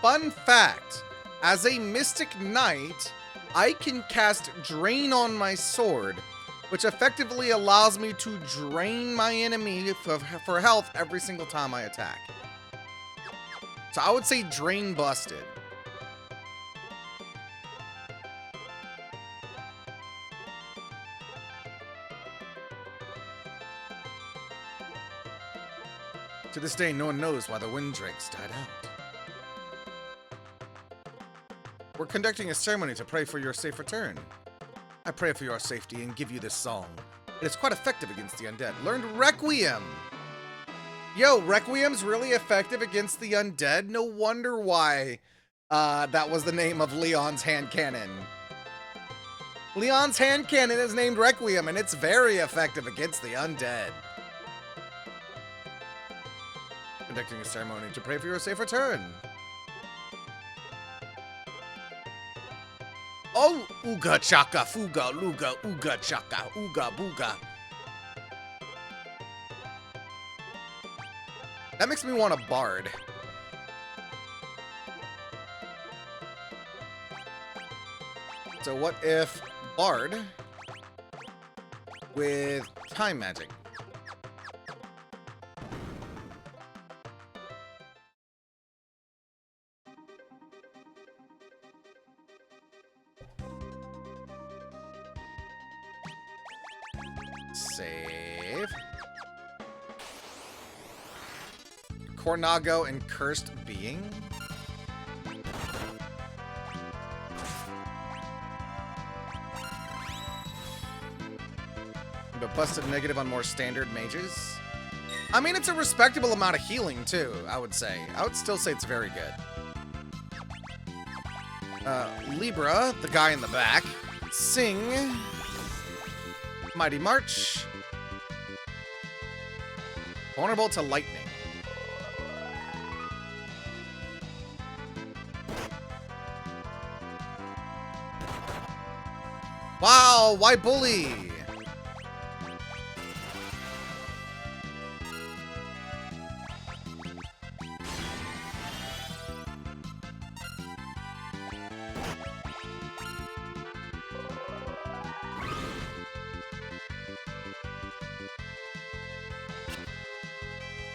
fun fact. As a Mystic Knight, I can cast Drain on my sword, which effectively allows me to drain my enemy for health every single time I attack. So I would say drain busted. To this day, no one knows why the wind drakes died out. We're conducting a ceremony to pray for your safe return. I pray for your safety and give you this song. It is quite effective against the undead. Learned Requiem! Yo, Requiem's really effective against the undead? No wonder why that was the name of Leon's hand cannon. Leon's hand cannon is named Requiem, and it's very effective against the undead. Conducting a ceremony to pray for your safe return. Oh, ooga chaka, fuga, luga, ooga chaka, ooga booga. That makes me want a bard. So what if bard with time magic? Save. Cornago and Cursed Being. But busted negative on more standard mages. I mean, it's a respectable amount of healing, too, I would say. I would still say it's very good. Libra, the guy in the back. Sing. Mighty March. Vulnerable to lightning. Wow, why bully?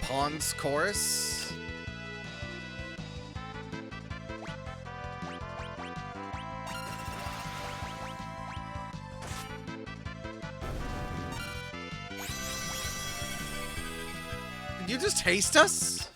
Pond's chorus. Did you just haste us?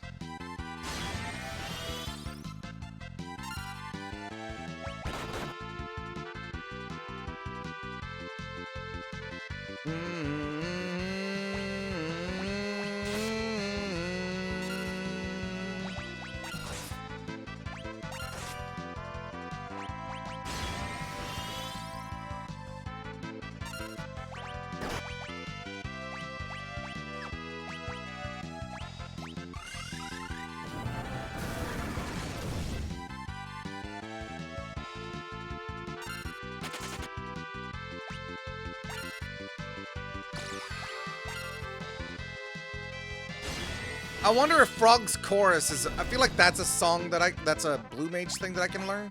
I wonder if Frog's Chorus is... I feel like that's a song that that's a Blue Mage thing that I can learn.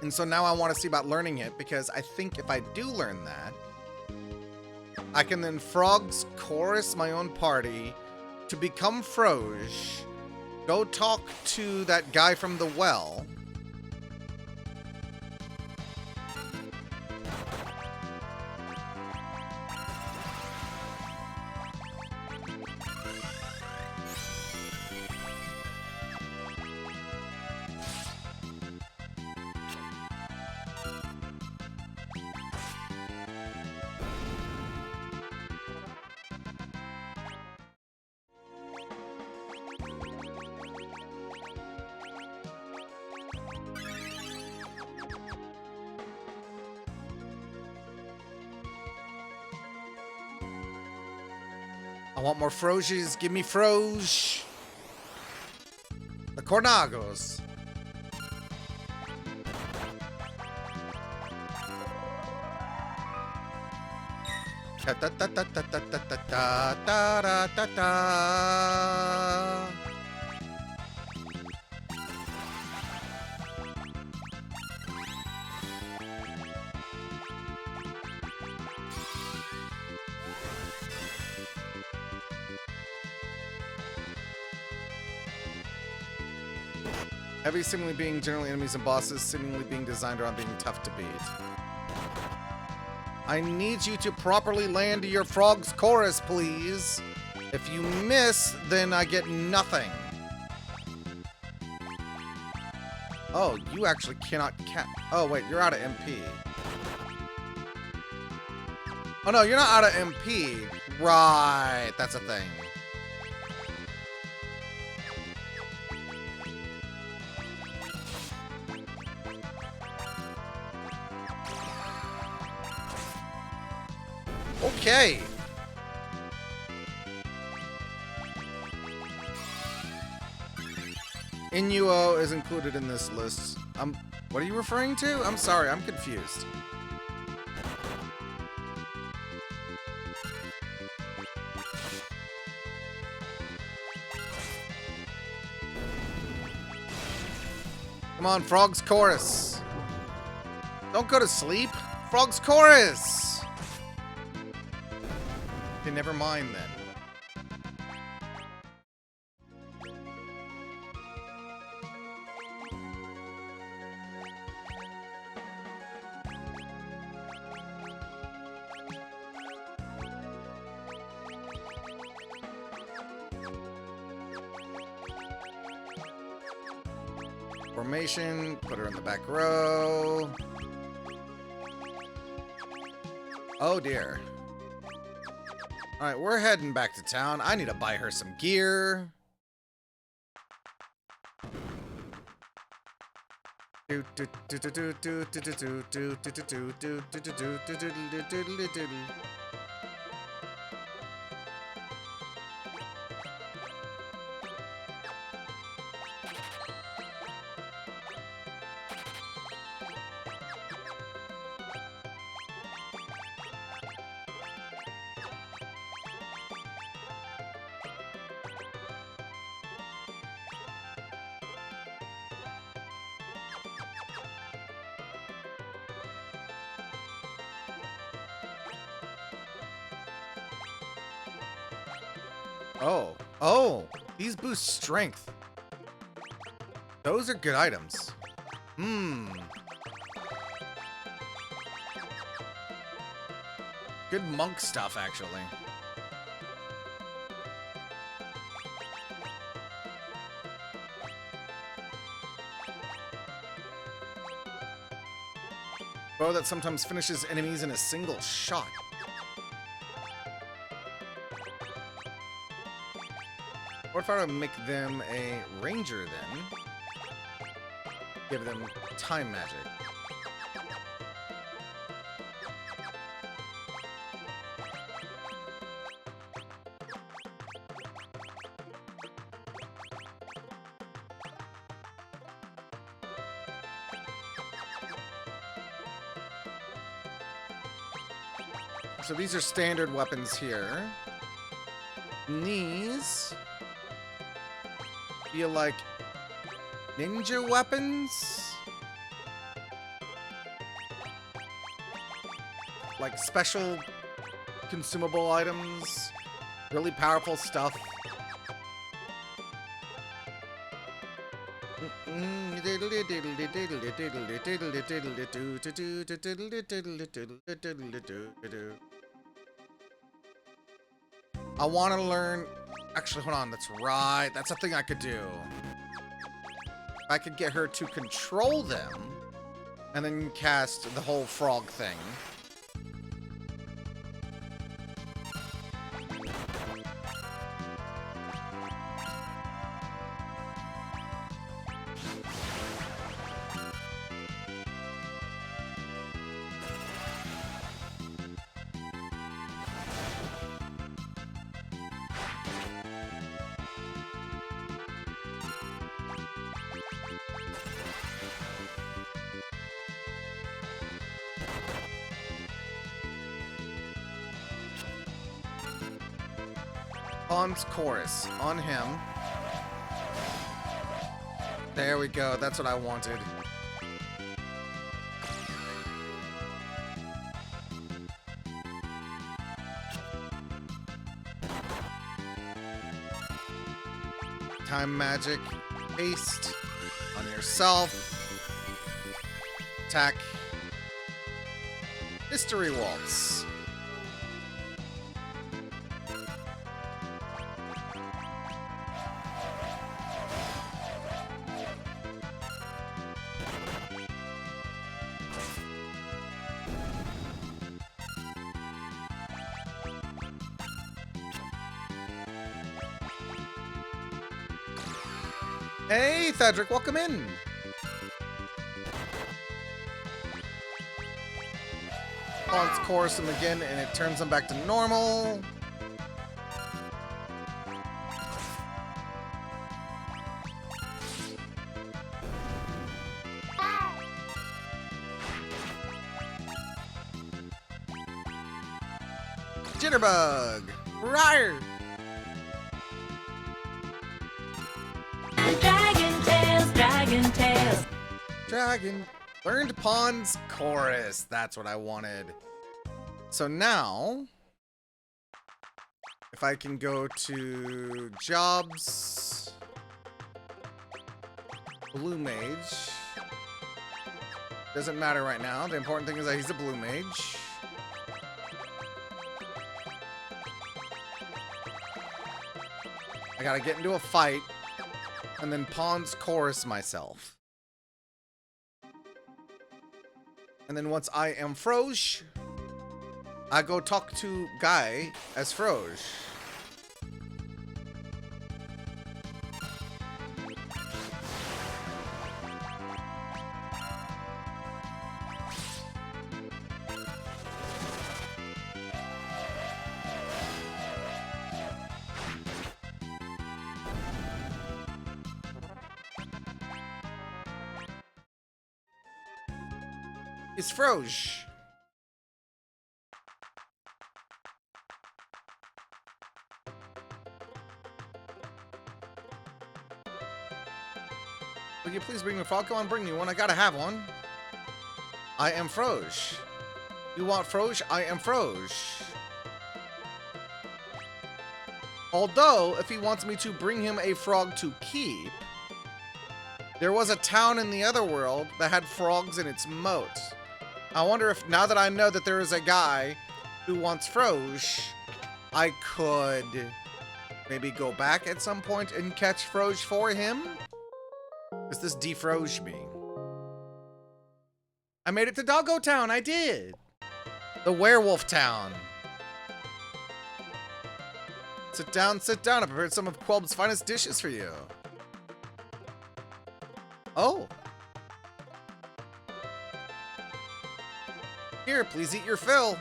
And so now I want to see about learning it, because I think if I do learn that, I can then Frog's Chorus my own party to become Froge, go talk to that guy from the well, I want more Froges. Give me Froge. The Cornagos. Da da da da da da da da da da da. Heavy seemingly being generally enemies and bosses, seemingly being designed around being tough to beat. I need you to properly land your Frog's Chorus, please. If you miss, then I get nothing. Oh, you actually cannot oh, wait, you're out of MP. Oh, no, you're not out of MP. Right, that's a thing. Okay. Inuo is included in this list. What are you referring to? I'm sorry, I'm confused. Come on, Frog's Chorus. Don't go to sleep. Frog's Chorus. Okay, never mind then. Formation, put her in the back row. Oh dear. Alright, we're heading back to town. I need to buy her some gear. Oh. Oh! These boost strength. Those are good items. Hmm. Good monk stuff, actually. Bow that sometimes finishes enemies in a single shot. What if I were to make them a ranger then? Give them time magic. So these are standard weapons here. And these feel like ninja weapons? Like special consumable items? Really powerful stuff? I want to learn... Actually, hold on. That's right. That's a thing I could do. I could get her to control them and then cast the whole frog thing. Pawn's Chorus on him. There we go. That's what I wanted. Time magic. Haste on yourself. Attack. Mystery Waltz. Hey, Thedric, welcome in. Let's chorus him again, and it turns him back to normal. Jitterbug! Rawr! Dragon. Learned Pawn's Chorus. That's what I wanted. So now, if I can go to Jobs, Blue Mage. Doesn't matter right now. The important thing is that he's a Blue Mage. I gotta get into a fight and then Pawn's Chorus myself. And then once I am Froge, I go talk to Guy as Froge. It's Froge. Will you please bring me a frog? Come on, bring me one. I gotta have one. I am Froge. You want Froge? I am Froge. Although, if he wants me to bring him a frog to keep, there was a town in the other world that had frogs in its moat. I wonder if, now that I know that there is a guy who wants Froge, I could maybe go back at some point and catch Froge for him? Does this defroge me? I made it to Doggo Town, I did! The werewolf town. Sit down, sit down. I prepared some of Quelb's finest dishes for you. Oh. Here, please eat your fill.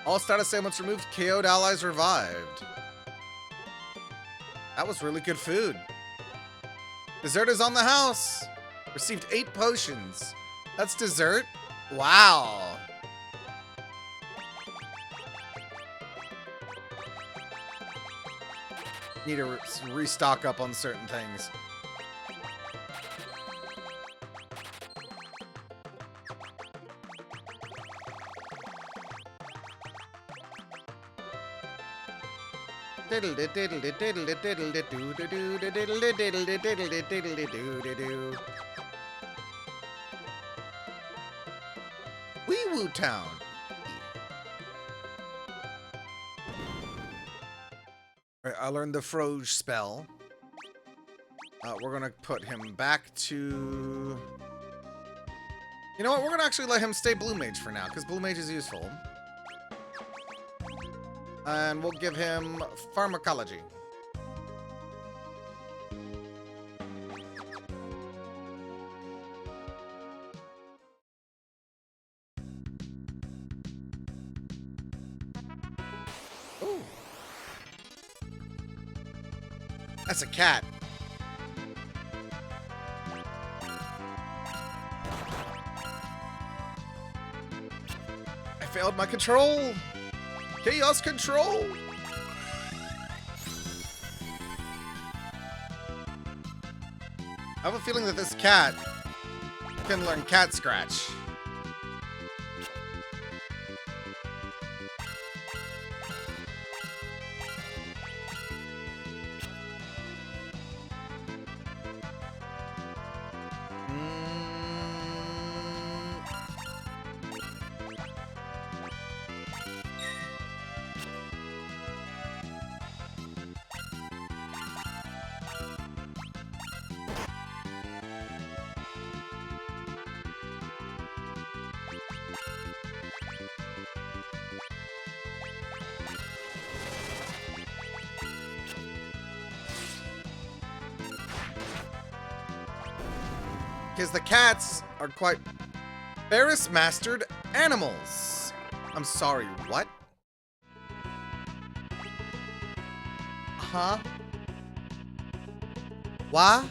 All status ailments removed, KO'd allies revived. That was really good food. Dessert is on the house. Received 8 potions. That's dessert? Wow. Need to restock up on certain things. Wee Woo Town. Alright, I learned the Froge spell. We're gonna put him back to... You know what? We're gonna actually let him stay Blue Mage for now, because Blue Mage is useful. And we'll give him Pharmacology. Ooh. That's a cat. I failed my control. Chaos control. I have a feeling that this cat can learn cat scratch. Because the cats are quite Ferris-mastered animals. I'm sorry, what? Huh? Why?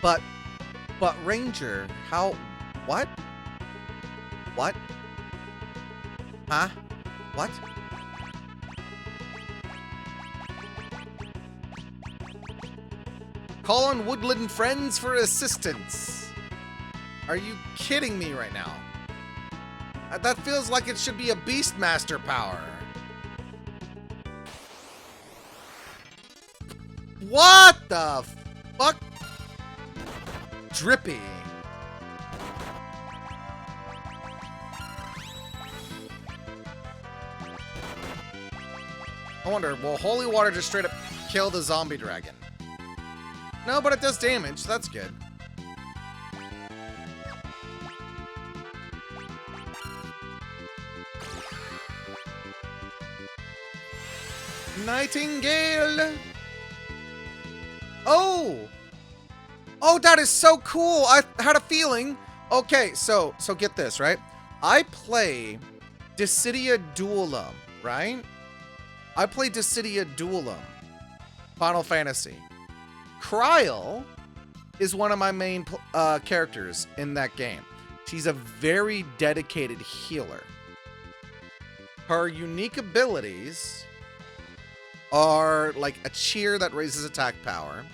But Ranger, how, what? What? Huh? What? Call on woodland friends for assistance. Are you kidding me right now? That feels like it should be a Beastmaster power. What the fuck? Drippy. I wonder, will holy water just straight up kill the zombie dragon? No, but it does damage. That's good. Nightingale. Oh. Oh, that is so cool. I had a feeling. Okay, so get this, right? I play Dissidia Duelum, right? I play Dissidia Duelum. Final Fantasy. Kryl is one of my main characters in that game. She's a very dedicated healer. Her unique abilities are like a cheer that raises attack power,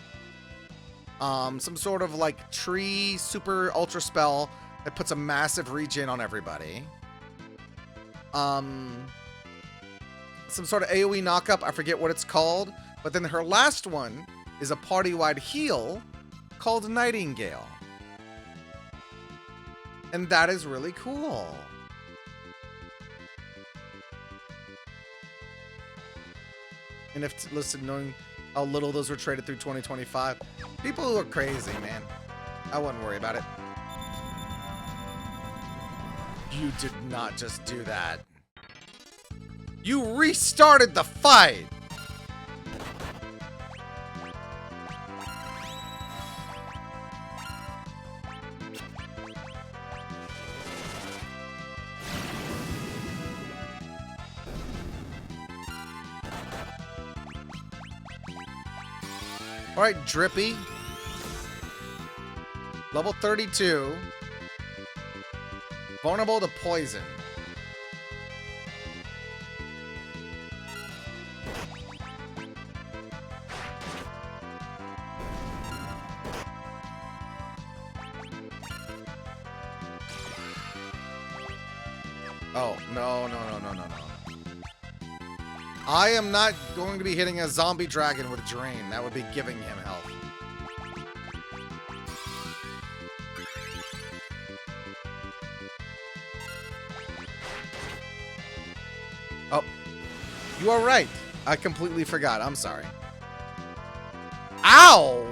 Some sort of like tree super ultra spell that puts a massive regen on everybody. Some sort of AoE knockup, I forget what it's called. But then her last one is a party-wide heal called Nightingale. And that is really cool. And if, listen, knowing how little those were traded through 2025, people who are crazy, man. I wouldn't worry about it. You did not just do that. You restarted the fight! All right, Drippy. Level 32. Vulnerable to poison. Oh, no. I am not going to be hitting a zombie dragon with Drain. That would be giving him health. Oh, you are right. I completely forgot. I'm sorry. Ow!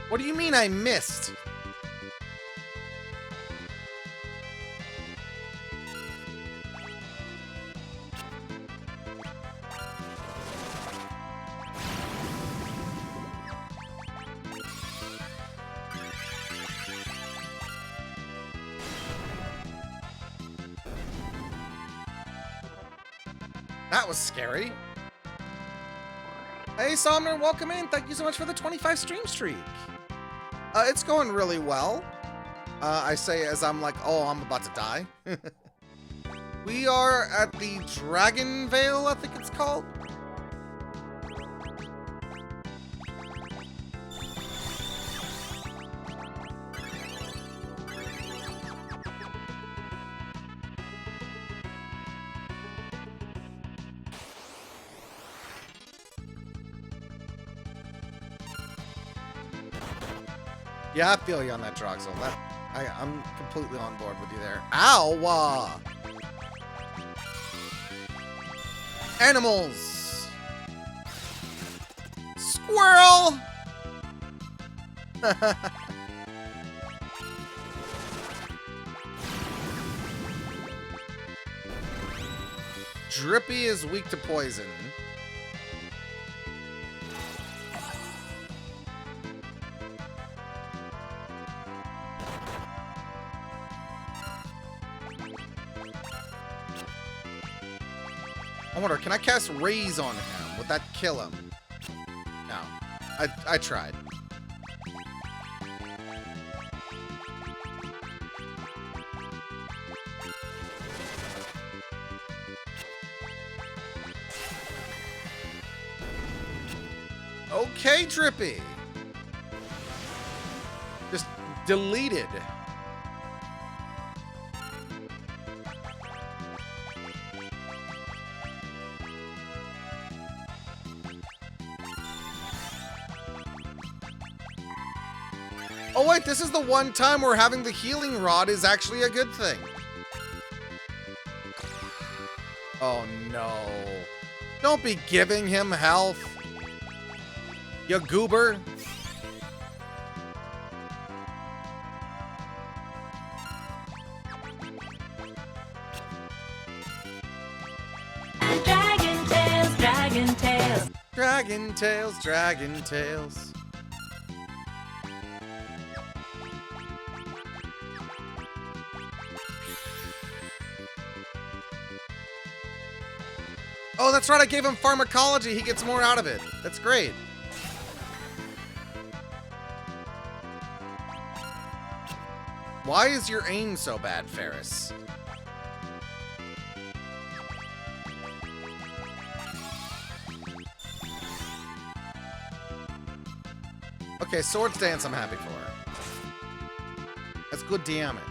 What do you mean I missed? That was scary. Hey, Somner, welcome in. Thank you so much for the 25 stream streak. It's going really well. I say as I'm like, oh, I'm about to die. We are at the Dragon Vale, I think it's called. Yeah, I feel you on that, Droxel. I'm completely on board with you there. Ow! Animals! Squirrel! Drippy is weak to poison. I wonder, can I cast Raise on him? Would that kill him? No. I tried. Okay, Drippy. Just deleted. Oh wait, this is the one time where having the healing rod is actually a good thing. Oh no. Don't be giving him health. You goober. Dragon Tales, Dragon Tales. Dragon Tales, Dragon Tales. Oh, that's right. I gave him pharmacology. He gets more out of it. That's great. Why is your aim so bad, Ferris? Okay, Swords Dance I'm happy for. That's good damage.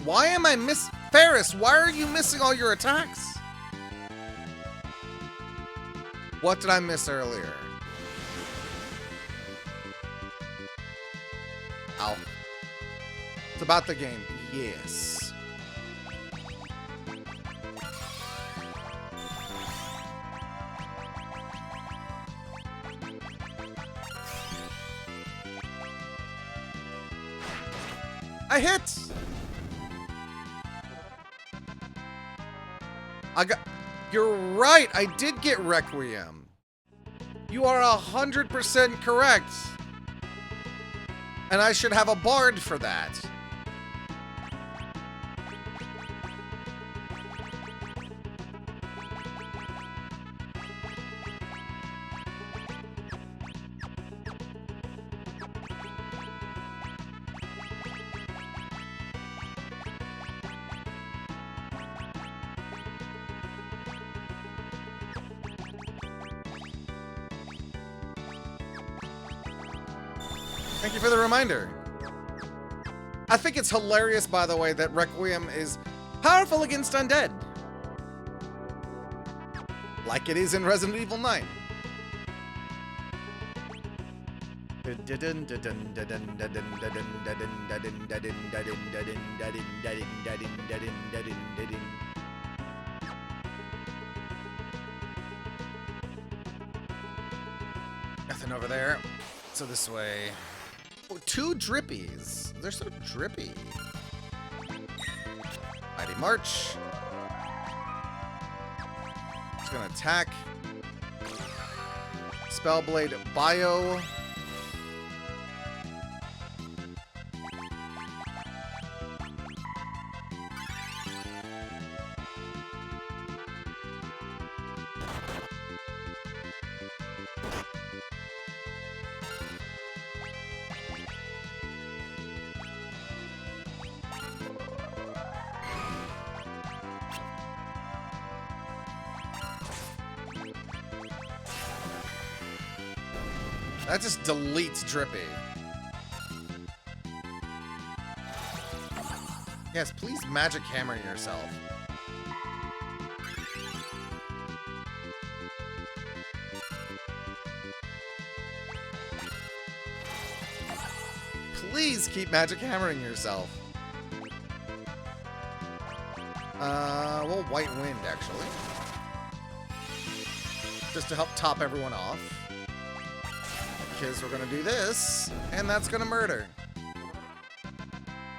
Why am I Ferris, why are you missing all your attacks? What did I miss earlier? Ow. It's about the game. Yes. I hit! You're right, I did get Requiem. You are 100% correct. And I should have a bard for that. Thank you for the reminder. I think it's hilarious, by the way, that Requiem is powerful against undead. Like it is in Resident Evil 9. Nothing over there. So this way. Oh, 2 drippies. They're so drippy. Mighty March. Just gonna attack. Spellblade Bio. That just deletes Drippy. Yes, please magic hammer yourself. Please keep magic hammering yourself. Well, White Wind, actually. Just to help top everyone off. Because we're gonna do this, and that's gonna murder.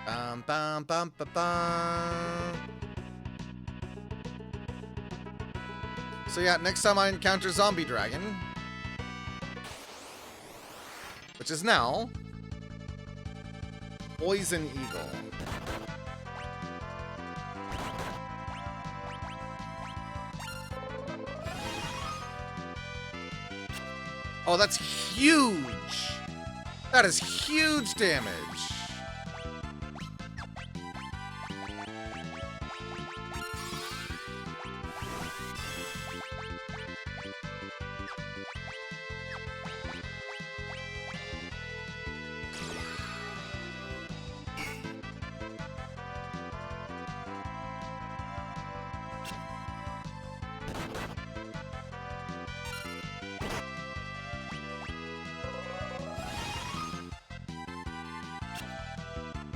Bum, bum, bum, bum, bum. So yeah, next time I encounter Zombie Dragon, which is now Poison Eagle. Oh, that's huge! That is huge damage!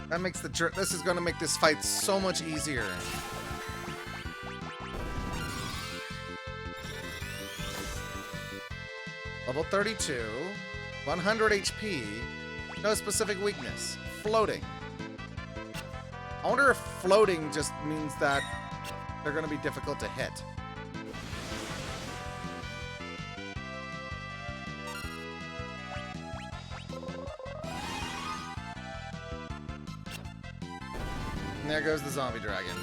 That makes this is gonna make this fight so much easier. Level 32, 100 HP, no specific weakness, floating. I wonder if floating just means that they're gonna be difficult to hit. And there goes the zombie dragon.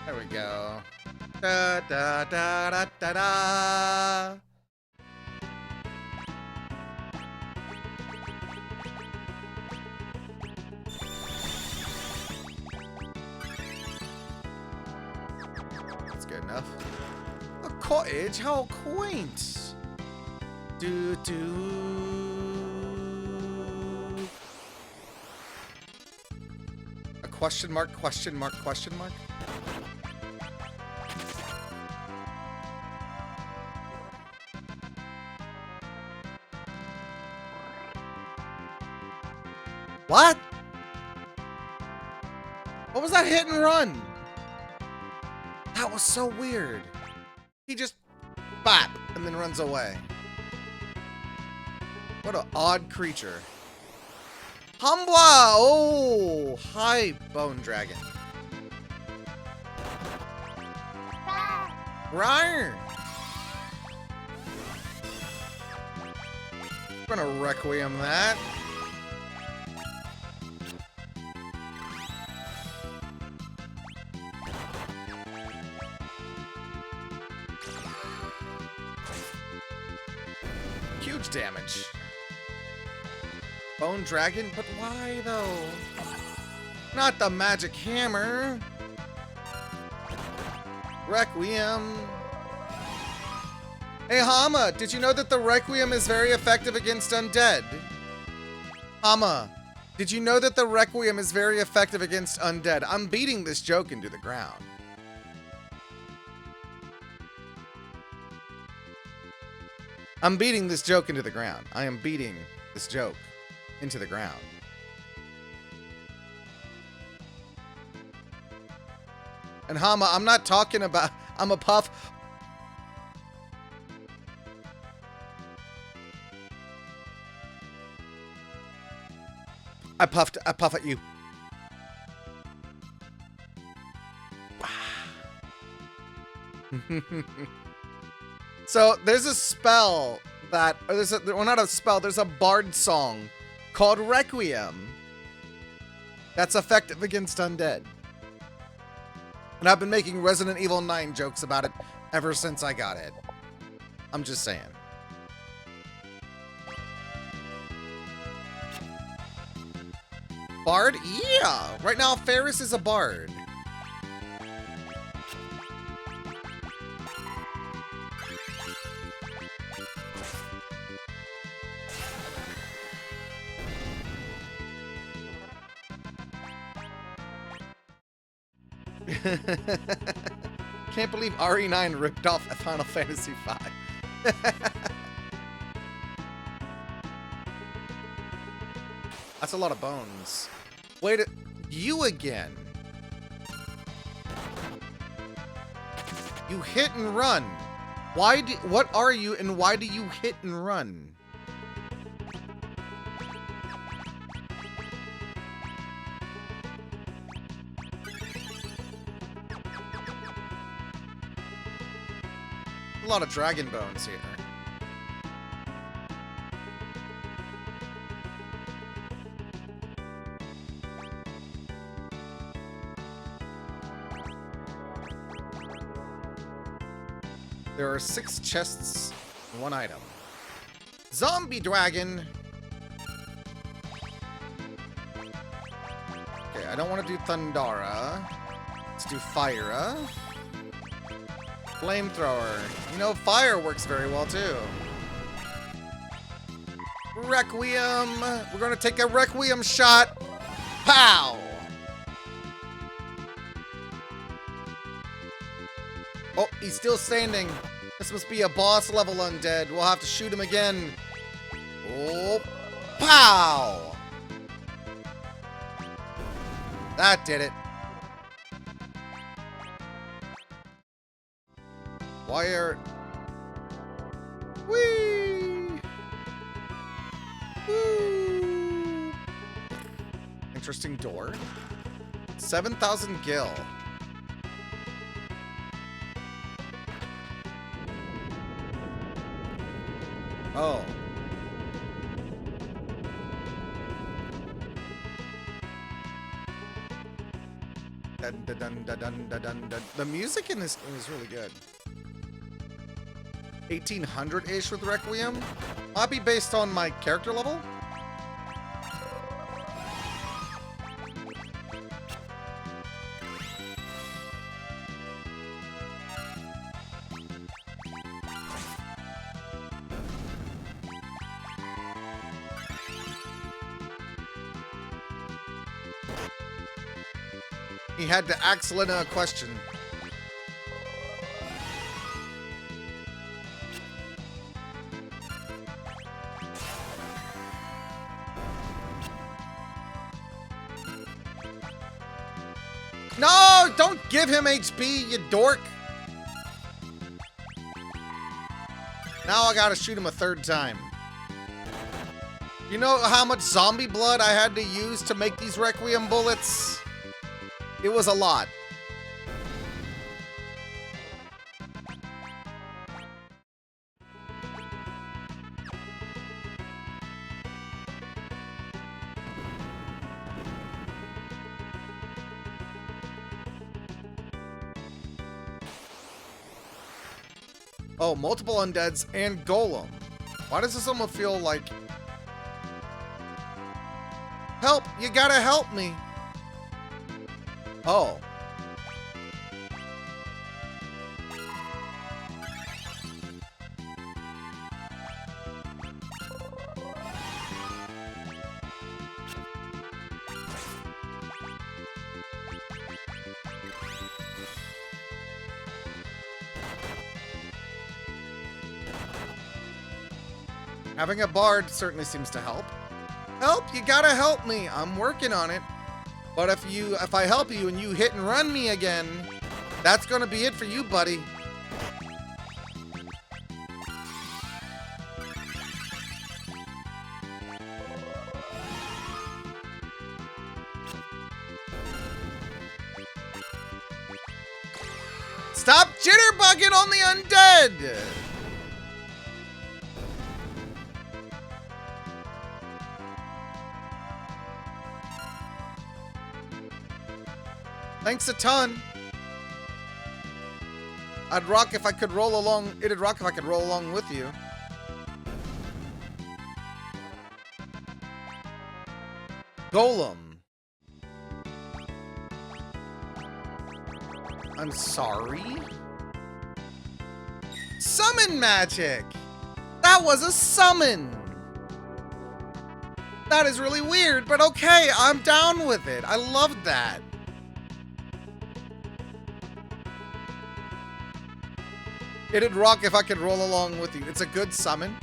There we go. Da da da da da da. That's good enough. A cottage? How quaint. Do do. A question mark, question mark, question mark? What? What was that hit and run? That was so weird. He just bop and then runs away. What an odd creature. Humbwa! Oh, hi, Bone Dragon. Rawr! We're gonna Requiem that. Huge damage. Bone Dragon? But why, though? Not the magic hammer. Requiem. Hey, Hama, did you know that the Requiem is very effective against undead? Hama, did you know that the Requiem is very effective against undead? I'm beating this joke into the ground. I'm beating this joke into the ground. I am beating this joke into the ground. And Hama, I'm not talking about... I'm a puff. I puff at you. So there's a spell that, or there's a, well, not a spell, there's a bard song called Requiem that's effective against undead. And I've been making Resident Evil 9 jokes about it ever since I got it. I'm just saying. Bard? Yeah! Right now, Ferris is a bard. Can't believe RE9 ripped off Final Fantasy V. That's a lot of bones. Wait, you again. You hit and run. Why do, what are you and why do you hit and run? A lot of dragon bones here. There are 6 chests and 1 item. Zombie dragon! Okay, I don't want to do Thundara. Let's do Fyra. Flamethrower. You know, fire works very well, too. Requiem! We're gonna take a Requiem shot! Pow! Oh, he's still standing. This must be a boss level undead. We'll have to shoot him again. Oh, pow! That did it. Wire. Whee! Woo! Interesting door. 7,000 gil. Oh. Dun, dun, dun, dun, dun, dun, dun, dun. The music in this game is really good. 1800-ish with Requiem. Might be based on my character level. He had to ask Lena a question. No, don't give him HP, you dork. Now I gotta shoot him a third time. You know how much zombie blood I had to use to make these Requiem bullets? It was a lot. Oh, multiple undeads and golem. Why does this almost feel like... Help! You gotta help me! Oh. Having a bard certainly seems to help. Help! You gotta help me! I'm working on it. But if I help you and you hit and run me again, that's gonna be it for you, buddy. Stop jitterbugging on the undead! Thanks a ton. I'd rock if I could roll along. It'd rock if I could roll along with you. Golem. I'm sorry. Summon magic. That was a summon. That is really weird, but okay, I'm down with it. I loved that. It'd rock if I could roll along with you. It's a good summon.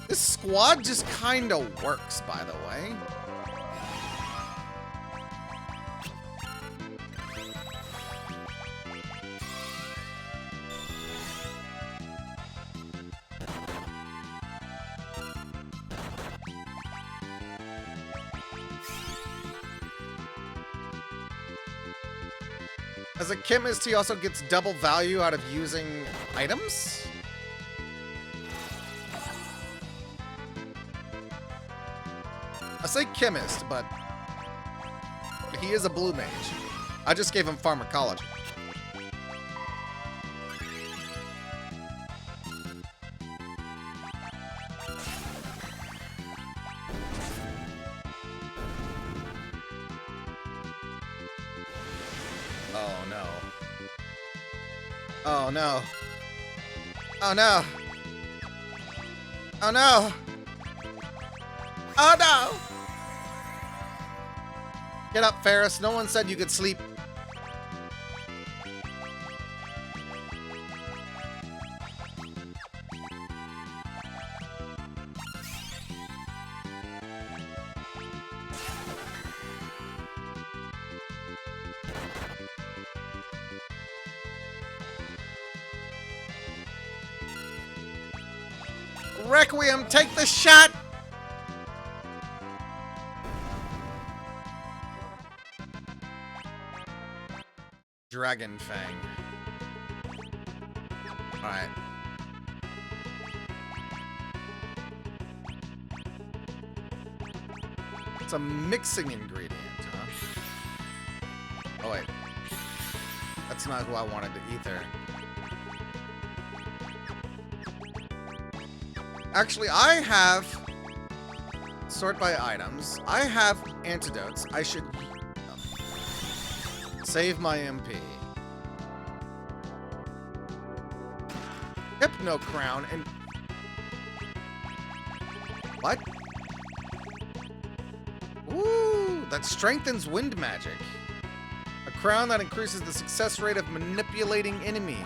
This squad just kind of works, by the way. As a chemist, he also gets double value out of using items. I say chemist, but he is a blue mage. I just gave him pharmacology. Oh no. Oh no. Oh no. Oh no. Oh no. Get up, Ferris. No one said you could sleep. Requiem, take the shot! Dragon Fang. Alright. It's a mixing ingredient, huh? Oh, wait. That's not who I wanted to ether. Actually, I have... Sort by items. I have antidotes. I should... Save my MP. Hypno Crown and... What? Ooh, that strengthens wind magic. A crown that increases the success rate of manipulating enemies.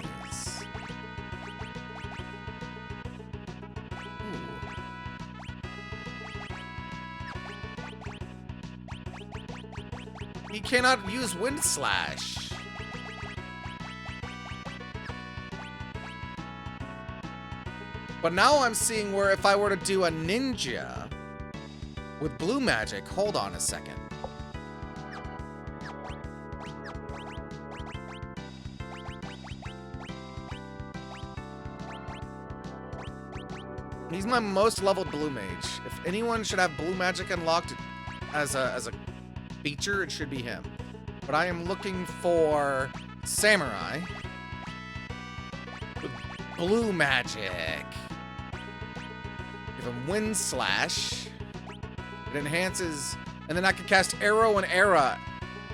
He cannot use Wind Slash. But now I'm seeing where if I were to do a ninja with blue magic, hold on a second. He's my most leveled blue mage. If anyone should have blue magic unlocked as a feature, it should be him. But I am looking for samurai with blue magic. Give him Wind Slash. It enhances, and then I can cast Arrow and Era.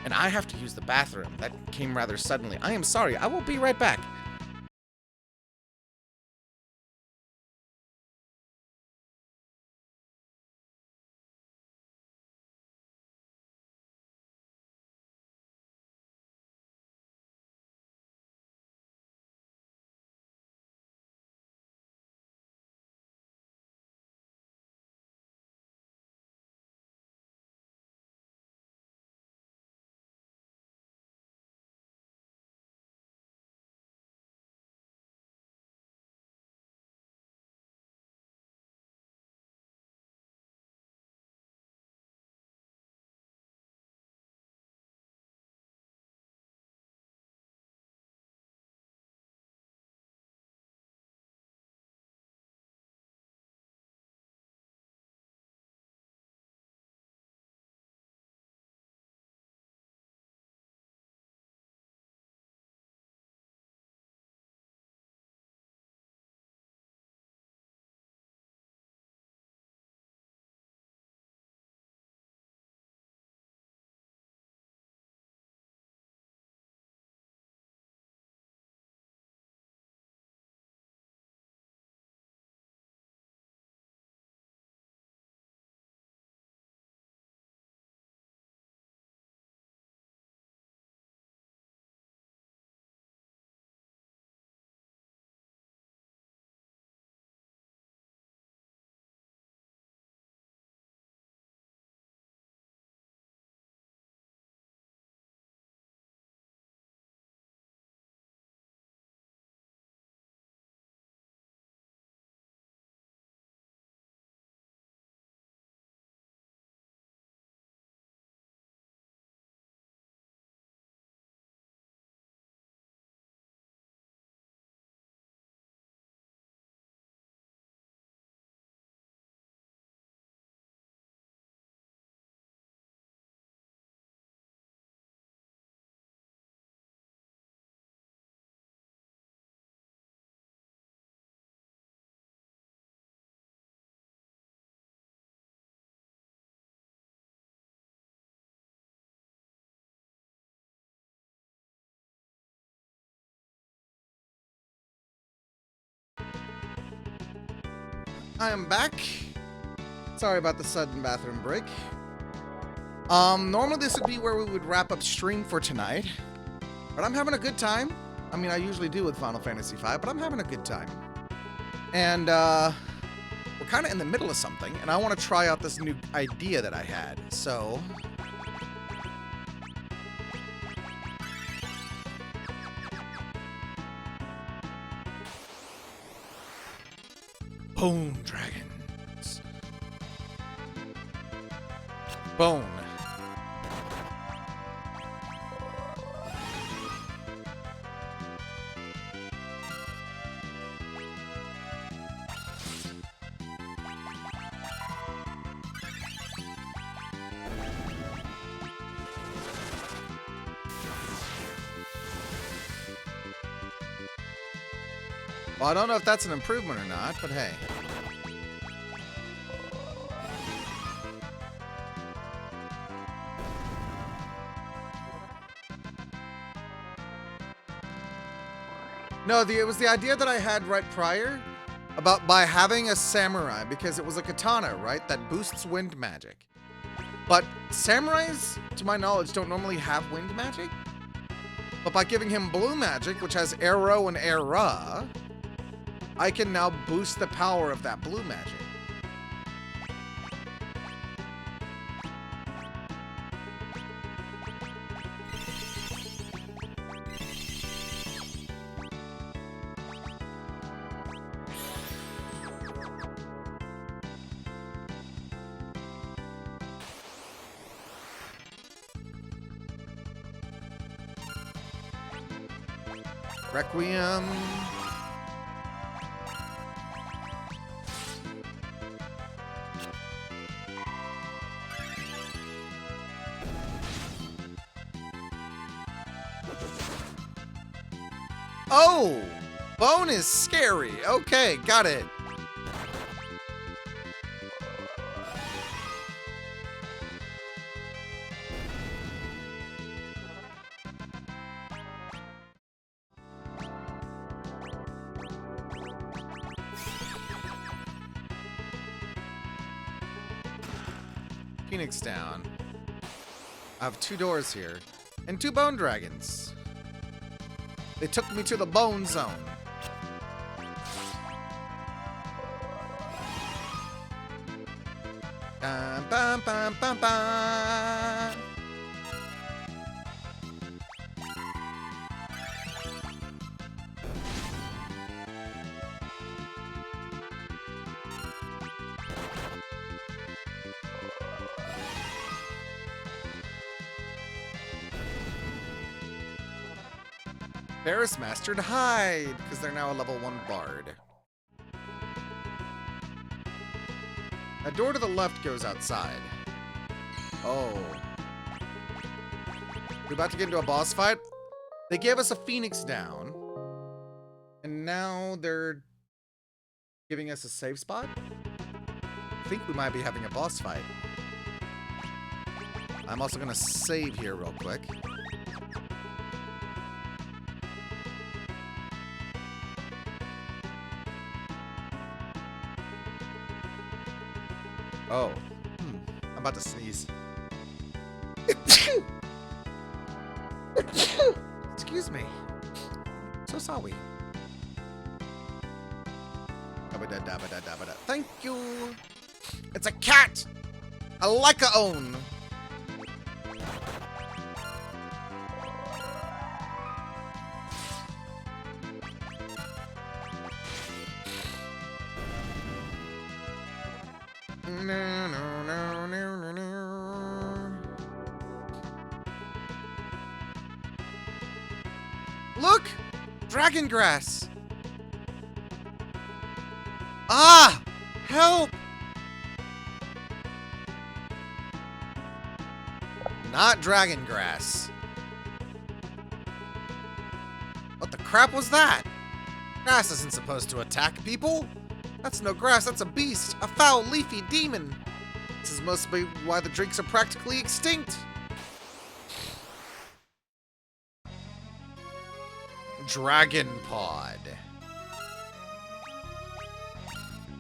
And I have to use the bathroom. That came rather suddenly. I am sorry. I will be right back. I am back. Sorry about the sudden bathroom break. Normally this would be where we would wrap up stream for tonight, but I'm having a good time. I mean, I usually do with Final Fantasy V, but I'm having a good time. And, we're kind of in the middle of something, and I want to try out this new idea that I had, so... Bone dragons. Bone. Well, I don't know if that's an improvement or not, but hey. No, it was the idea that I had right prior about by having a samurai, because it was a katana, right, that boosts wind magic. But samurais, to my knowledge, don't normally have wind magic. But by giving him blue magic, which has arrow and era, I can now boost the power of that blue magic. Requiem. Oh! Bone is scary. Okay, got it. Phoenix down. I have 2 doors here. And 2 bone dragons. They took me to the bone zone. Bum, bum, bum, bum, bum. Remaster to hide, because they're now a level 1 bard. A door to the left goes outside. Oh. We're about to get into a boss fight. They gave us a phoenix down. And now they're giving us a save spot? I think we might be having a boss fight. I'm also going to save here real quick. Oh. I'm about to sneeze. Excuse me. So sorry. Thank you. It's a cat. I like a own. Look! Dragon grass! Ah! Help! Not dragon grass. What the crap was that? Grass isn't supposed to attack people. That's no grass, that's a beast. A foul, leafy demon. This is must be why the drinks are practically extinct. Dragon pod.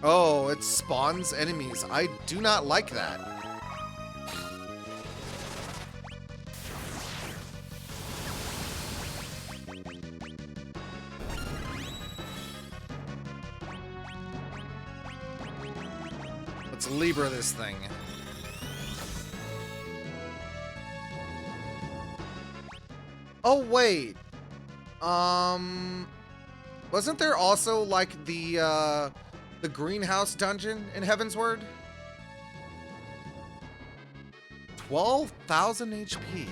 Oh, it spawns enemies. I do not like that. Let's Libra this thing. Oh, wait. Wasn't there also like the The greenhouse dungeon in Heavensward? 12,000 HP.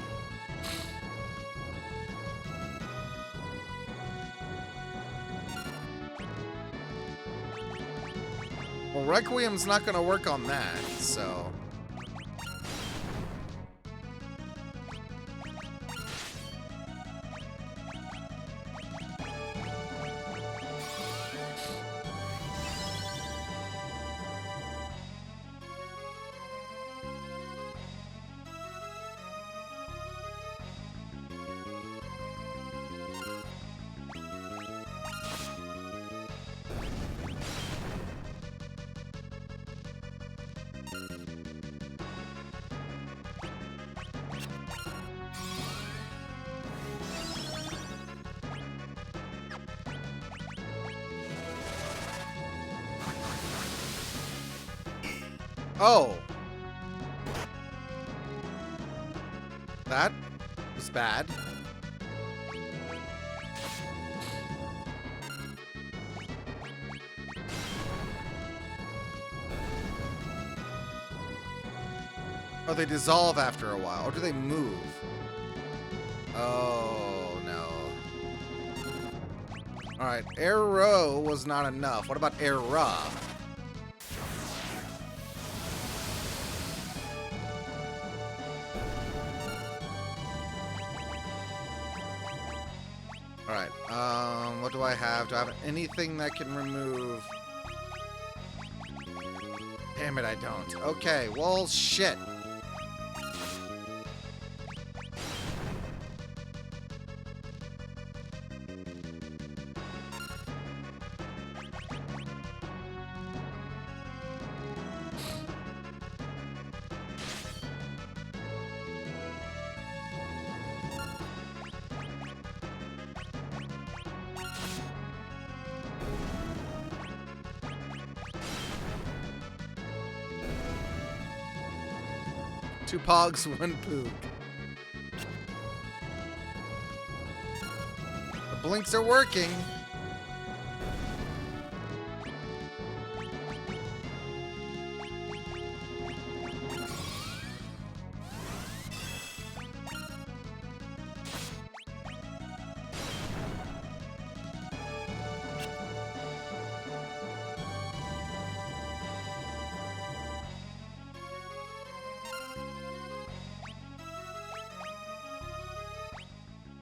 Well, Requiem's not gonna work on that, so... Oh. That was bad. Oh, they dissolve after a while. Or do they move? Oh, no. Alright, arrow was not enough. What about era? Alright, what do I have? Do I have anything that can remove? Damn it, I don't. Okay, well, shit. Two pogs, one poog. The blinks are working.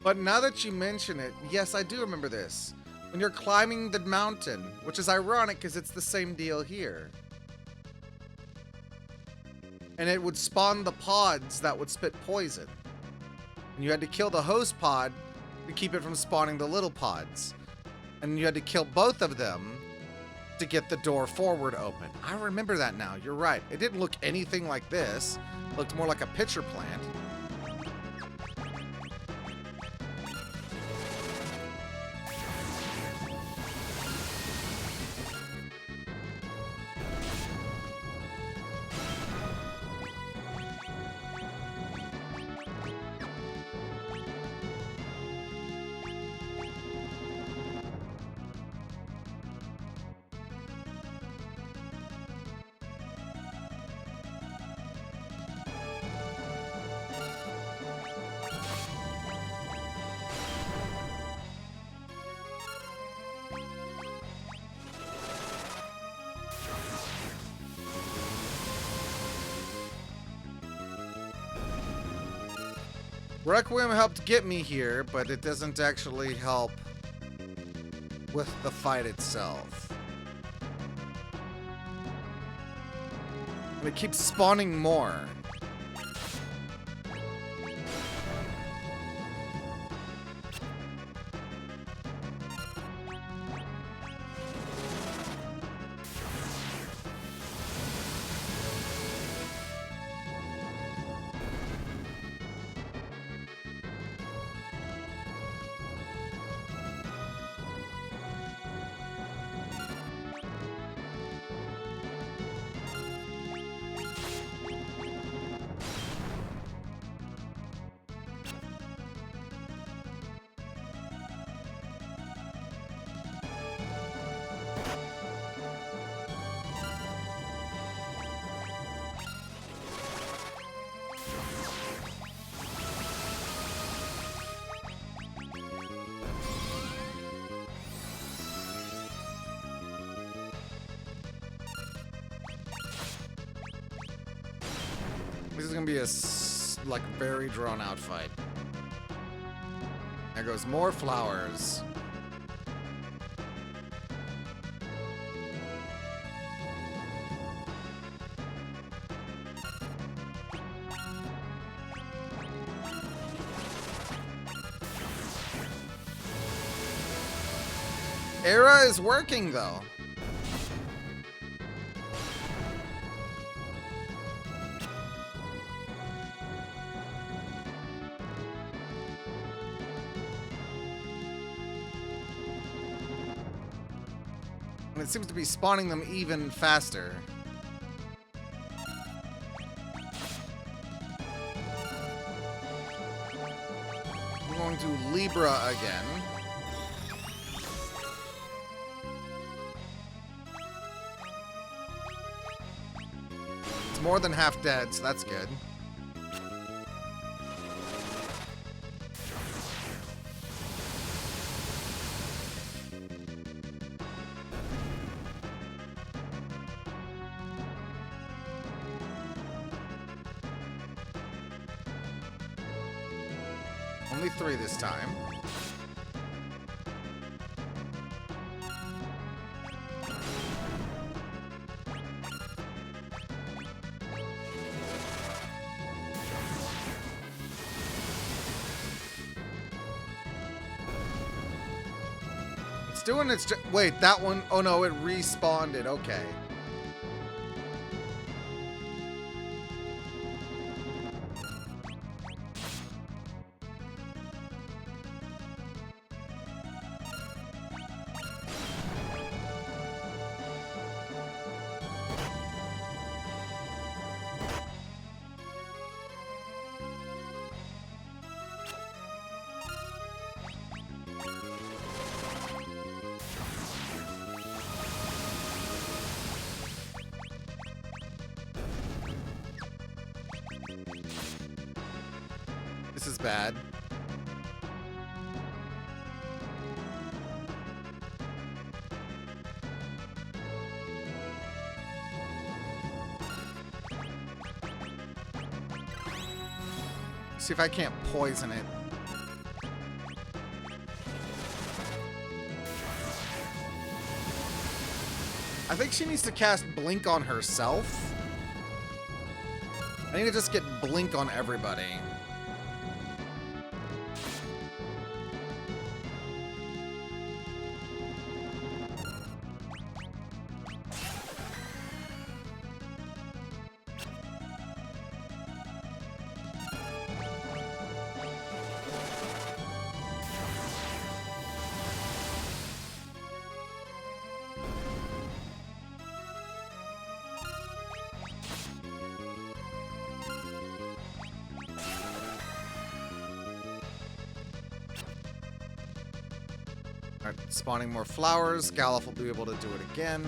But now that you mention it, yes, I do remember this. When you're climbing the mountain, which is ironic because it's the same deal here. And it would spawn the pods that would spit poison. And you had to kill the host pod to keep it from spawning the little pods. And you had to kill both of them to get the door forward open. I remember that now, you're right. It didn't look anything like this. It looked more like a pitcher plant. Requiem helped get me here, but it doesn't actually help with the fight itself. And it keeps spawning more. This is gonna be a like very drawn out fight. There goes more flowers. Era is working though. And it seems to be spawning them even faster. I'm going to Libra again. It's more than half dead, so that's good. Only 3 this time. It's doing its wait, that one, oh no, it respawned it, okay. This is bad. See if I can't poison it. I think she needs to cast Blink on herself. I need to just get Blink on everybody. Alright, spawning more flowers. Galuf will be able to do it again.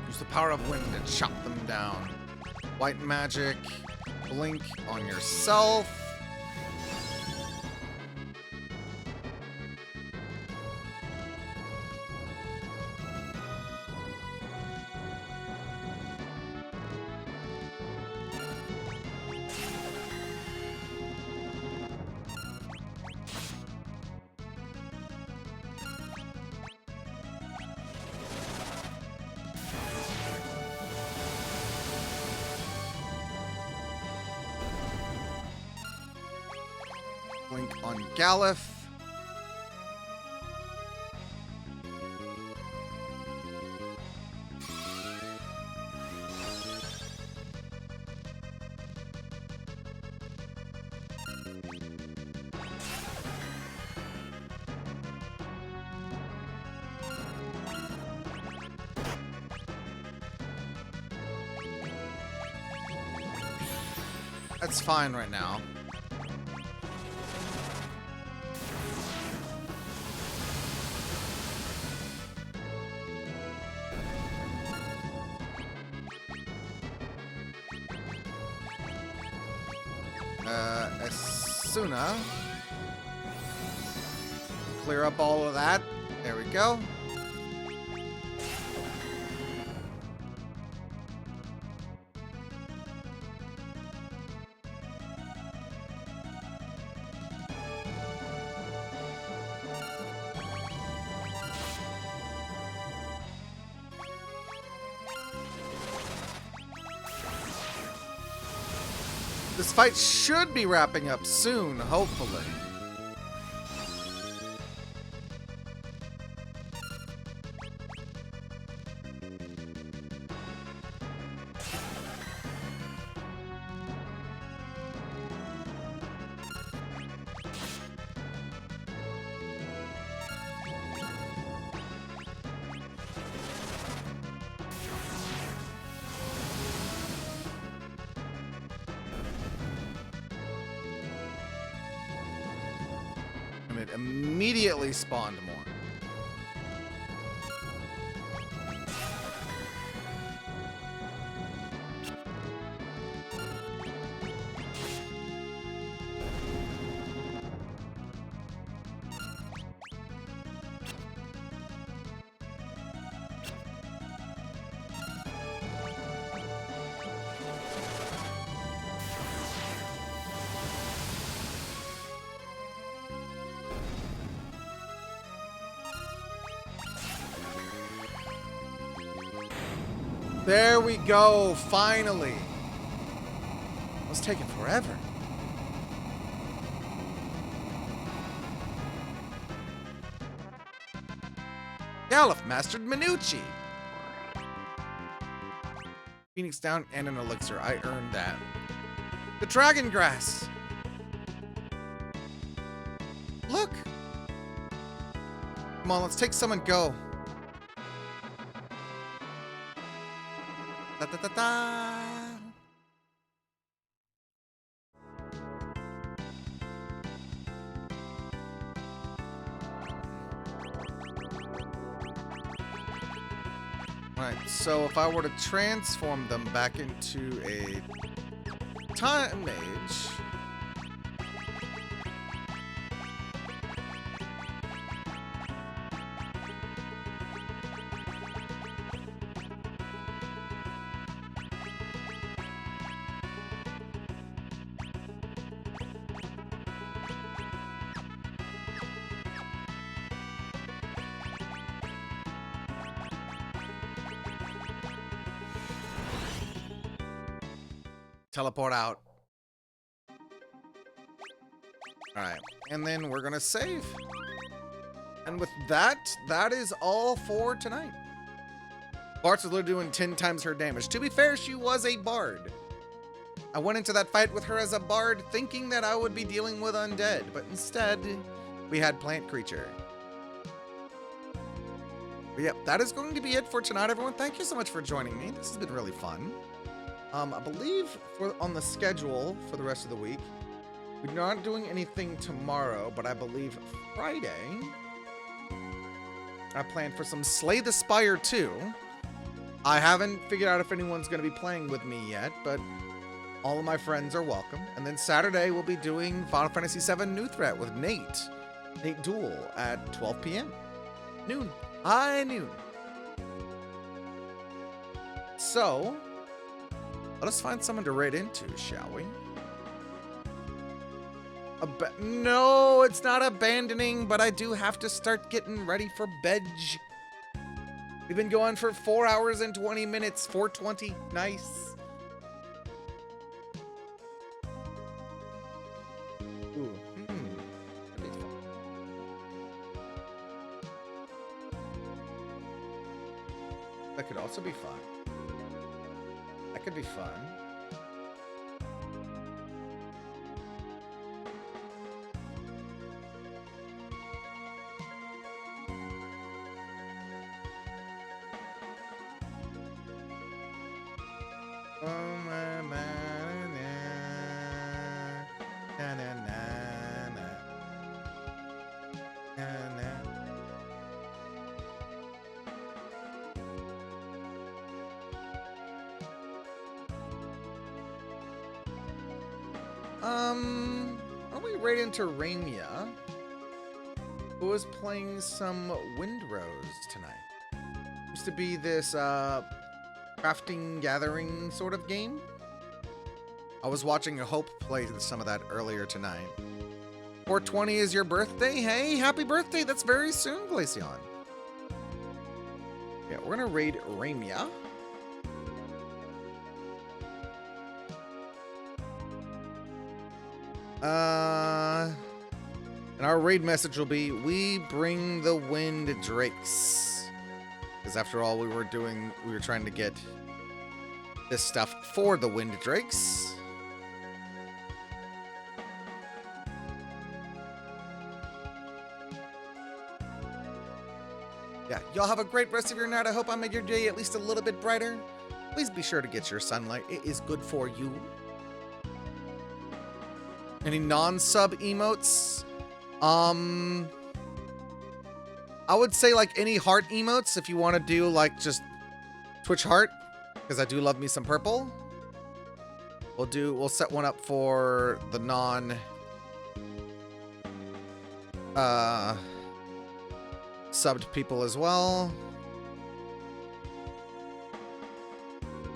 Use the power of wind to chop them down. White magic. Blink on yourself. Blink on Galuf. That's fine right now. Asuna. Clear up all of that. There we go. This fight should be wrapping up soon, hopefully. And it immediately spawned more. There we go, finally. It was taking forever. Galif mastered Minucci. Phoenix down and an elixir. I earned that. The dragon grass. Look. Come on, let's take some and go. Da, da, da, da. Right, so if I were to transform them back into a time mage, teleport out. Alright, and then we're gonna save. And with that, that is all for tonight. Bart's literally doing 10 times her damage. To be fair, she was a bard. I went into that fight with her as a bard thinking that I would be dealing with undead, but instead, we had plant creature. But yep, that is going to be it for tonight, everyone. Thank you so much for joining me. This has been really fun. I believe on the schedule for the rest of the week, we're not doing anything tomorrow, but I believe Friday, I plan for some Slay the Spire 2. I haven't figured out if anyone's going to be playing with me yet, but all of my friends are welcome. And then Saturday, we'll be doing Final Fantasy VII New Threat with Nate Duel at 12 p.m. Noon. High noon. So, let us find someone to raid into, shall we? No, it's not abandoning, but I do have to start getting ready for bed. We've been going for 4 hours and 20 minutes. 4:20. Nice. Ooh, that'd be fun. That could also be fun. That could be fun. Oh my man, na na na na na na. Are we right into Raimia? Who was playing some Windrose tonight? Used to be this crafting gathering sort of game. I was watching Hope play some of that earlier tonight. 420 is your birthday? Hey, happy birthday! That's very soon, Glaceon. Yeah, we're gonna raid Raimia. And our raid message will be, we bring the wind drakes. Because after all, we were trying to get this stuff for the wind drakes. Yeah, y'all have a great rest of your night. I hope I made your day at least a little bit brighter. Please be sure to get your sunlight. It is good for you. Any non-sub emotes? I would say like any heart emotes if you want to do like just Twitch heart, because I do love me some purple. We'll set one up for the subbed people as well.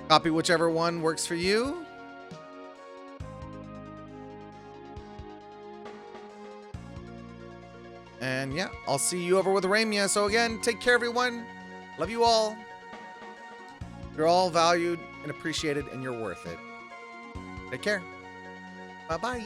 Copy whichever one works for you. And yeah, I'll see you over with Raimia. So again, take care, everyone. Love you all. You're all valued and appreciated, and you're worth it. Take care. Bye-bye.